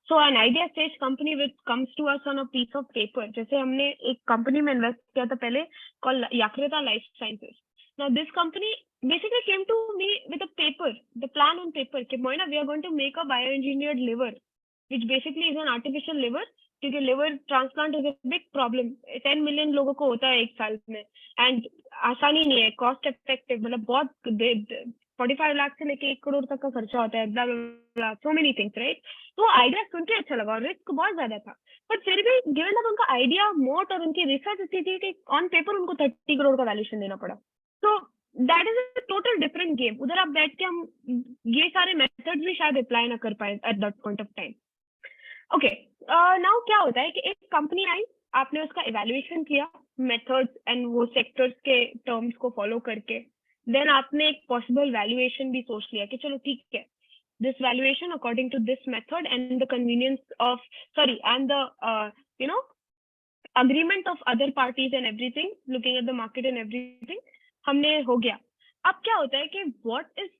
So an idea stage company which comes to us on a piece of paper. जैसे हमने एक company में invest किया था पहले called Yakrita Life Sciences. Now this company basically came to me with a paper, the plan on paper. कि Moina, we are going to make a bioengineered liver, which basically is an artificial liver. क्योंकि liver transplant is a big problem. 10 million लोगों को होता है एक साल में, and आसानी नहीं है, cost effective, मतलब बहुत 45 लाख से लेके 1 करोड़ तक का खर्चा होता है, blah, blah, blah, so many things, right? तो आइडिया सुन के अच्छा लगा और रिस्क बहुत ज्यादा था, बट फिर भी गिवन दैट उनका आइडिया मोट और उनकी रिसर्च इतनी थी कि ऑन पेपर उनको 30 करोड़ का वैल्यूएशन देना पड़ा. तो that is a total different game. उधर आप बैठ के हम ये सारे मेथड्स भी शायद अप्लाई ना कर पाए at that point of time. Okay, now क्या होता है कि एक कंपनी आई, आपने उसका इवैल्यूएशन किया मेथड्स एंड वो सेक्टर्स के टर्म्स को फॉलो करके, देन आपने एक पॉसिबल वैल्यूएशन भी सोच लिया कि चलो ठीक है, this valuation according to this method and the convenience of and the agreement of other parties and everything, looking at the market and everything, हमने हो गया. अब क्या होता है कि what is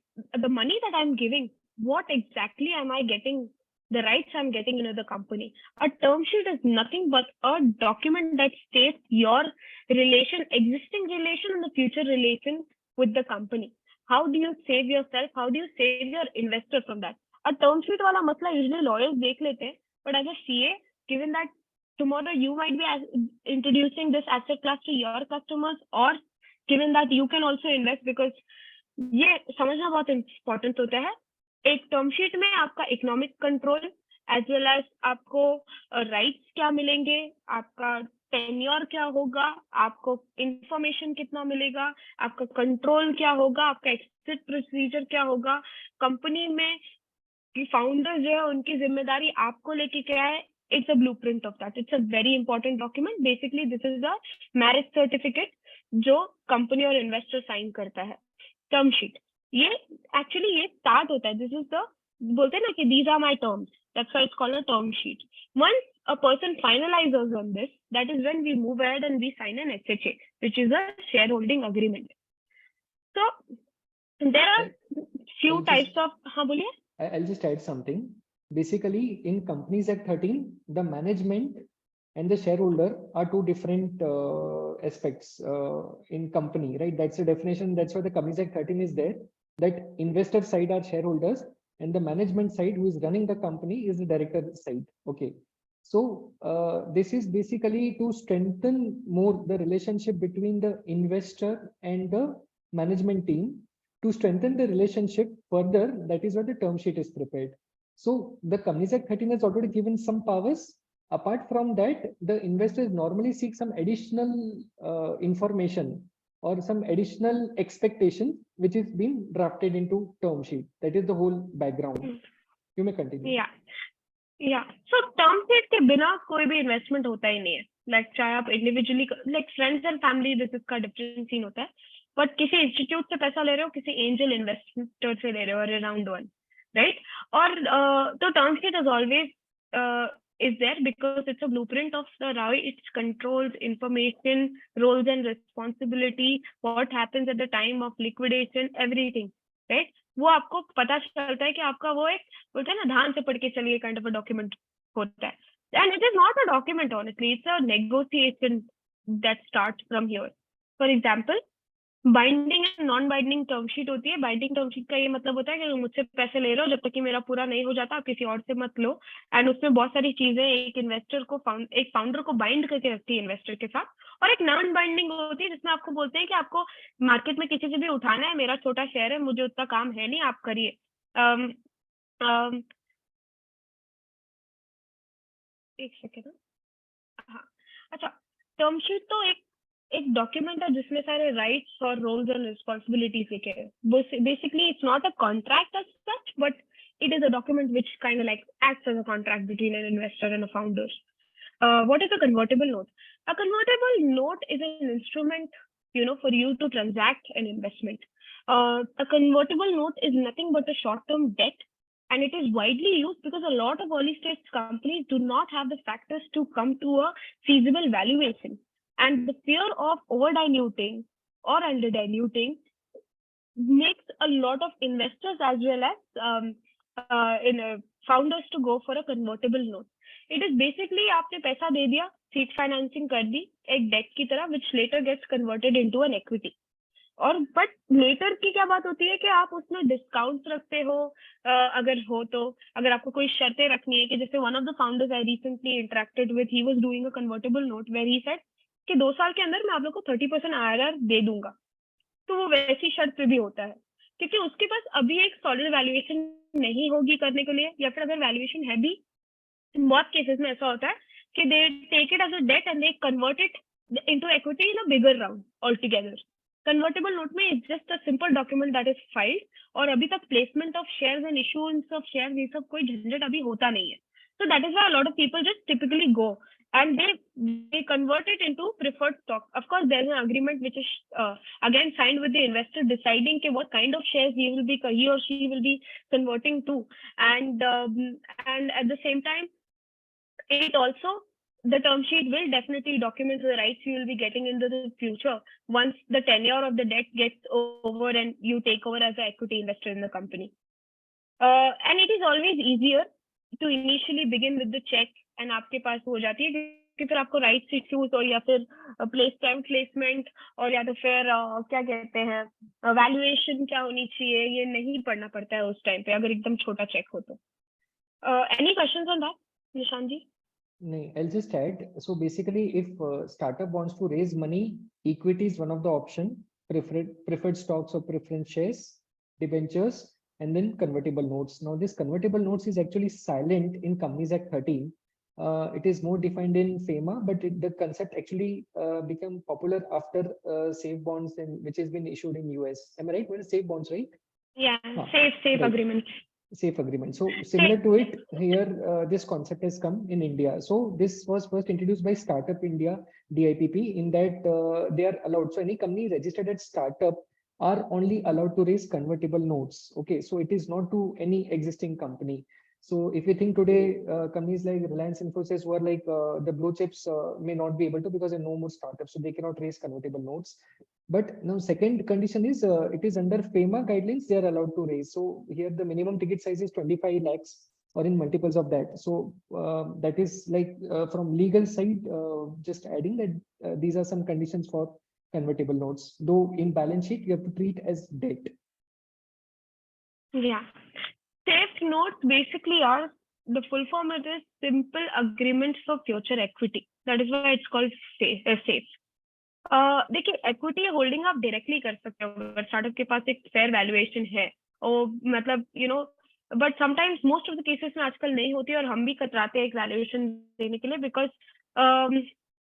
the money that I'm giving, what exactly am I getting, the rights I'm getting into the company. A term sheet is nothing but a document that states your relation, existing relation and the future relation with the company. How do you save yourself? How do you save your investor from that? A term sheet वाला मसला usually lawyers देख लेते हैं, but as a CA, given that tomorrow you might be introducing this asset class to your customers, or given that you can also invest, because ये समझना बहुत important होता है. एक term sheet में आपका economic control as well as आपको rights क्या मिलेंगे, आपका टेन्योर क्या होगा, आपको इंफॉर्मेशन कितना मिलेगा, आपका कंट्रोल क्या होगा, आपका एग्जिट प्रोसीजर क्या होगा, कंपनी में फाउंडर जो है उनकी जिम्मेदारी आपको लेके क्या है. It's a blueprint of that. It's a very important document. Basically this is the marriage certificate जो कंपनी और इन्वेस्टर साइन करता है. टर्म शीट ये एक्चुअली ये स्टार्ट होता है. दिस इज द बोलते हैं ना कि these are my terms, that's why it's called a term sheet. Once a person finalizes on this, that is when we move ahead and we sign an SHA, which is a shareholding agreement. So there are few types of. हाँ बोलिए. I'll just add something. Basically, in Companies Act 13, the management and the shareholder are two different aspects in company, right? That's the definition. That's why the Companies Act 13 is there. That investor side are shareholders, and the management side, who is running the company, is the director side. Okay. So this is basically to strengthen more the relationship between the investor and the management team. To strengthen the relationship further, that is why the term sheet is prepared. So the Companies Act 13 has already given some powers. Apart from that, the investors normally seek some additional information or some additional expectation, which is being drafted into term sheet. That is the whole background. Hmm. You may continue. Yeah. या सो term sheet के बिना कोई भी investment होता ही नहीं है like चाहे आप individually like friends and family business का डिफरेंट सीन होता है बट किसी इंस्टीट्यूट से पैसा ले रहे हो किसी एंजल इन्वेस्टर से ले रहे हो अराउंड वन राइट और तो term sheet is always is there because it's a blueprint of the how it controls information, roles and responsibility, what happens at the time of liquidation, everything, right? वो आपको पता चलता है कि आपका वो एक बोलते हैं ना ध्यान से पढ़ के चलिए काइंड ऑफ अ डॉक्यूमेंट होता है and it is not a document honestly it's a negotiation that starts from here for example binding and non binding term sheet होती है बाइंडिंग टर्म शीट का ये मतलब होता है कि मुझसे पैसे ले रहे हो जब तक कि मेरा पूरा नहीं हो जाता आप किसी और से मत लो एंड उसमें बहुत सारी चीजें एक इन्वेस्टर को एक फाउंडर को बाइंड करके रखती है इन्वेस्टर के साथ और एक नॉन बाइंडिंग होती है जिसमें आपको बोलते हैं कि आपको मार्केट में किसी से भी उठाना है मेरा छोटा शेयर है मुझे उतना काम है नहीं आप करिए एक सेकेंड हाँ अच्छा टर्म शीट तो एक डॉक्यूमेंट है जिसमें सारे राइट्स और रोल्स एंड रिस्पॉन्सिबिलिटीज लिखे हैं basically it's not a contract as such but it is a document which kind of like acts as a contract between an investor and a founder. What is a convertible note? A convertible note is an instrument, for you to transact an investment. A convertible note is nothing but a short-term debt, and it is widely used because a lot of early-stage companies do not have the factors to come to a feasible valuation, and the fear of over-diluting or under-diluting makes a lot of investors as well as founders to go for a convertible note. It is basically आपने पैसा दे दिया seed financing कर दी एक date की तरह which later gets converted into an equity. और but later की क्या बात होती है कि आप उसमें डिस्काउंट रखते हो अगर हो तो अगर आपको कोई शर्तें रखनी है कि जैसे one of the founders I recently interacted with he was doing a convertible note where he said कि 2 साल के अंदर मैं आप लोग को 30% IRR दे दूंगा तो वो वैसी शर्त पे भी होता है क्योंकि उसके पास अभी एक सॉलिड वैल्यूएशन नहीं होगी करने के लिए या फिर अगर वैल्यूएशन है भी बहुत केसेस में ऐसा होता है कि they take it as a debt and they convert it into equity in a bigger round all together convertible note में it's just a simple document that is filed और अभी तक placement of shares and issuance of shares ये सब कोई झंझट अभी होता नहीं है so that is why a lot of people just typically go and they convert it into preferred stock. Of course, there's an agreement which is again signed with the investor deciding what kind of shares he or she will be converting to, and at the same time, it also the term sheet will definitely document the rights you will be getting into the future once the tenure of the debt gets over and you take over as an equity investor in the company. And it is always easier to initially begin with the check and आपके पास हो जाती है कि फिर आपको rights issues और या फिर प्लेसमेंट और या तो फिर क्या कहते हैं वैल्यूएशन क्या होनी चाहिए ये नहीं पढ़ना पड़ता है उस टाइम पे अगर एकदम छोटा चेक हो तो एनी क्वेश्चंस ऑन दैट निशान जी No, I'll just add. So basically, if startup wants to raise money, equity is one of the option. Preferred stocks or preference shares, debentures, and then convertible notes. Now, this convertible notes is actually silent in Companies Act 13. It is more defined in FEMA, but the concept actually became popular after safe bonds, which has been issued in US. Am I right? What is safe bonds, right? Yeah, safe right. agreement. Safe agreement. So similar to it, here this concept has come in India. So this was first introduced by Startup India, DIPP, in that they are allowed. So any company registered as startup are only allowed to raise convertible notes. Okay, so it is not to any existing company. So if you think today, companies like Reliance Infosys who are like the blue chips may not be able to because there are no more startups, so they cannot raise convertible notes. But now second condition is it is under FEMA guidelines, they are allowed to raise. So here the minimum ticket size is 25 lakhs or in multiples of that. So that is like from legal side, just adding that these are some conditions for convertible notes. Though in balance sheet, you have to treat as debt. Yeah. Safe notes basically are the full form it is simple agreements for future equity. That is why it's called safe. देखिए equity holding आप directly कर सकते हो अगर startup के पास एक fair valuation है और मतलब but sometimes most of the cases में आजकल नहीं होती और हम भी कतराते हैं एक वैल्यूएशन देने के लिए बिकॉज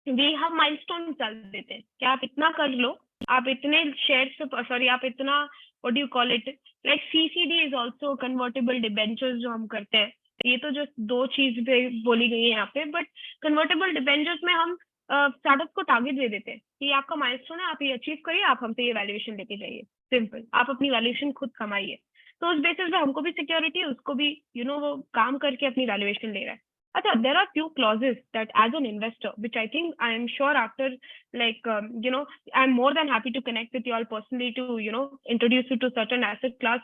वी हम माइलस्टोन चल देते हैं कि आप इतना कर लो, आप इतने शेयर्स पे सॉरी आप इतना what do you call it like CCD is also convertible debentures जो हम करते हैं, ये तो जो दो चीज पे बोली गई है यहाँ पे, बट कन्वर्टेबल डिबेंचर्स में हम स्टार्टअप को टारगेट दे देते हैं कि आपका माइलस्टोन है, आप ये अचीव करिए, आप हमसे ये वैल्यूएशन लेके जाइए, सिंपल, आप अपनी वैल्यूएशन खुद कमाइए। तो उस बेसिस पे हमको भी सिक्योरिटी है, उसको भी वो काम करके अपनी वैल्यूएशन ले रहा है। अच्छा, there are few clauses that as an investor, which I think I am sure after like I'm more than happy to connect with you all personally to introduce you to certain asset class,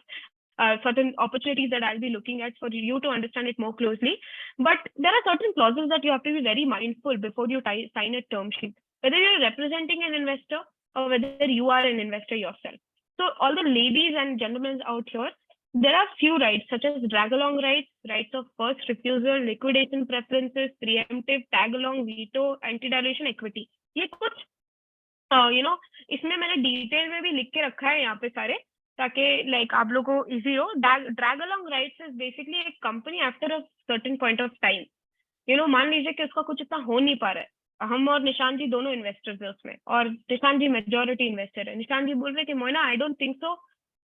certain opportunities that I'll be looking at for you to understand it more closely. But there are certain clauses that you have to be very mindful before you sign a term sheet, whether you're representing an investor or whether you are an investor yourself. So all the ladies and gentlemen out here, there are few rights such as drag along rights, rights of first refusal, liquidation preferences, preemptive, tag along, veto, anti-dilution, equity. ये कुछ इसमें मैंने detail में भी लिख के रखा है यहाँ पे सारे, ताकि लाइक आप लोगों को इजी हो। Drag along rights is basically एक company after a certain point of time मान लीजिए कि उसका कुछ इतना हो नहीं पा रहा है, हम और निशान जी दोनों इन्वेस्टर्स है उसमें और निशान जी मेजोरिटी इन्वेस्टर है। निशान जी बोल रहे कि Moina I don't think so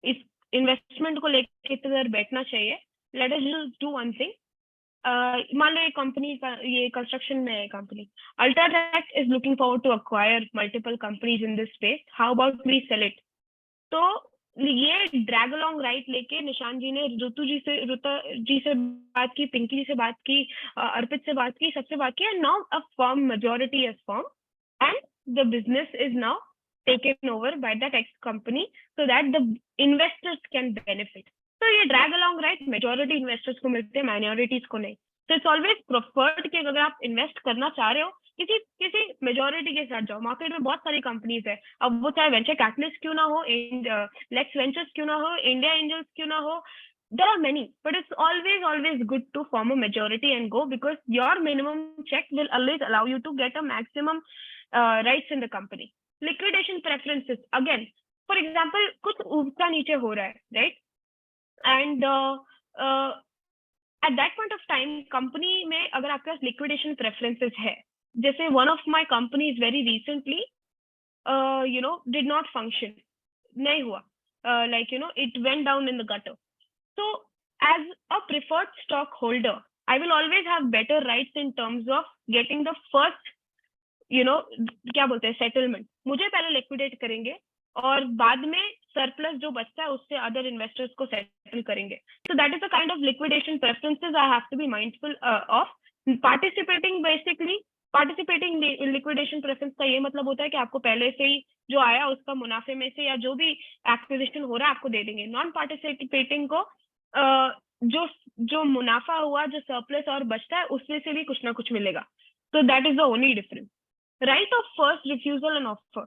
इस इन्वेस्टमेंट को लेकर इतनी देर बैठना चाहिए, let us just do one thing. मान लो एक कंपनी का ये कंस्ट्रक्शन में है company, UltraTech is looking forward to acquire multiple companies in this space, how about we sell it. तो ये ड्रैग अलोंग राइट लेके निशान जी ने रुतु जी से बात की, पिंकी जी से बात की, अर्पित से बात की, सबसे बात की, and now a firm majority is form and the business is now taken over by that ex company so that the investors can benefit. तो ये drag along right majority investors को मिलते हैं, माइनॉरिटीज को नहीं। तो इट्स ऑलवेज प्रेफर्ड कि अगर आप इन्वेस्ट करना चाह रहे हो किसी मेजॉरिटी के साथ जाओ। मार्केट में बहुत सारी कंपनीज है, अब वो चाहे वेंचर कैपिटलिस्ट क्यों ना हो, लेक्स वेंचर्स क्यों ना हो, इंडिया एंजल्स क्यों ना हो, there are many, but it's always good to form a majority and go, because your minimum check will always allow you to get a maximum rights in the company. Liquidation preferences, again, for example, कुछ ऊंचा नीचे हो रहा है, right? And at that point of time, company में अगर आपके पास liquidation preferences है, जैसे one of my companies very recently, did not function, नहीं हुआ, it went down in the gutter. So, as a preferred stockholder, I will always have better rights in terms of getting the first क्या बोलते हैं settlement, मुझे पहले liquidate करेंगे और बाद में सरप्लस जो बचता है उससे अदर इन्वेस्टर्स को सेटल करेंगे। So that is a kind of liquidation preferences I have to be mindful of participating. Basically participating liquidation preference का ये मतलब होता है कि आपको पहले से ही जो आया उसका मुनाफे में से या जो भी एक्विजिशन हो रहा है आपको दे देंगे। नॉन पार्टिसिपेटिंग को जो मुनाफा हुआ, जो सरप्लस और बचता है उसमें से भी कुछ ना कुछ मिलेगा। So that is the only difference. Right of first refusal and offer.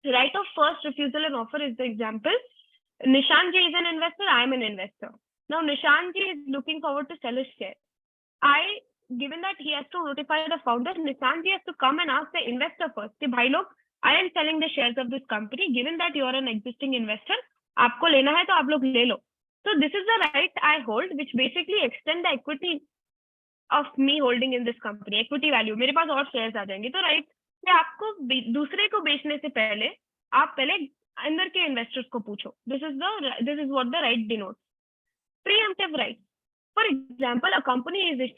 Right of first refusal and offer is the example. Nishan ji is an investor, I am an investor. Now Nishan ji is looking forward to sell his share. Given that he has to notify the founder, Nishan ji has to come and ask the investor first कि भाई लोग, I am selling the shares of this company. Given that you are an existing investor, आपको लेना है तो आप लोग ले लो. So this is the right I hold, which basically extend the equity of me holding in this company, equity value, मेरे पास और shares आ जाएंगे। तो राइट कि आपको दूसरे को बेचने से पहले आप पहले अंदर के इन्वेस्टर्स को पूछो। This is what the right denotes. Pre-emptive right, for example a company is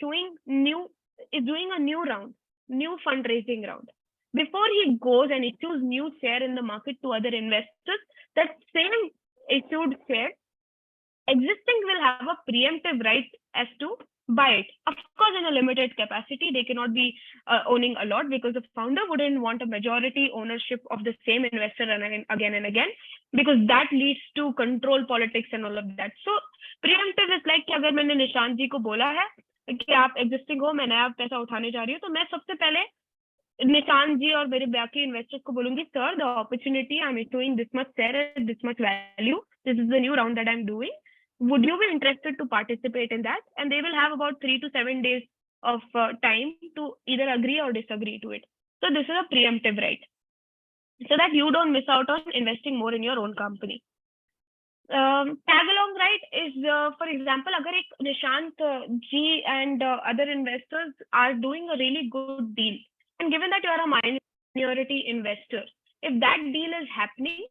doing a new round, new fundraising round. Before he goes and issues new share in the market to other investors, that same issued share existing will have a preemptive right as to buy it. Of course, in a limited capacity, they cannot be owning a lot because the founder wouldn't want a majority ownership of the same investor again and again, because that leads to control politics and all of that. So preemptive is like कि अगर मैंने निशान जी को बोला है कि आप existing हो, मैं नया पैसा उठाने जा रही हूँ, तो मैं सबसे पहले निशान जी और मेरे बाकी इन्वेस्टर्स को बोलूंगी, sir the opportunity I am issuing this much share at this much value, this is the new round that I am doing, would you be interested to participate in that? And they will have about 3 to 7 days of time to either agree or disagree to it. So this is a preemptive right. so that you don't miss out on investing more in your own company. Tag along right is, for example, agar ek Nishant ji and other investors are doing a really good deal, and given that you are a minority investor, if that deal is happening,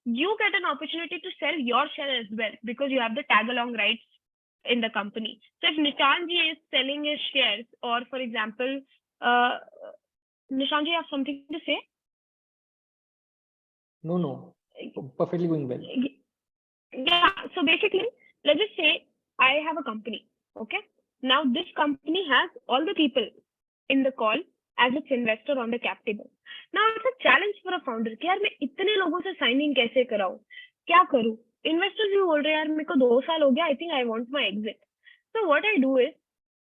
you get an opportunity to sell your share as well because you have the tag along rights in the company. So if Nishant ji is selling his shares, or for example, Nishant ji, you have something to say? No, perfectly going well. Yeah, so basically, let's just say I have a company, okay? Now this company has all the people in the call as its investor on the cap table. Now it's a challenge for a founder कि यार मैं इतने लोगों से signing कैसे कराऊं, क्या करूं? Investors भी बोल रहे हैं यार मेरे को 2 साल हो गया, I think I want my exit. So what I do is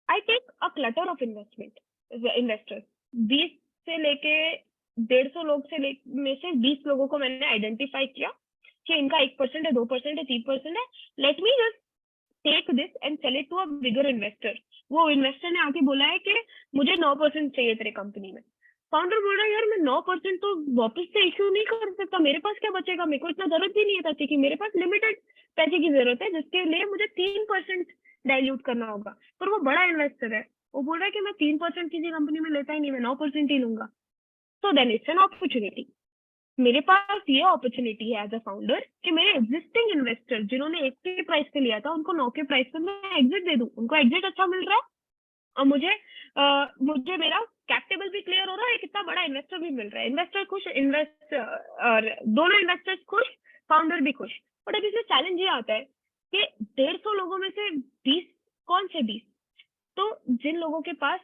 I take a clutter of investors. 20 से लेके 150 लोग में से 20 लोगों को मैंने आइडेंटिफाई किया कि इनका 1% है, 2% है, 3% है. Let me just take this and sell it to a bigger investor. वो इन्वेस्टर ने आके बोला है कि मुझे 9% चाहिए तेरे कंपनी में. फाउंडर बोल रहा है यार मैं 9% तो वापस से इश्यू नहीं कर सकता, मेरे पास क्या बचेगा, मेरे को इतना जरूरत भी नहीं है पैसे की, मेरे पास लिमिटेड पैसे की जरूरत है जिसके लिए मुझे 3% डाइल्यूट करना होगा. पर वो बड़ा इन्वेस्टर है, वो बोल रहा है कि मैं 3% किसी कंपनी में लेता ही नहीं, मैं 9% ही लूंगा. So then it's an opportunity. मेरे पास ये अपॉर्चुनिटी है एज अ फाउंडर कि मेरे एग्जिस्टिंग इन्वेस्टर जिन्होंने 1 के प्राइस पे लिया था उनको 9 के प्राइस पे मैं एग्जिट दे दूं. उनको एग्जिट अच्छा मिल रहा है और मुझे मेरा कैपिटल भी क्लियर हो रहा है, कितना बड़ा इन्वेस्टर भी मिल रहा है. इन्वेस्टर खुश, और दोनों इन्वेस्टर्स खुश, फाउंडर भी खुश. बट अब इसमें चैलेंज ये आता है कि 150 लोगों में से 20 कौन से 20? तो जिन लोगों के पास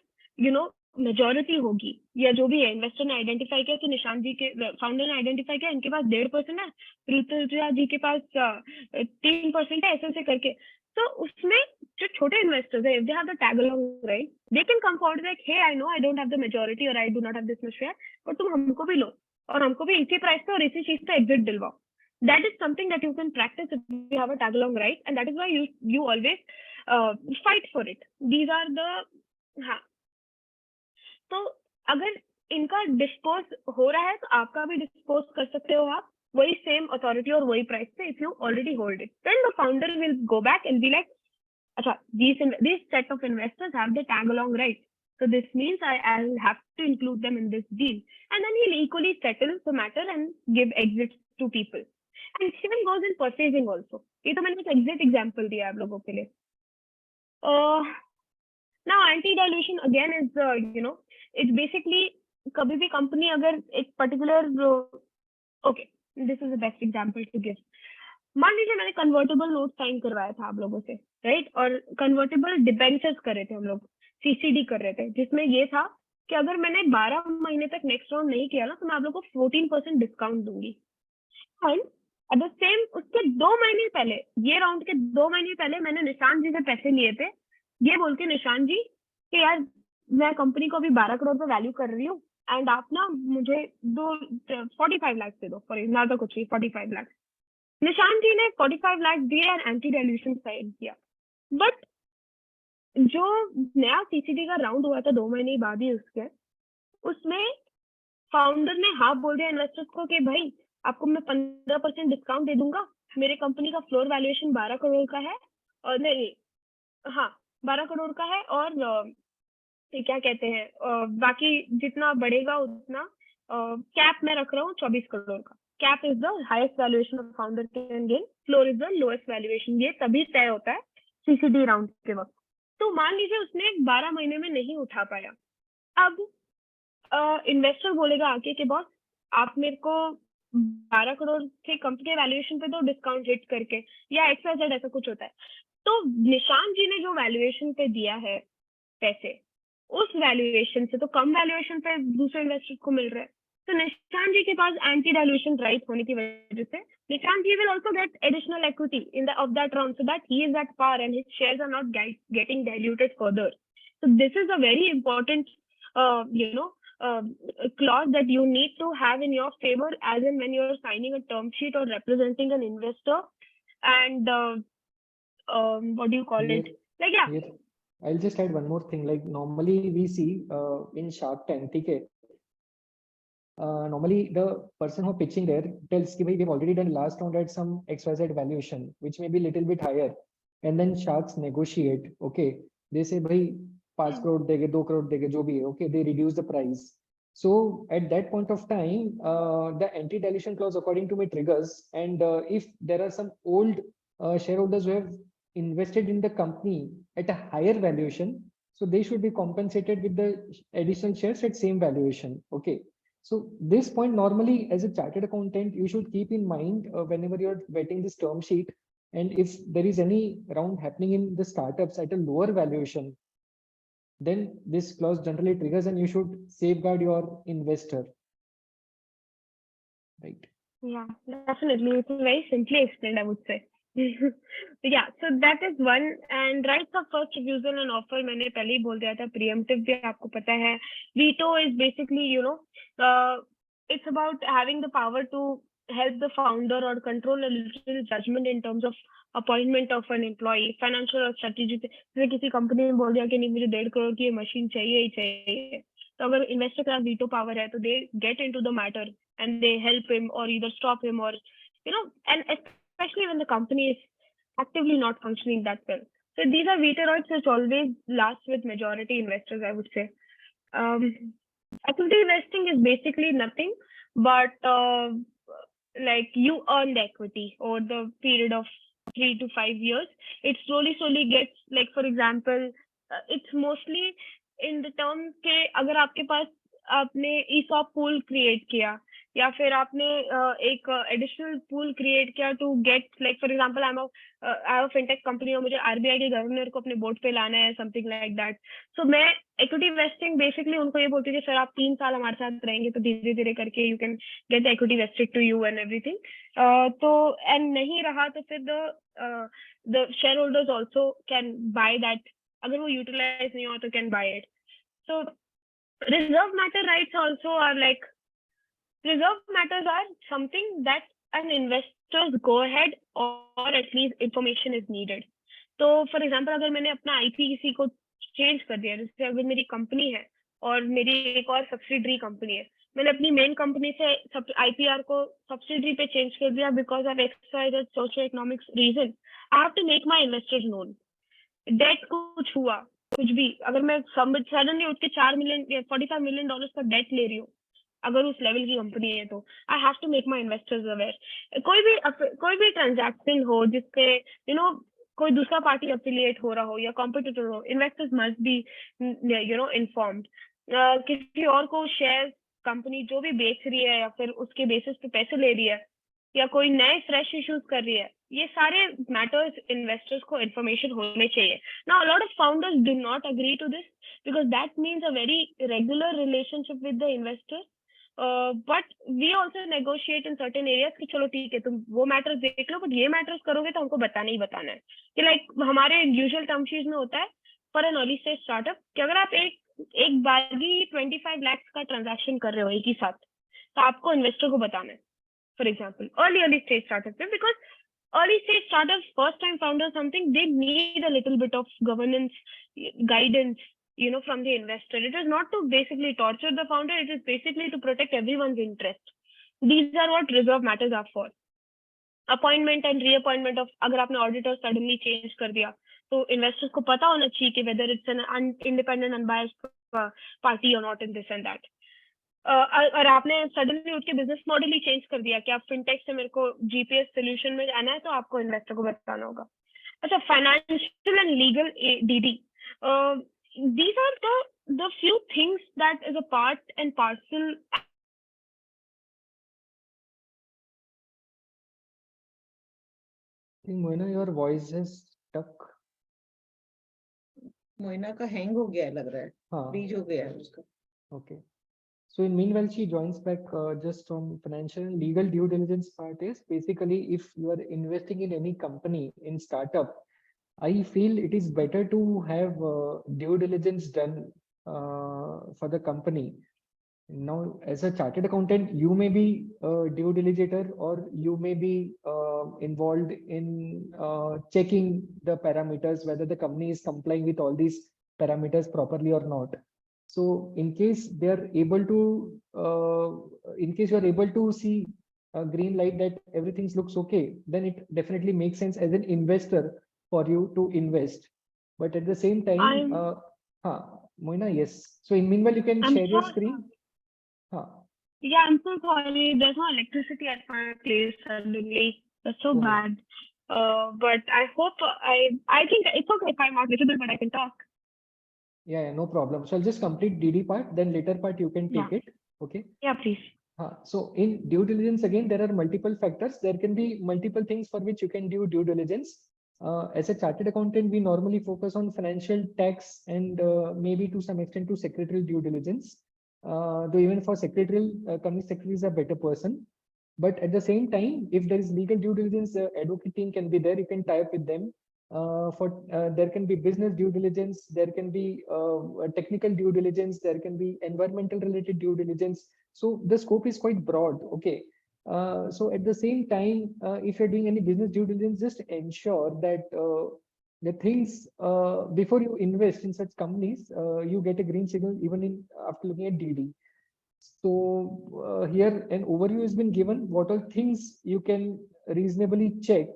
मेजोरिटी होगी या जो भी है, इन्वेस्टर ने आइडेंटिफाई किया कि निशांत जी के फाउंडर ने आइडेंटिफाई किया इनके पास 1.5% है, ऋतुजा जी के पास 3% है, ऐसे करके. तो उसमें जो छोटे इन्वेस्टर्स है, if they have the tag along right, they can come forward like, hey, I know I don't have the majority or I do not have this much share, but तुम हमको भी लो और हमको भी इसी प्राइस पे और इसी चीज पे exit दिलवाओ. That is something that you can practice if you have a tag along right, and that is why you always fight for it. These are the हाँ. तो अगर इनका डिस्पोज हो रहा है तो आपका भी डिस्पोज कर सकते हो आप वही सेम अथॉरिटी और वही प्राइस पे. If you already hold it, then the founder will go back and be like, अच्छा this set of investors have the tag along right, so this means I'll have to include them in this deal, and then he'll equally settle the matter and give exits to people. And same goes in purchasing also. ये तो मैंने एक exit example दिया आप लोगों के लिए. Now anti-dilution again is it's basically कभी भी कंपनी अगर एक particular okay, this is the best example to give. मान लीजिए मैंने कन्वर्टेबल नोट साइन करवाया था आप लोगों से, राइट, और कन्वर्टेबल डिबेंचर्स कर रहे थे हम लोग, सीसीडी कर रहे थे, जिसमें ये था कि अगर मैंने 12 महीने तक नेक्स्ट राउंड नहीं किया ना तो मैं आप लोगों को 14% डिस्काउंट दूंगी. एंड एट द सेम उसके 2 महीने पहले, ये राउंड के 2 महीने पहले मैंने निशांत जी से पैसे लिए थे ये बोल के, निशांत जी कि यार मैं कंपनी को अभी 12 करोड़ पे वैल्यू कर रही हूँ एंड आप ना मुझे 45 लाख दे दो, फॉर ना तो कुछ ही 45 लाख. निशांत जी ने 45 लाख दिए और एंटी डाइल्यूशन साइन किया. बट जो नया सीसीडी का राउंड हुआ था 2 महीने बाद ही उसमें फाउंडर ने हाँ बोल दिया इन्वेस्टर्स को कि भाई आपको मैं 15% डिस्काउंट दे दूंगा, मेरे कंपनी का फ्लोर वैल्यूएशन 12 करोड़ का है, और नहीं हाँ 12 करोड़ का है, और क्या कहते हैं बाकी जितना बढ़ेगा उतना कैप में रख रहा हूँ 24 करोड़ का. Cap is the highest valuation of founder can gain, floor is the lowest valuation. ये तभी तय होता है सीसीडी राउंड के वक्त. तो मान लीजिए उसने 12 महीने में नहीं उठा पाया. अब इन्वेस्टर बोलेगा आके कि बॉस आप मेरे को 12 करोड़ के कंपनी वैल्यूएशन पे तो डिस्काउंट हिट करके, या XYZ ऐसा कुछ होता है. तो निशांत जी ने जो वैल्यूएशन पे दिया है पैसे, उस वैल्यूएशन से तो कम वैल्यूएशन पे दूसरे इन्वेस्टर को मिल रहा है. तो निशांत जी के पास एंटी डाइल्यूशन राइट होने की वजह से Nishant ji will also get additional equity in the of that round, so that he is at par and his shares are not getting diluted further. So this is a very important clause that you need to have in your favor as in when you're signing a term sheet or representing an investor. And what do you call it? Like, yeah. I'll just add one more thing. Like normally we see in Shark Tank, okay, normally the person who pitching there tells कि भाई we've already done last round at some XYZ valuation, which may be little bit higher, and then sharks negotiate. Okay, they say भाई 5 crore देंगे, 2 crore देंगे, जो भी है. Okay, they reduce the price. So at that point of time, the anti-dilution clause, according to me, triggers. And if there are some old shareholders who have invested in the company at a higher valuation, so they should be compensated with the additional shares at same valuation. Okay. So this point normally, as a chartered accountant, you should keep in mind whenever you're vetting this term sheet. And if there is any round happening in the startups at a lower valuation, then this clause generally triggers and you should safeguard your investor. Right. Yeah, definitely. It's very simply explained, I would say. Yeah, so that is one. And rights of first refusal and offer, मैंने पहले ही बोल दिया था, preemptive भी आपको पता है. Veto is basically, it's about having the power to help the founder or control a little judgment in terms of appointment of an employee, financial or strategic. जैसे किसी कंपनी ने बोल दिया कि नहीं मुझे 1.5 crore की मशीन चाहिए ही चाहिए, तो अगर इन्वेस्टर का वीटो पावर है तो they get into the matter and they help him or either stop him or and especially when the company is actively not functioning that well. So these are veto rights which always last with majority investors, I would say. Equity investing is basically nothing but like you earn the equity over the period of 3 to 5 years. It slowly gets, like for example, it's mostly in the term के अगर आपके पास आपने ESOP pool create किया या फिर आपने एक additional pool create किया to get, like for example I have a fintech company और मुझे RBI के गवर्नर को अपने बोर्ड पे लाना है, something like that. So मैं equity vesting basically उनको ये बोलती हूँ कि सर आप 3 साल हमारे साथ रहेंगे तो धीरे धीरे करके you can get the equity vested to you and everything. तो and नहीं रहा तो फिर the shareholders also can buy that. अगर वो utilize नहीं हो तो can buy it. So reserve matter rights also are like, reserve matters are something that an investor's go ahead or at least information is needed. तो for example अगर मैंने अपना IP किसी को change कर दिया, जैसे अगर मेरी कंपनी है और मेरी एक और सब्सिडरी कंपनी है, मैंने अपनी मेन कंपनी से IPR को सब्सिडरी पे चेंज कर दिया because of XYZ socio-economic reason, I have to make my investors known. Debt कुछ हुआ, कुछ भी, अगर मैं सडनली उठ के 4 मिलियन या 45 मिलियन डॉलर्स का डेट ले रही हूँ, अगर उस लेवल की कंपनी है तो I have to make my investors aware. कोई भी ट्रांजैक्शन हो जिसके कोई दूसरा पार्टी अफिलिएट हो रहा हो या कॉम्पिटिटर हो, इन्वेस्टर्स मस्ट बी इन्फॉर्म्ड. किसी और को शेयर कंपनी जो भी बेच रही है या फिर उसके बेसिस पे पैसे ले रही है या कोई नए फ्रेश इश्यूज कर रही है, ये सारे मैटर्स इन्वेस्टर्स को इन्फॉर्मेशन होने चाहिए. Now a lot of founders do not agree to this because that means a very regular relationship with the investor. But we also negotiate in certain areas कि चलो ठीक है तुम वो मैटर्स देख लो, बट ये मैटर्स करोगे तो हमको बताना ही बताना है. कि लाइक हमारे यूजुअल टर्म शीट में होता है for an early stage startup कि अगर आप एक बारगी 25 लाख का ट्रांजैक्शन कर रहे हो एक ही साथ, तो आपको इन्वेस्टर को बताना है. For example, early stage startups, because early stage startups, first time founders, something they need a little bit of governance, guidance, from the investor. It is not to basically torture the founder. It is basically to protect everyone's interest. These are what reserve matters are for. Appointment and reappointment of, अगर आपने auditor suddenly change कर दिया, तो investors को पता होना चाहिए कि whether it's an independent, unbiased party or not in this and that. और आपने सडनली उठ के बिजनेस मॉडल ही चेंज कर दिया कि आप फिनटेक से मेरे को जीपीएस सोल्यूशन में जाना है, तो आपको इन्वेस्टर को बताना होगा. अच्छा, financial and legal DD, these are the few things that is a part and parcel. I think Moina, your voice is stuck. Moina का हैंग हो गया है लग रहा है, हाँ. फ्रीज हो गया है उसका. Okay. So in meanwhile, she joins back just on financial and legal due diligence part is basically if you are investing in any company in startup, I feel it is better to have due diligence done for the company. Now, as a chartered accountant, you may be a due diligener or you may be involved in checking the parameters, whether the company is complying with all these parameters properly or not. So in case they are able to, in case you are able to see a green light that everything looks okay, then it definitely makes sense as an investor for you to invest. But at the same time, I'm Moina, yes. So in meanwhile, you can I'm share so your screen. Huh. yeah, I'm so sorry. There's no electricity at my place suddenly. That's so Oh, bad. But I hope I think it's okay if I'm not visible, but I can talk. yeah, no problem. So I'll just complete DD part, then later part you can Yeah. take it. Okay. Yeah, please. So in due diligence, again, there are multiple factors. There can be multiple things for which you can do due diligence. As a chartered accountant, we normally focus on financial, tax, and maybe to some extent to secretarial due diligence. Though even for secretarial, company secretary is a better person. But at the same time, if there is legal due diligence, the advocate team can be there. You can tie up with them. There can be business due diligence. There can be technical due diligence. There can be environmental related due diligence. So the scope is quite broad. Okay. So at the same time, if you're doing any business due diligence, just ensure that the things before you invest in such companies, you get a green signal even in after looking at DD. So here an overview has been given. What are things you can reasonably check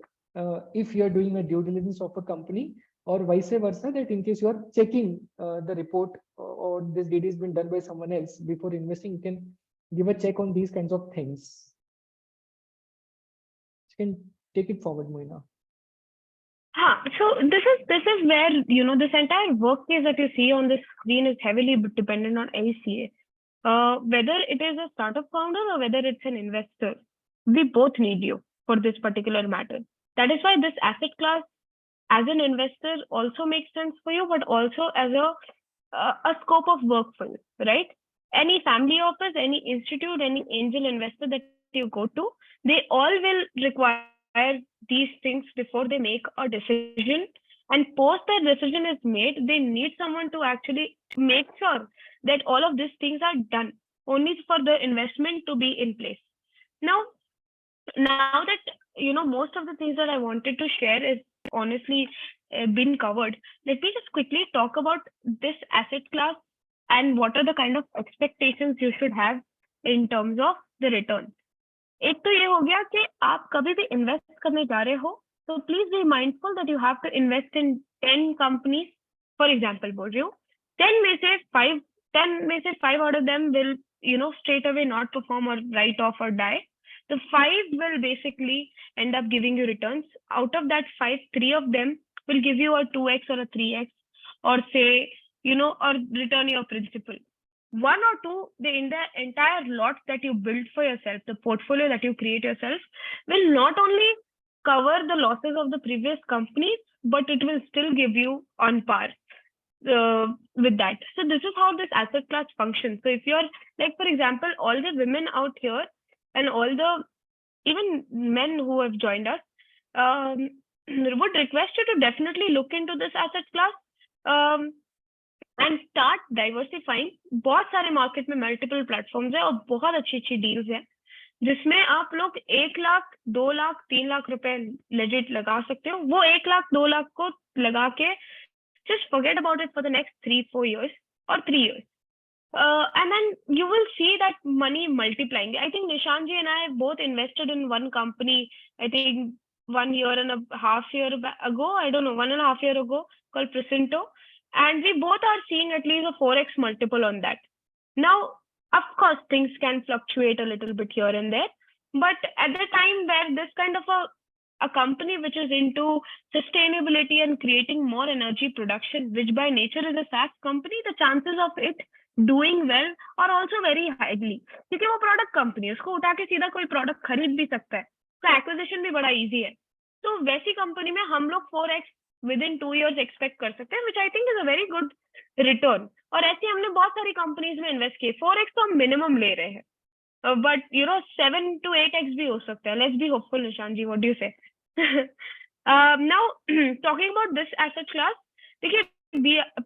if you are doing a due diligence of a company, or vice versa, that in case you are checking the report or this DD has been done by someone else before investing, you can give a check on these kinds of things. You can take it forward, Moina. So this is where this entire workplace that you see on the screen is heavily dependent on ACA. Whether it is a startup founder or whether it's an investor, we both need you for this particular matter. That is why this asset class as an investor also makes sense for you, but also as a scope of work for you, right? Any family office, any institute, any angel investor that you go to, they all will require these things before they make a decision. And post that decision is made, they need someone to actually make sure that all of these things are done only for the investment to be in place. Now, now that most of the things that I wanted to share is honestly been covered, let me just quickly talk about this asset class and what are the kind of expectations you should have in terms of the return. एक तो ये हो गया कि आप कभी भी invest करने जा रहे हो तो please be mindful that you have to invest in 10 companies for example बोल रही हूँ 10 में से 5 10 में से 5 out of them will straight away not perform or write off or die. The 5 will basically end up giving you returns. Out of that 5, 3 of them will give you a 2x or a 3x, or say or return your principal. 1 or 2, the entire lot that you build for yourself, the portfolio that you create yourself, will not only cover the losses of the previous companies, but it will still give you on par with that. So this is how this asset class functions. So if you're like, for example, all the women out here and all the even men who have joined us, would request you to definitely look into this asset class. And start diversifying. बहुत सारे market में multiple platforms है और बहुत अच्छी अच्छी deals है जिसमें आप लोग 1 लाख 2 लाख 3 लाख रुपए लेजिट लगा सकते हो. वो 1 लाख 2 लाख को लगा के just forget about it for the next 3-4 years or 3 years. And then you will see that money multiplying. I think Nishan ji and I both invested in one company, I think 1 year and a half year ago, I don't know, 1.5 years ago, called Precinto. And we both are seeing at least a 4x multiple on that. Now, of course, things can fluctuate a little bit here and there. But at the time where this kind of a company which is into sustainability and creating more energy production, which by nature is a SaaS company, the chances of it doing well are also very highly. क्योंकि वो product company है, उसको उठा के सीधा कोई product खरीद भी सकता है, तो एक्विजिशन भी बड़ा इजी है. तो वैसी कंपनी में हम लोग 4x within 2 years एक्सपेक्ट कर सकते हैं, which I think is a very good return. और ऐसे हमने बहुत सारी कंपनीज में इन्वेस्ट किए. 4x तो हम मिनिमम ले रहे हैं, but 7 to 8x भी हो सकता है. Let's be hopeful, Nishan ji. What do you say? Now, talking about this asset class, देखिए,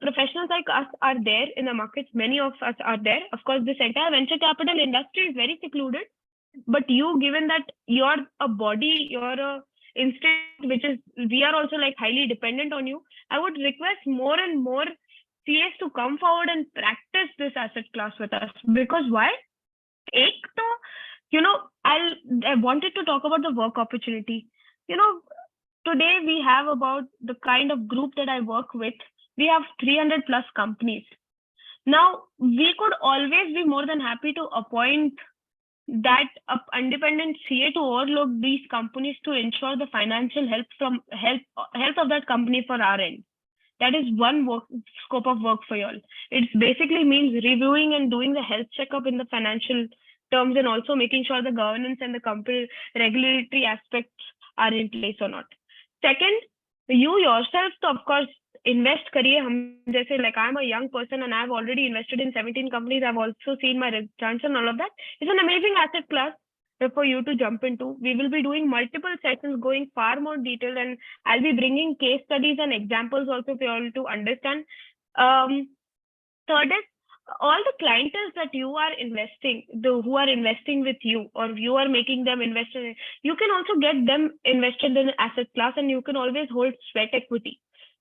professionals like us are there in the market. Many of us are there. Of course, this entire venture capital industry is very secluded. But you, given that you're a body, you're a instinct, which is, we are also like highly dependent on you. I would request more and more CAs to come forward and practice this asset class with us. Because why? एक तो, I wanted to talk about the work opportunity. Today we have about the kind of group that I work with, we have 300 plus companies. Now, we could always be more than happy to appoint that independent CA to overlook these companies to ensure the financial health of that company for our end. That is one scope of work for y'all. It basically means reviewing and doing the health checkup in the financial terms, and also making sure the governance and the company regulatory aspects are in place or not. Second, you yourself, of course, invest kariye. Like I'm a young person and I've already invested in 17 companies. I've also seen my returns and all of that. It's an amazing asset class for you to jump into. We will be doing multiple sessions going far more detailed, and I'll be bringing case studies and examples also for you all to understand. Third is, all the clientele that you are investing, who are investing with you, or you are making them invest in it, you can also get them invested in asset class, and you can always hold sweat equity.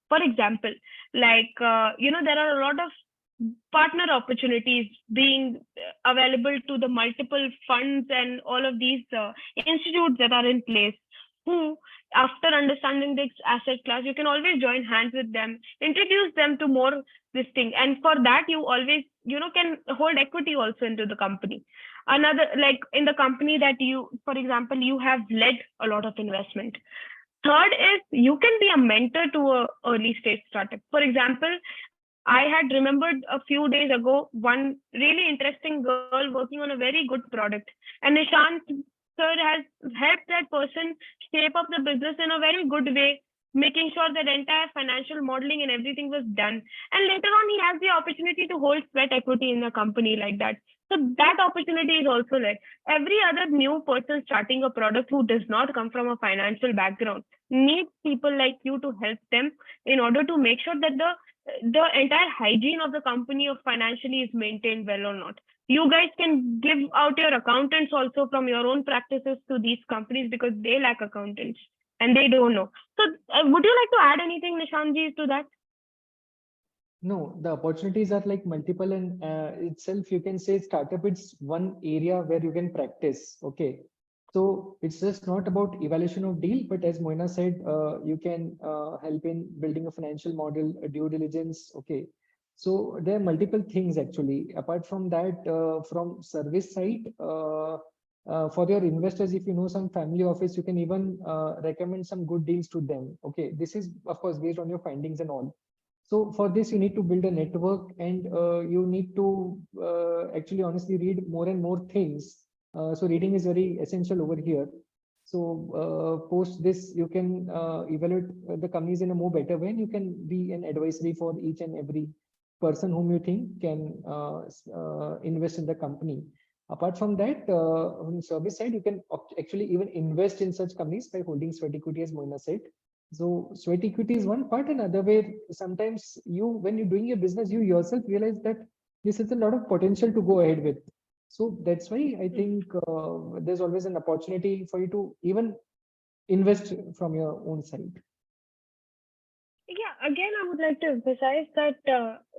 For example, like, there are a lot of partner opportunities being available to the multiple funds and all of these institutes that are in place, who, after understanding this asset class, you can always join hands with them, introduce them to more this thing. And for that, you always, can hold equity also into the company. Another, like in the company that you, for example, you have led a lot of investment. Third is, you can be a mentor to a early stage startup. For example, I had remembered a few days ago one really interesting girl working on a very good product, and Nishant sir has helped that person shape up the business in a very good way, making sure that entire financial modeling and everything was done. And later on, he has the opportunity to hold sweat equity in a company like that. So that opportunity is also there. Every other new person starting a product who does not come from a financial background needs people like you to help them in order to make sure that the entire hygiene of the company of financially is maintained well or not. You guys can give out your accountants also from your own practices to these companies, because they lack accountants and they don't know. So would you like to add anything, Nishanji, to that? No, the opportunities are like multiple, and itself you can say startup, it's one area where you can practice. Okay. So it's just not about evaluation of deal, but as Moina said, you can help in building a financial model, a due diligence. Okay. So there are multiple things actually. Apart from that, from service side, for your investors, if you know some family office, you can even recommend some good deals to them. Okay. This is of course based on your findings and all. So for this, you need to build a network, and you need to actually honestly read more and more things. So reading is very essential over here. So post this, you can evaluate the companies in a more better way, and you can be an advisory for each and every person whom you think can invest in the company. Apart from that, on the service side, you can actually even invest in such companies by holding sweat equity, as Moina said. So sweat equity is one part, and other way, sometimes when you're doing your business, you yourself realize that this has a lot of potential to go ahead with. So that's why I think there's always an opportunity for you to even invest from your own side. Yeah, again, I would like to emphasize that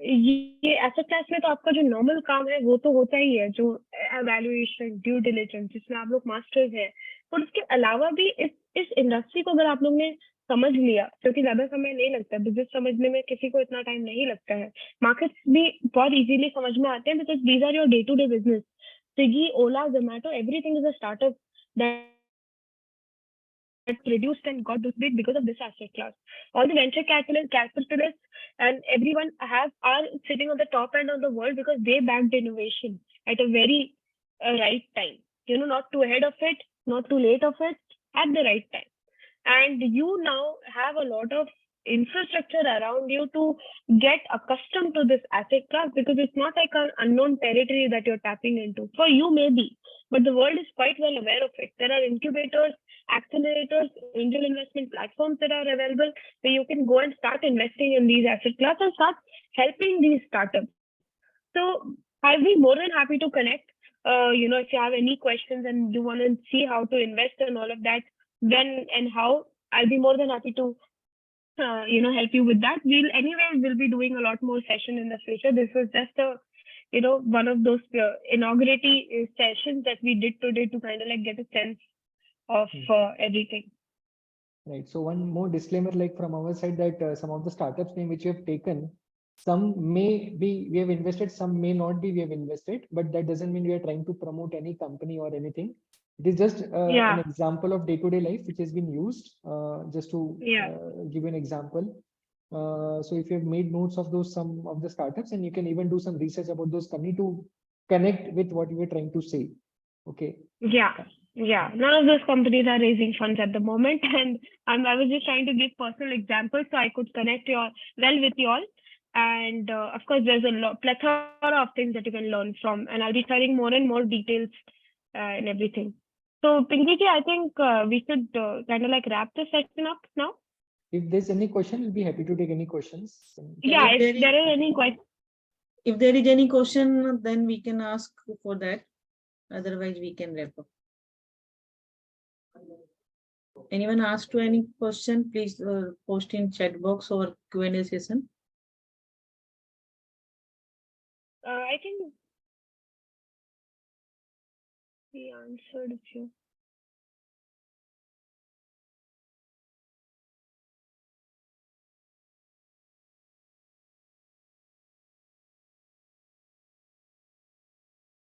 ये asset class में तो आपका जो normal काम है वो तो होता ही है, जो evaluation, due diligence, जिसमें आप लोग masters हैं. और उसके अलावा भी इस industry को अगर आप लोग ने समझ लिया, क्योंकि ज्यादा समय नहीं लगता, बिजनेस समझने में किसी को इतना टाइम नहीं लगता है. मार्केट्स भी बहुत इजीली समझ में आते हैं, because these are your day to day business. Swiggy, Ola, Zomato, everything is a startup that produced and got this big because of this asset class. All the venture capitalists and everyone are sitting on the top end of the world because they backed innovation at a very right time. Not too ahead of it, not too late of it, at the right time. And you now have a lot of infrastructure around you to get accustomed to this asset class, because it's not like an unknown territory that you're tapping into. For you, maybe, but the world is quite well aware of it. There are incubators, accelerators, angel investment platforms that are available where you can go and start investing in these asset classes and start helping these startups. So I'll be more than happy to connect. If you have any questions and you want to see how to invest and all of that, when and how, I'll be more than happy to help you with that. We'll be doing a lot more session in the future. This was just a one of those inaugurating sessions that we did today to kind of like get a sense of everything. Right. So one more disclaimer, like from our side, that some of the startups name which we have taken, some may be we have invested, some may not be we have invested, but that doesn't mean we are trying to promote any company or anything. It is just Yeah. an example of day-to-day life which has been used, just to Yeah. give you an example. So if you have made notes of those, some of the startups, and you can even do some research about those company to connect with what you were trying to say. Okay. Yeah. None of those companies are raising funds at the moment, and I was just trying to give personal examples so I could connect with you all. And of course, there's a plethora of things that you can learn from, and I'll be sharing more and more details and everything. So, Pinky ji, I think we should kind of like wrap this session up now. If there's any question, we'll be happy to take any questions. Yeah, if there is any question. If there is any question, then we can ask for that. Otherwise, we can wrap up. Anyone ask to any question, please post in chat box or Q&A session. I think we answered a few.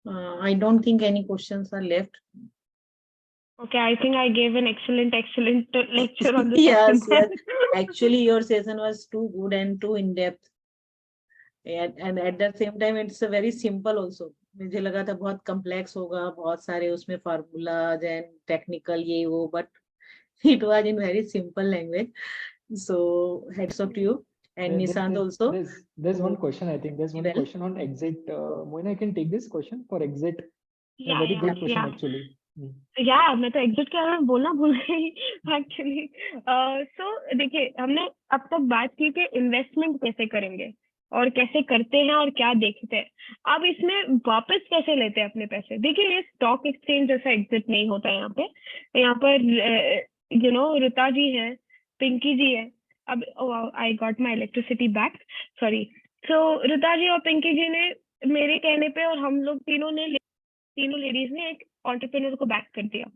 I don't think any questions are left. Okay, I think I gave an excellent lecture on the Yes, session. yes. Actually, your session was too good and too in depth. And at the same time, it's a very simple also. मुझे लगा था बहुत complex होगा, बहुत सारे उसमें formulas and technical ये वो, but it was in very simple language. So hats off to you. And Nishant also. There's one question, I think. There's one question on exit. Moina, I can take this question for exit. Yeah, a very good question, yeah. actually. Yeah, मैं तो exit के बारे में बोलना भूल गई actually. So देखिए, हमने अब तक बात की कि investment कैसे करेंगे और कैसे करते हैं और क्या देखते हैं. अब इसमें वापस कैसे लेते हैं अपने पैसे. देखिए, ये स्टॉक एक्सचेंज जैसा एग्जिट नहीं होता है यहाँ पर ऋता जी है, पिंकी जी है. अब I got my electricity back, sorry. So Rita ji और पिंकी जी ने मेरे कहने पे और हम लोग तीनों लेडीज ने एक एंटरप्रेन्योर को बैक कर दिया.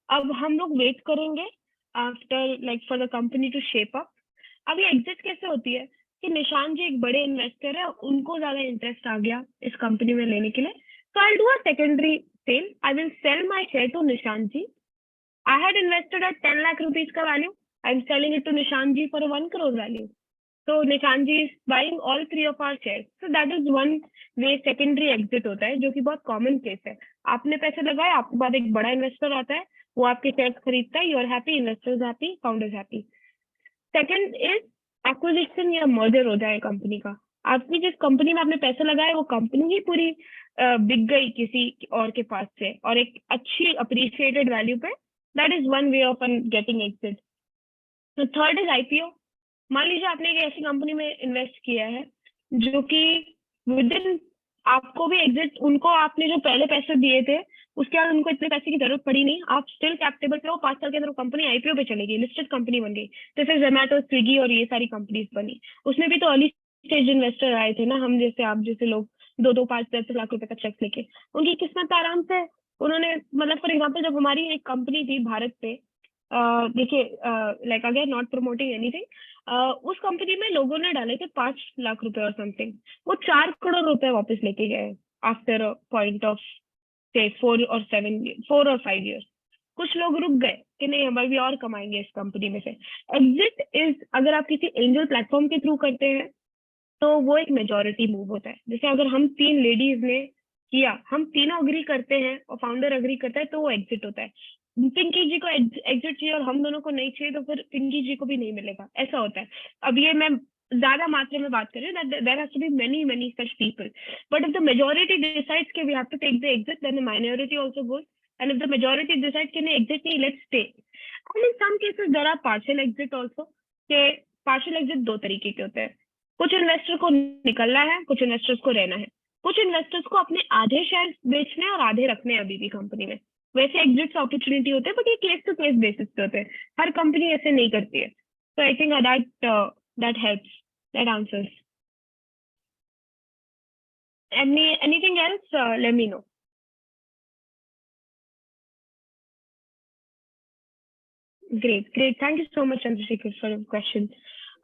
अब हम लोग वेट करेंगे after like for the company to shape up. अब ये एग्जिट कैसे होती है कि निशान जी एक बड़े इन्वेस्टर है, उनको ज्यादा इंटरेस्ट आ गया इस कंपनी में लेने के लिए. So I will do a secondary sale. I will sell my share to Nishan ji. I had invested at 10 lakh rupees का value. I am selling it to Nishan ji for 1 crore value. So Nishan ji is buying all 3 of our shares. So that is one way secondary exit होता है, जो कि बहुत common case है. आपने पैसे लगाए, आपके बाद एक बड़ा इन्वेस्टर आता है, वो आपके शेयर्स खरीदता है. You are happy, investors happy, founders happy. Second is acquisition या merger हो जाए कंपनी का. आपने जिस कंपनी में आपने पैसे लगाए, वो कंपनी ही पूरी बिक गई किसी और के पास से और एक अच्छी appreciated value पे. That is one way of getting exit. The third is IPO. मान लीजिए आपने एक ऐसी कंपनी में इन्वेस्ट किया है जो कि विद इन आपको भी एग्जिट, उनको आपने जो पहले पैसे दिए थे उसके बाद उनको इतने पैसे की जरूरत पड़ी नहीं, आप स्टिल कैपिटेबल पे हो. 5 साल के अंदर वो कंपनी आईपीओ पे चलेगी, लिस्टेड कंपनी बन गई. जैसे जोमेटो, स्विगी और ये सारी कंपनीज बनी. उसमें भी तो अर्ली स्टेज इन्वेस्टर आए थे ना, हम जैसे आप जैसे लोग 2-2, 5-10 लाख रुपए का चेक लेके. उनकी किस्मत आराम से उन्होंने, मतलब फॉर एग्जाम्पल जब हमारी एक कंपनी थी भारत पे, देखिए like again not promoting anything, उस कंपनी में लोगों ने डाले थे 5 लाख रुपए और समथिंग. वो 4 करोड़ रुपए वापस लेके गए आफ्टर अ पॉइंट ऑफ से 4 or 5 years. कुछ लोग रुक गए कि नहीं हम अभी और कमाएंगे इस कंपनी में से. एग्जिट इज, अगर आप किसी एंजल प्लेटफॉर्म के थ्रू करते हैं तो वो एक मेजोरिटी मूव होता है. जैसे अगर हम 3 लेडीज ने किया, हम तीनों अग्री करते हैं और फाउंडर अग्री करता है तो वो एग्जिट होता है. पिंकी जी को एग्जिट चाहिए और हम दोनों को नहीं चाहिए तो फिर पिंकी जी को भी नहीं मिलेगा, ऐसा होता है. अब ये मैं ज्यादा मात्रा में बात कर रही हूँ, there has to be many such people, but if the majority decides कि we have to take the exit, then the minority also goes, and if the majority decides कि नहीं exit नहीं, let's stay. And in some cases there are partial exit also. कि partial exit 2 तरीके के होते हैं. कुछ इन्वेस्टर को निकलना है, कुछ इन्वेस्टर्स को रहना है. कुछ इन्वेस्टर्स को अपने आधे शेयर बेचने और आधे रखने हैं अभी भी कंपनी में. वैसे एग्जिट अपॉर्चुनिटी होते हैं, बट ये केस टू केस बेसिस पे होते हैं. हर कंपनी ऐसे नहीं करती है. So I think that helps. That answers. Anything else? Let me know. Great. Thank you so much, Chandrasekhar, for the question.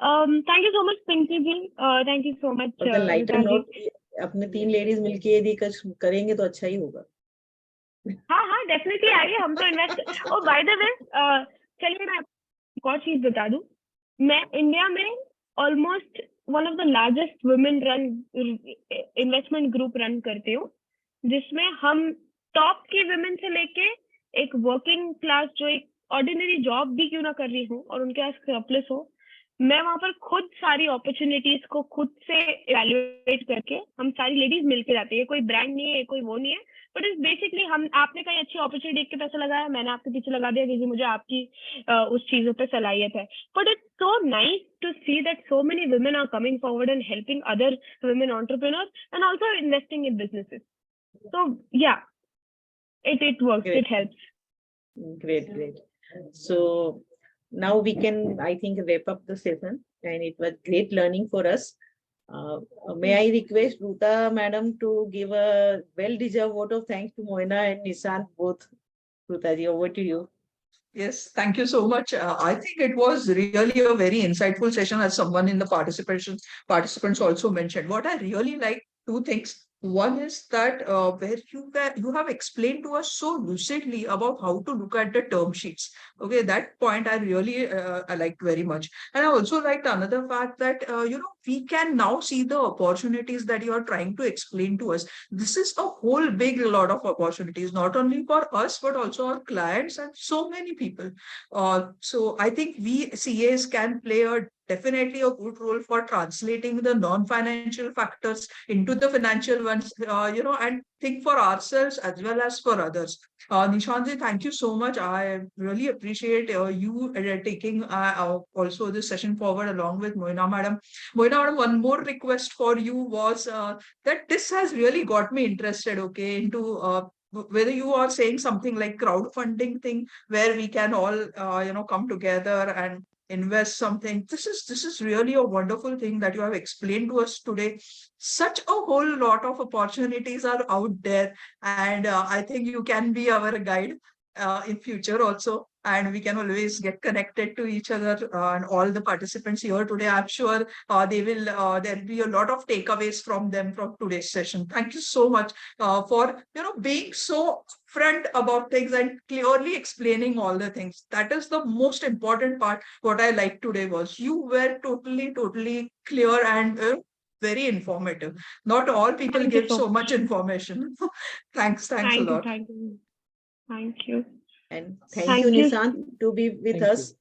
Thank you so much, Pinky ji. Thank you so much, On the lighter Rita ji. note, अपने 3 ladies मिलके यदि कुछ करेंगे तो अच्छा ही होगा. हाँ definitely आइए, हम तो invest. Oh by the way, चलिए मैं एक और चीज बता दूं. मैं इंडिया में almost one of the largest women run investment group run करती हूँ, जिसमें हम टॉप की वुमेन से लेके एक वर्किंग क्लास जो एक ऑर्डिनरी जॉब भी क्यों ना कर रही हो और उनके पास सरप्लस हो, मैं वहां पर खुद सारी अपॉर्चुनिटीज को खुद से इवैल्यूएट करके हम सारी लेडीज मिलके जाती है. कोई ब्रांड नहीं है, कोई वो नहीं है, बट इज बेसिकली हम आपने कहीं अच्छी अपॉर्चुनिटी देख के पैसा लगाया, मैंने आपके पीछे लगा दिया क्योंकि मुझे आपकी उस चीजों पे सलाहियत है. But it's so nice to see that so many women are coming forward and helping other women entrepreneurs and also investing in businesses. So yeah, it works. Great. It helps. Great. So now we can, I think, wrap up the session, and it was great learning for us. May I request Ruta madam to give a well-deserved vote of thanks to Moina and Nishant both. Ruta ji, over to you. Yes, thank you so much. I think it was really a very insightful session, as someone in the participants also mentioned. What I really like, two things. One is that where you have explained to us so lucidly about how to look at the term sheets. Okay, that point I really I liked very much. And I also liked another fact that we can now see the opportunities that you are trying to explain to us. This is a whole big lot of opportunities, not only for us but also our clients and so many people. So I think we CAs can play definitely a good role for translating the non-financial factors into the financial ones, and think for ourselves as well as for others. Nishanji, thank you so much. I really appreciate you taking also this session forward along with Moina madam. Moina madam, one more request for you was that this has really got me interested, okay, into whether you are saying something like crowdfunding thing where we can all come together and invest something. This is really a wonderful thing that you have explained to us today. Such a whole lot of opportunities are out there, and I think you can be our guide in future also, and we can always get connected to each other. And all the participants here today, I'm sure there'll be a lot of takeaways from them from today's session. Thank you so much for being so upfront about things and clearly explaining all the things. That is the most important part. What I liked today was you were totally clear and very informative. Not all people Thank you give so so much information. Thanks a Thank you. lot. Thank you. And Thank thank you, you. Nishant, to be with Thank us.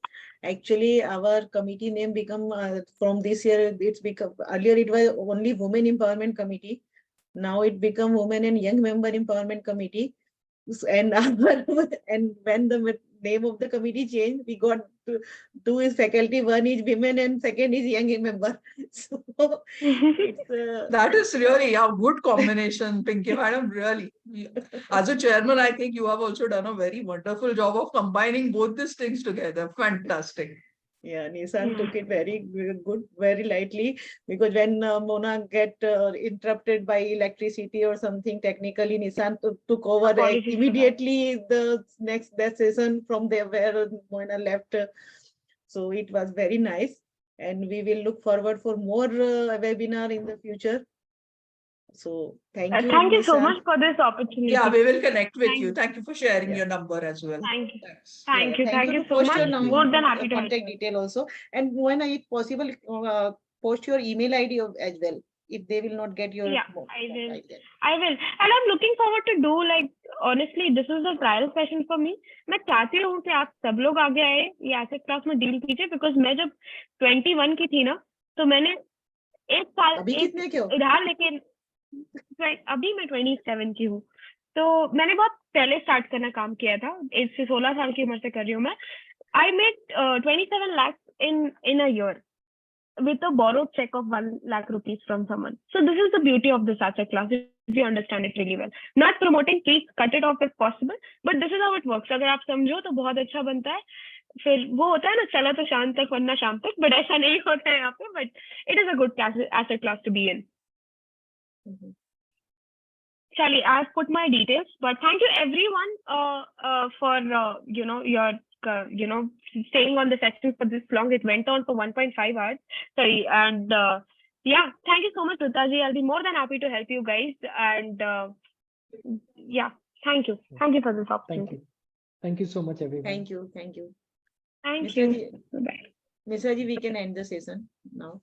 Actually, our committee name become from this year. It's become, earlier it was only Women Empowerment Committee. Now it become Women and Young Member Empowerment Committee. And and when the name of the committee changed, we got two is faculty, one is women, and second is young member. So it's That is really a good combination, Pinky madam. Really, as a chairman, I think you have also done a very wonderful job of combining both these things together. Fantastic. yeah, Nissan took it very good, very lightly, because when Mona get interrupted by electricity or something, technically Nissan took over Apologies for that. immediately the next session from there where Mona left. So it was very nice, and we will look forward for more webinar in the future. So thank you. Thank you so Nissan. much for this opportunity. Yeah, we will connect with Thank you. you. Thank you for sharing Yeah. your number as well. Thank you. Thanks. Thank you. Thank you to so post much. your number, More than happy to help. contact detail also. And when if possible, post your email ID as well, if they will not get your. Yeah, I will. And I'm looking forward to do, like, honestly, this is a trial session for me. मैं चाहती हूँ कि आप सब लोग आगे आए ये asset class में deal कीजिए, because मैं जब 21 की थी ना, तो मैंने एक साल अभी कितने के हो? उधार लेके अभी मैं 27 की हूँ, तो मैंने बहुत पहले स्टार्ट करना काम किया था. 16 साल की उम्र से कर रही हूँ मैं. I made 27 lakhs in a year with a borrowed check of 1 lakh rupees from someone. So this is the beauty of this asset class, if you understand it really well. Not promoting, please cut it off if possible, but this is how it works. अगर आप समझो तो बहुत अच्छा बनता है. फिर वो होता है ना, चला तो शाम तक वरना शाम तक, बट ऐसा नहीं होता है यहाँ पे, but it is a good asset class to be in. Charlie, I've put my details, but thank you everyone for your staying on the session for this long. It went on for 1.5 hours. Sorry, and yeah, thank you so much, Rutaji. I'll be more than happy to help you guys. And yeah, thank you for this opportunity. Thank you so much, everyone. Thank you. Thank Mr. you. Ji, Bye. Mr. Ji, we can end the session now.